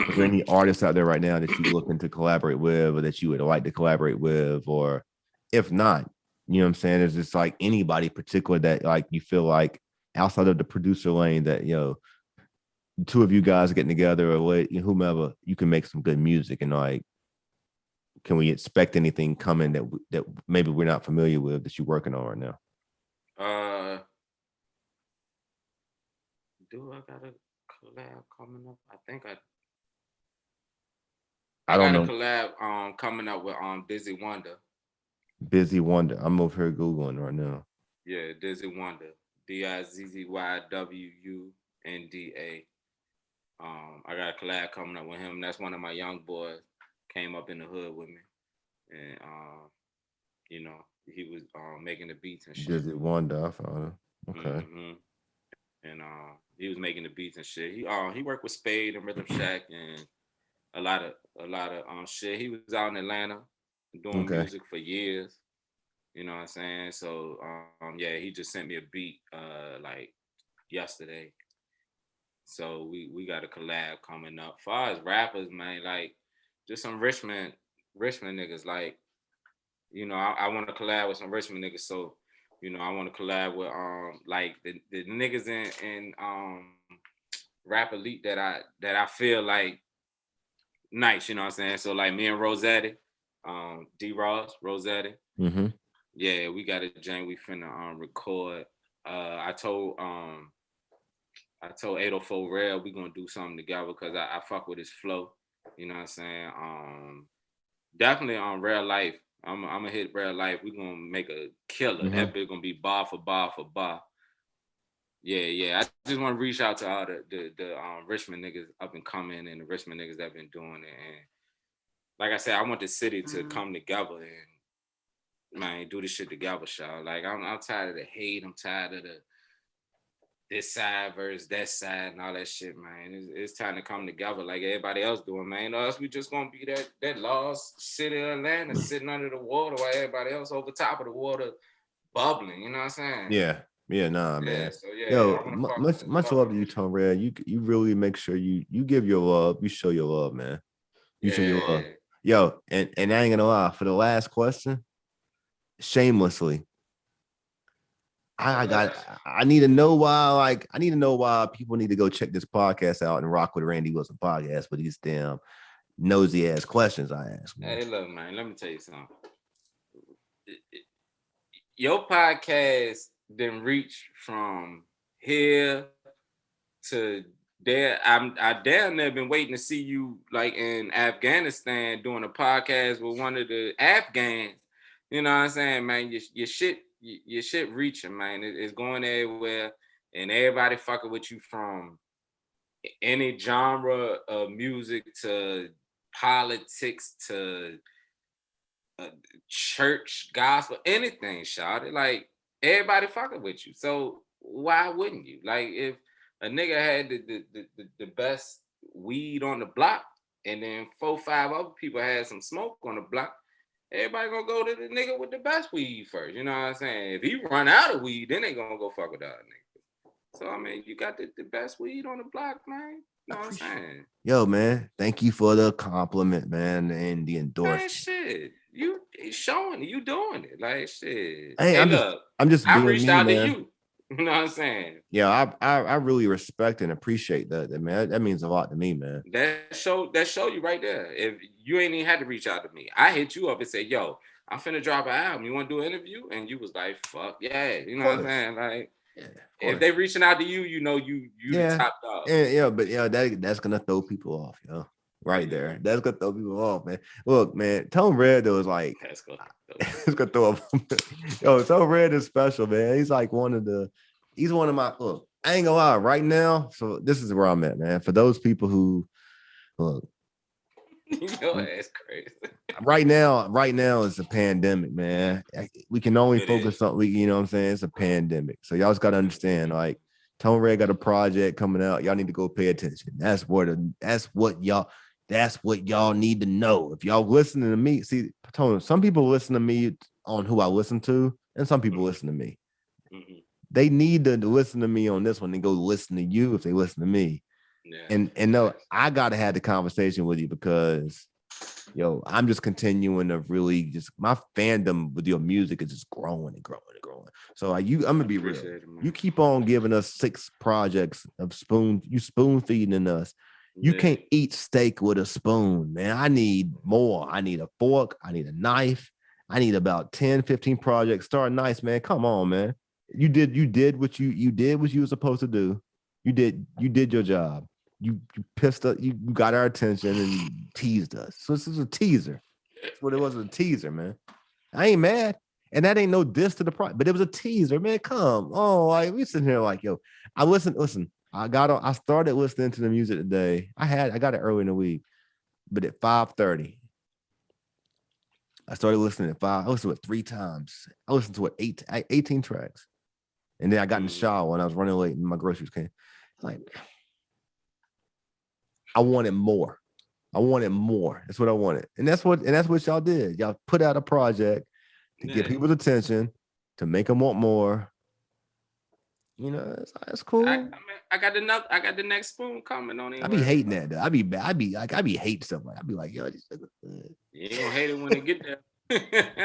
Is there any artists out there right now that you're looking to collaborate with, or that you would like to collaborate with? Or if not, you know what I'm saying, is this like anybody particular that like you feel like outside of the producer lane that, you know, the 2 of you guys getting together, or what, whomever, you can make some good music? And like, can we expect anything coming that maybe we're not familiar with that you're working on right now? Do I got a collab coming up? I think I don't know. A collab coming up with Dizzy Wonder. Busy Wonder. I'm over here Googling right now. Yeah, Dizzy Wonder. DIZZYWUNDA. I got a collab coming up with him. That's one of my young boys. Came up in the hood with me. And you know, he was making the beats and shit. Dizzy Wonder, I found him. Okay. Mm-hmm. And he was making the beats and shit. He worked with Spade and Rhythm Shack and a lot of shit. He was out in Atlanta doing music for years. You know what I'm saying? So yeah, he just sent me a beat like yesterday. So we got a collab coming up. As far as rappers, man, like just some Richmond niggas. Like, you know, I want to collab with some Richmond niggas. So, you know, I want to collab with like the niggas in Rap Elite that I feel like nice, you know what I'm saying? So like me and Rossetti, D Ross, Rossetti. Mm-hmm. Yeah, we got a jam we finna record. I told 804 Rail we gonna do something together because I fuck with his flow. You know what I'm saying? Definitely on Real Life. I'm gonna hit Real Life. We gonna make a killer. Mm-hmm. That bitch gonna be bar for bar for bar. Yeah. I just want to reach out to all the Richmond niggas up and coming and the Richmond niggas that been doing it. And like I said, I want the city to come together and, man, do this shit together, y'all. Like I'm tired of the hate. I'm tired of this side versus that side and all that shit, man. It's time to come together like everybody else doing, man. Or else we just gonna be that lost city of Atlanta sitting under the water while everybody else over top of the water bubbling. You know what I'm saying? Yeah, nah, man. Yeah, so yeah, yo, much love to you, Tone Red. You really make sure you give your love, you show your love, man. You show your love. Yo, and I ain't gonna lie, for the last question, shamelessly, I need to know why. Like, I need to know why people need to go check this podcast out and rock with Randy Wilson podcast with these damn nosy ass questions I ask. Man. Hey, look, man. Let me tell you something. Your podcast didn't reach from here to there. I damn near been waiting to see you like in Afghanistan doing a podcast with one of the Afghans. You know what I'm saying, man? Your shit reaching, man. It's going everywhere, and everybody fucking with you from any genre of music to politics to church, gospel, anything, shawty. Like, everybody fucking with you. So why wouldn't you? Like, if a nigga had the best weed on the block, and then 4-5 other people had some smoke on the block, everybody gonna go to the nigga with the best weed first. You know what I'm saying? If he run out of weed, then they gonna go fuck with that nigga. So I mean, you got the best weed on the block, man. You know what I'm saying? Yo, man, thank you for the compliment, man, and the endorsement. Man, shit. You showing it, you doing it. Like, shit. Hey, I'm just I being reached me, out man. to you. You know what I'm saying? Yeah, I really respect and appreciate that, man. That means a lot to me, man. That show you right there. If you ain't even had to reach out to me, I hit you up and said, yo, I'm finna drop an album. You want to do an interview? And you was like, fuck yeah. You know what I'm saying? Like, yeah, if they reaching out to you, you know you the top dog. Yeah, but that's gonna throw people off, yo. Right there. That's gonna throw people off, man. Look, man, Tone Red though is like it's gonna throw up. Yo, Tone Red is special, man. He's like one of my look. I ain't gonna lie, right now. So this is where I'm at, man. For those people who look, your ass crazy. Right now it's a pandemic, man. We can only focus on you know what I'm saying? It's a pandemic. So y'all just gotta understand, like Tone Red got a project coming out. Y'all need to go pay attention. That's what y'all need to know. If y'all listening to me, see, Tone, some people listen to me on who I listen to, and some people listen to me. Mm-hmm. They need to listen to me on this one and go listen to you if they listen to me. Yeah. And no, I gotta have the conversation with you because yo, I'm just continuing to really just my fandom with your music is just growing and growing and growing. So I'm gonna be real. You keep on giving us 6 projects of spoon feeding us. You can't eat steak with a spoon, man. I need more. I need a fork. I need a knife. I need about 10, 15 projects. Start nice, man. Come on, man. You did what you were supposed to do. You did your job. You pissed us. You got our attention and teased us. So this is a teaser. That's what it was, a teaser, man. I ain't mad. And that ain't no diss to the project, but it was a teaser, man. Come on, like we sitting here like, yo, listen. I started listening to the music today. I got it early in the week, but at 5:30, I started listening at 5. I listened to it 3 times. I listened to it 18 tracks. And then I got in the shower when I was running late and my groceries came. Like, I wanted more. That's what I wanted. And that's what y'all did. Y'all put out a project to get people's attention, to make them want more. You know, that's cool. I got the next spoon coming on it. I be hating that though. I be hating stuff like I be like, yo, you ain't gonna hate it when they get there.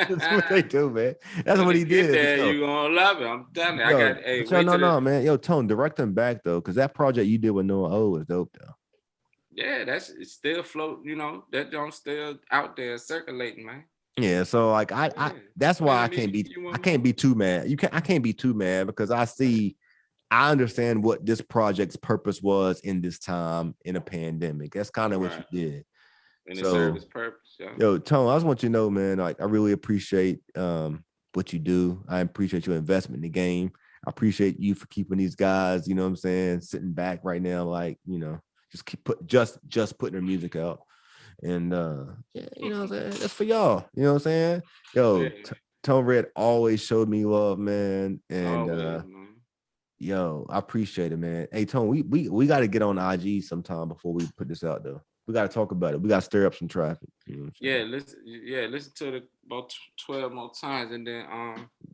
That's what they do, man. That's what he did. There, you gonna love it. I'm telling you. No, man. Yo, Tone, direct them back though, because that project you did with Noah O is dope though. Yeah, it's still float. You know, that don't still out there circulating, man. Yeah, so like I that's why I can't be too mad. I can't be too mad because I understand what this project's purpose was in this time in a pandemic. That's kind of what you did. And it served its purpose. Yeah. Yo, Tone, I just want you to know, man, like I really appreciate what you do. I appreciate your investment in the game. I appreciate you for keeping these guys, you know what I'm saying, sitting back right now, like, you know, just putting their music out. And yeah, you know what I'm saying? That's for y'all. You know what I'm saying? Yo, Tone Red always showed me love, man. And yo, I appreciate it, man. Hey, Tone, we got to get on IG sometime before we put this out, though. We got to talk about it. We got to stir up some traffic. You know listen to it about 12 more times, and then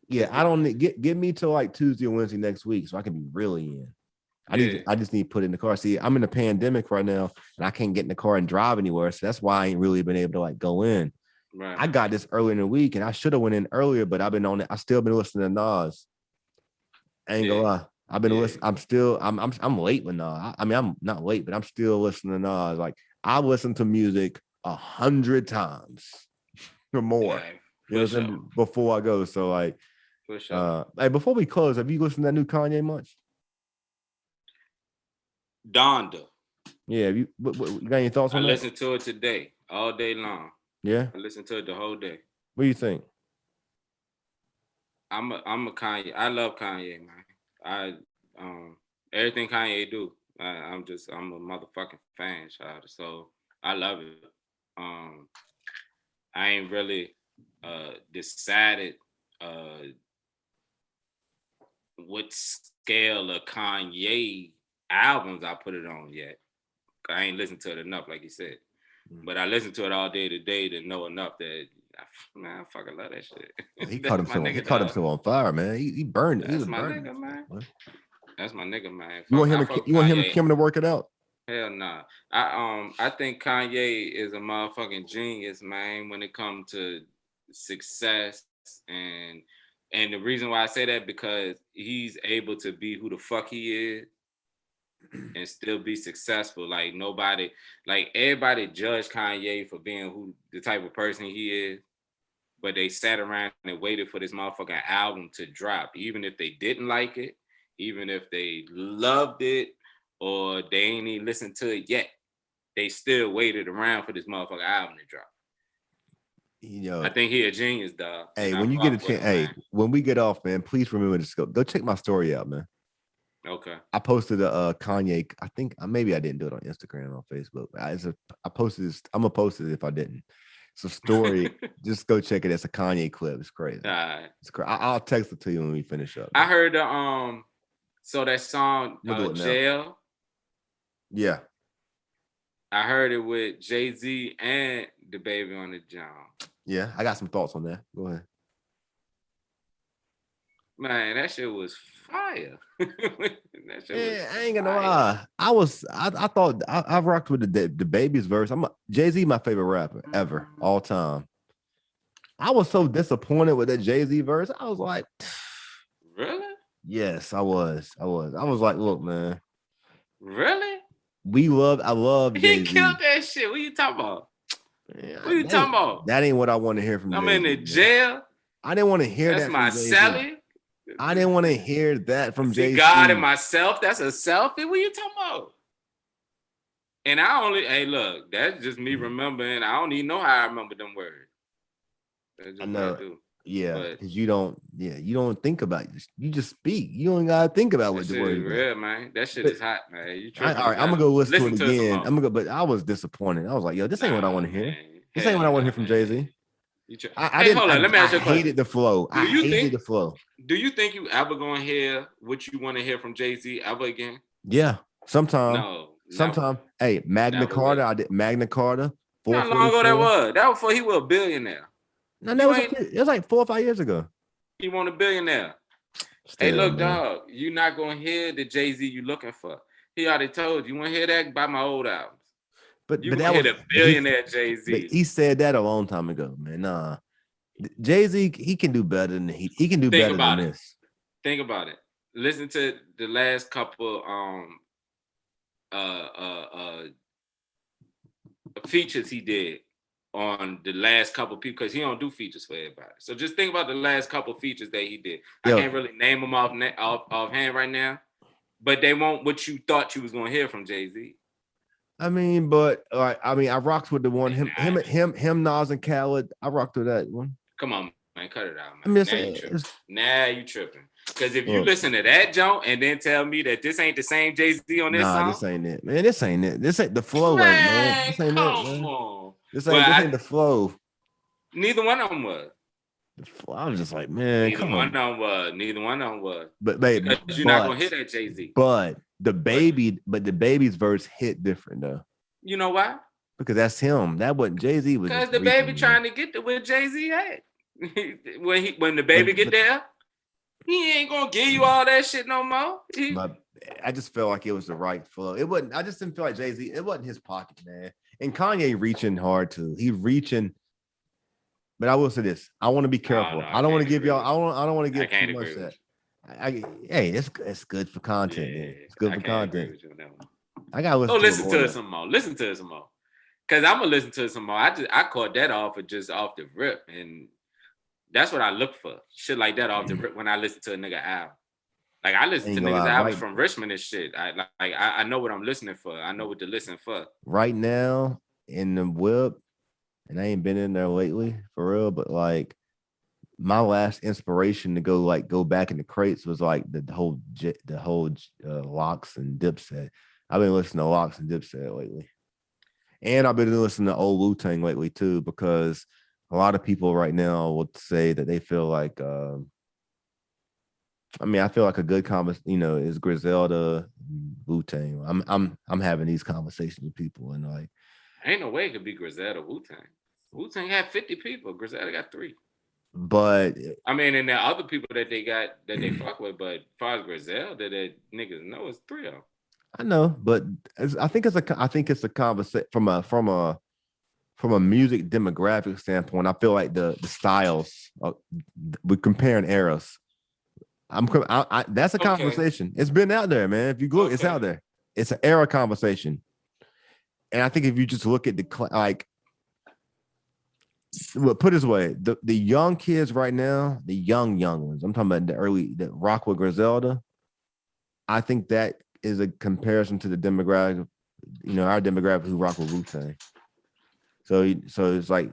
yeah, I don't get me till like Tuesday or Wednesday next week, so I can be really in. I just need to put it in the car. See, I'm in a pandemic right now, and I can't get in the car and drive anywhere, so that's why I ain't really been able to like go in. Right. I got this early in the week, and I should have went in earlier, but I've been on it. I still been listening to Nas. I ain't gonna lie. I've been listening. I'm late with Nas. I mean, I'm not late, but I'm still listening to Nas. Like I've listened to music 100 times or more. Yeah, you know what I'm saying? Before I go. So like, for sure. Hey, before we close, have you listened to that new Kanye much? Donda. Yeah, you got any thoughts on that? I listened to it today, all day long. Yeah, I listened to it the whole day. What do you think? I'm a Kanye. I love Kanye, man. I everything Kanye do. I'm a motherfucking fan, child. So I love it. I ain't really decided what scale of Kanye albums I put it on yet. I ain't listened to it enough, like you said. But I listened to it all day today to know enough that I fucking love that shit. He caught himself on fire, man. He burned it. That's my nigga, man. That's my nigga, man. You want him and Kim to work it out? Hell nah. I think Kanye is a motherfucking genius, man, when it comes to success and the reason why I say that because he's able to be who the fuck he is and still be successful. Like everybody judged Kanye for being the type of person he is, but they sat around and waited for this motherfucking album to drop, even if they didn't like it, even if they loved it, or they ain't even listened to it yet. They still waited around for this motherfucking album to drop. I think he a genius, dog. Hey, when you get a chance, when we get off, man, please remember to go check my story out, man. Okay. I posted a Kanye. I think maybe I didn't do it on Instagram or Facebook. I posted this. I'm gonna post it if I didn't. It's a story. Just go check it. It's a Kanye clip. It's crazy. All right. It's crazy. I'll text it to you when we finish up. Man. I heard so that song Jail. Yeah. I heard it with Jay-Z and the baby on the John. Yeah, I got some thoughts on that. Go ahead. Man, that shit was fire. I ain't gonna lie. I thought I rocked with the baby's verse. Jay-Z, my favorite rapper ever, all time. I was so disappointed with that Jay-Z verse. I was like, really? Yes, I was. I was like, look, man. Really? I love Jay-Z. He killed that shit. What you talking about? What you talking about? That ain't what I want to hear from I'm Jay-Z, in the jail. I didn't want to hear that. That's my celly. I didn't want to hear that from Jay-Z. God and myself. That's a selfie. What you talking about? And look, that's just me remembering. I don't even know how I remember them words. That's just I know. what I do. Yeah, because you don't think about it. You just speak. You don't gotta think about what the word is. Real, man. That shit is hot, man. All right, I'm gonna go listen to it again. I'm gonna go, but I was disappointed. I was like, yo, this ain't what I want to hear. This ain't what I want to hear from Jay-Z. Hold on. Let me ask you a question. I hated the flow. I hated the flow. Do you think you ever gonna hear what you want to hear from Jay-Z ever again? Yeah, sometime. No. Sometime. Hey, Magna Carta. I did Magna Carta. How long ago that was? That was before he was a billionaire. No, it was like 4 or 5 years ago. He won a billionaire. Hey, look, dog, you're not gonna hear the Jay-Z you looking for. He already told you. Want to hear that? Buy my old albums. But you want to hear the billionaire Jay-Z. He said that a long time ago, man. Nah, Jay-Z, he can do better than he can do better than this. Think about it. Listen to the last couple features he did on the last couple people, because he don't do features for everybody. So just think about the last couple features that he did. I can't really name them offhand right now, but they won't what you thought you was gonna hear from Jay-Z. I mean, but I rocked with the one him, Nas and Khaled. I rocked with that one. Come on, man, cut it out, man. I'm just saying, now you tripping. Because if you listen to that joint and then tell me that this ain't the same Jay-Z on this song, this ain't it, man. This ain't it. This ain't the flow, man. This ain't it, man. This ain't the flow. Neither one of them was. I was just like, man, neither one of them was. But baby, because you're not gonna hear that Jay-Z. But the baby's verse hit different though. You know why? Because that's him. That wasn't Jay-Z. Because the baby trying to get to where Jay-Z at. when the baby get there, he ain't gonna give you all that shit no more. I just felt like it was the right flow. It wasn't. I just didn't feel like Jay-Z. It wasn't his pocket, man. And Kanye reaching hard too. He reaching. But I will say this: I want to be careful. I don't want to give y'all. I don't want to give too much that. Hey, it's good for content. Yeah, Man. It's good I for can't agree content. with you on that one. I gotta Oh, listen listen to to it it more. some more. Listen to it some more. Cause I'm gonna listen to it some more. I caught that off of just off the rip, and that's what I look for. Shit like that off the rip when I listen to a nigga album. Like I listen to Ain't gonna niggas lie, albums from Richmond and shit. I know what I'm listening for. I know what to listen for. right now in the whip, and I ain't been in there lately for real, but like my last inspiration to go back in the crates was like the whole Locks and Dipset. I've been listening to Locks and Dipset lately, and I've been listening to old Wu-Tang lately too, because a lot of people right now would say that they feel like I mean, I feel like a good conversation, is Griselda, Wu-Tang. I'm having these conversations with people, and like, Ain't no way it could be Griselda Wu-Tang. Wu-Tang had 50 people. Griselda got 3. but I mean, and there are other people that they got that they fuck with, but as far as Griselda that niggas know it's 3 of them. I know, but I think it's a conversation from a music demographic standpoint. I feel like the styles we're comparing eras. That's a conversation. It's been out there, man. If you look, it's out there. It's an era conversation. And I think if you just look at well, put it this way, the young kids right now, the young ones, I'm talking about the rock with Griselda. I think that is a comparison to the demographic, our demographic who rock with Wu-Tang. So it's like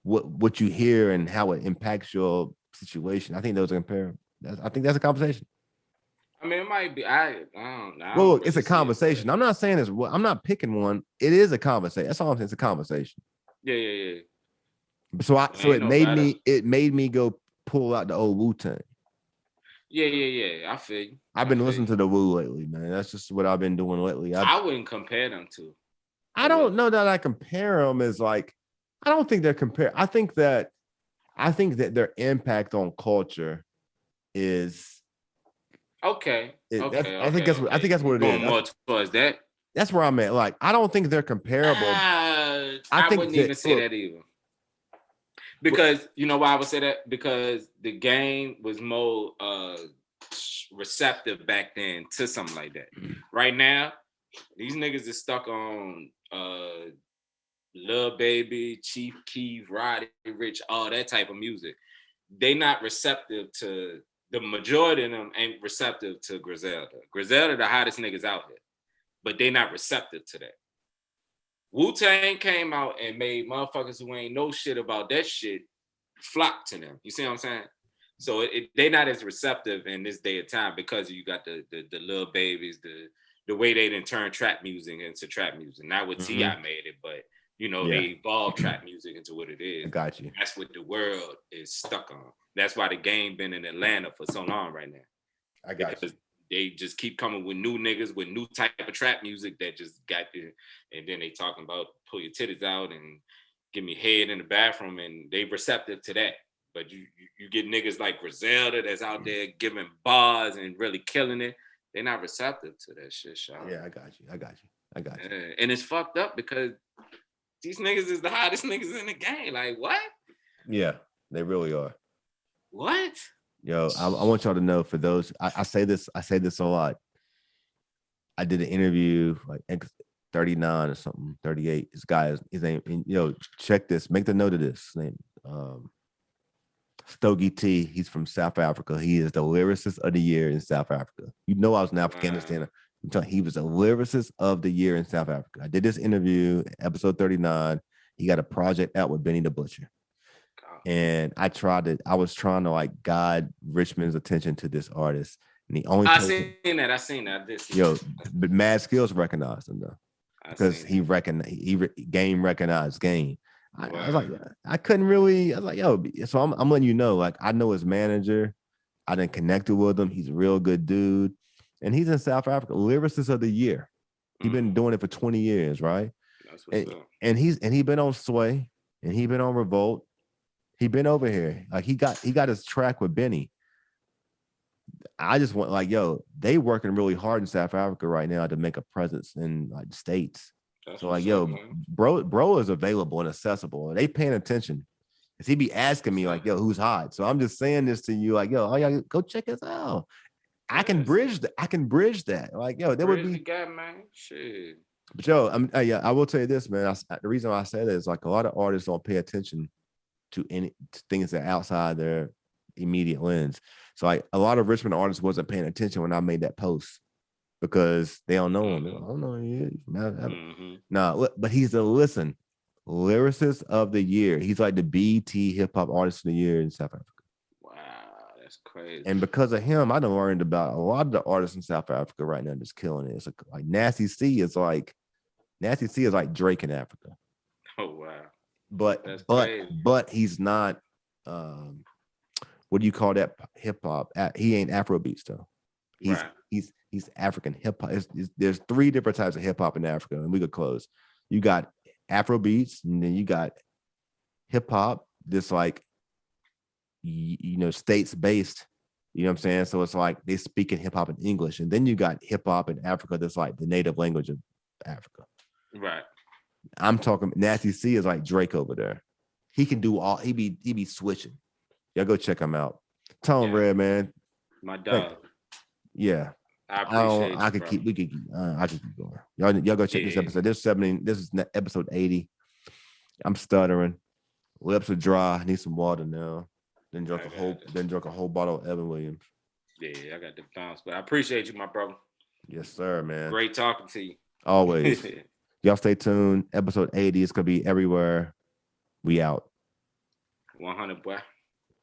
what you hear and how it impacts your situation. I think those are comparable. I think that's a conversation. I mean, it might be. I don't know. Well, look, it's a conversation. I'm not saying it's. I'm not picking one. It is a conversation. That's all I'm saying. It's a conversation. Yeah. So it made me go pull out the old Wu-Tang. Yeah. I feel you. I've been listening to the Wu lately, man. That's just what I've been doing lately. I wouldn't compare them to. I don't know that I compare them as like. I don't think they're compared. I think that their impact on culture is okay. I think that's what it is. Going more towards that. That's where I'm at. Like, I don't think they're comparable. I wouldn't even say that either. Because you know why I would say that? Because the game was more receptive back then to something like that. Right now, these niggas is stuck on Lil Baby, Chief Keef, Roddy Rich, all that type of music. They not receptive to the majority of them ain't receptive to Griselda. Griselda the hottest niggas out here, but they not receptive to that. Wu-Tang came out and made motherfuckers who ain't know shit about that shit flock to them. You see what I'm saying? So they not as receptive in this day of time because you got the Lil Babies, the way they didn't turn trap music into trap music. Not what T.I. made it, but they evolved trap music into what it is. I got you. That's what the world is stuck on. That's why the game been in Atlanta for so long right now. I got you. They just keep coming with new niggas with new type of trap music that just got there. And then they talking about pull your titties out and give me head in the bathroom, and they receptive to that. But you get niggas like Griselda that's out there giving bars and really killing it. They're not receptive to that shit, Sean. Yeah, I got you. And it's fucked up because these niggas is the hottest niggas in the game. Like, what? Yeah, they really are. What? Yo, I want y'all to know, for those, I say this a lot. I did an interview like X39 or something, 38. This guy is his name. Check this. Make the note of this. His name, Stogie T. He's from South Africa. He is the lyricist of the year in South Africa. I was in Afghanistan. I'm telling you, he was a lyricist of the year in South Africa. I did this interview, episode 39. He got a project out with Benny the Butcher. And I was trying to like guide Richmond's attention to this artist. And the only I seen that. But Mad Skills recognized him though. Because he game recognized game. I was like, I couldn't really, I was like, so I'm letting you know, like, I know his manager. I done connected with him. He's a real good dude. And he's in South Africa, lyricist of the year. He's been doing it for 20 years, right? And he been on Sway, and he been on Revolt. He been over here. Like he got his track with Benny. I just want they working really hard in South Africa right now to make a presence in like the States. Bro is available and accessible. They paying attention. Cause he be asking me like, who's hot? So I'm just saying this to you, like, go check us out. I can bridge that. I can bridge that. Like, yo, there would be. The gap, man. Shit. But yo, yeah, I will tell you this, man. The reason why I say that is like a lot of artists don't pay attention to things that are outside their immediate lens. So like a lot of Richmond artists wasn't paying attention when I made that post because they don't know him. I don't know him. No, but he's lyricist of the year. He's like the BT hip hop artist of the year in South Africa. Wow, that's crazy. And because of him, I done learned about a lot of the artists in South Africa right now just killing it. It's like Nasty C is like Drake in Africa. Oh wow. But he's not what do you call that hip hop? He ain't Afrobeats though. He's African hip hop. There's 3 different types of hip hop in Africa, and we could close. You got Afrobeats, and then you got hip hop that's like states based. You know what I'm saying? So it's like they speak in hip hop in English, and then you got hip hop in Africa that's like the native language of Africa. Right. I'm talking Nasty C is like Drake over there. He can do all. He be switching. Y'all go check him out. Tone Red, man. My dog. Yeah. I appreciate I could keep going. Y'all go check this episode. This is episode 80. I'm stuttering. Lips are dry. I need some water now. Then drunk a whole bottle of Evan Williams. Yeah, I got the bounce. But I appreciate you, my brother. Yes, sir, man. Great talking to you. Always. Y'all stay tuned. Episode 80 is gonna be everywhere. We out. 100, boy.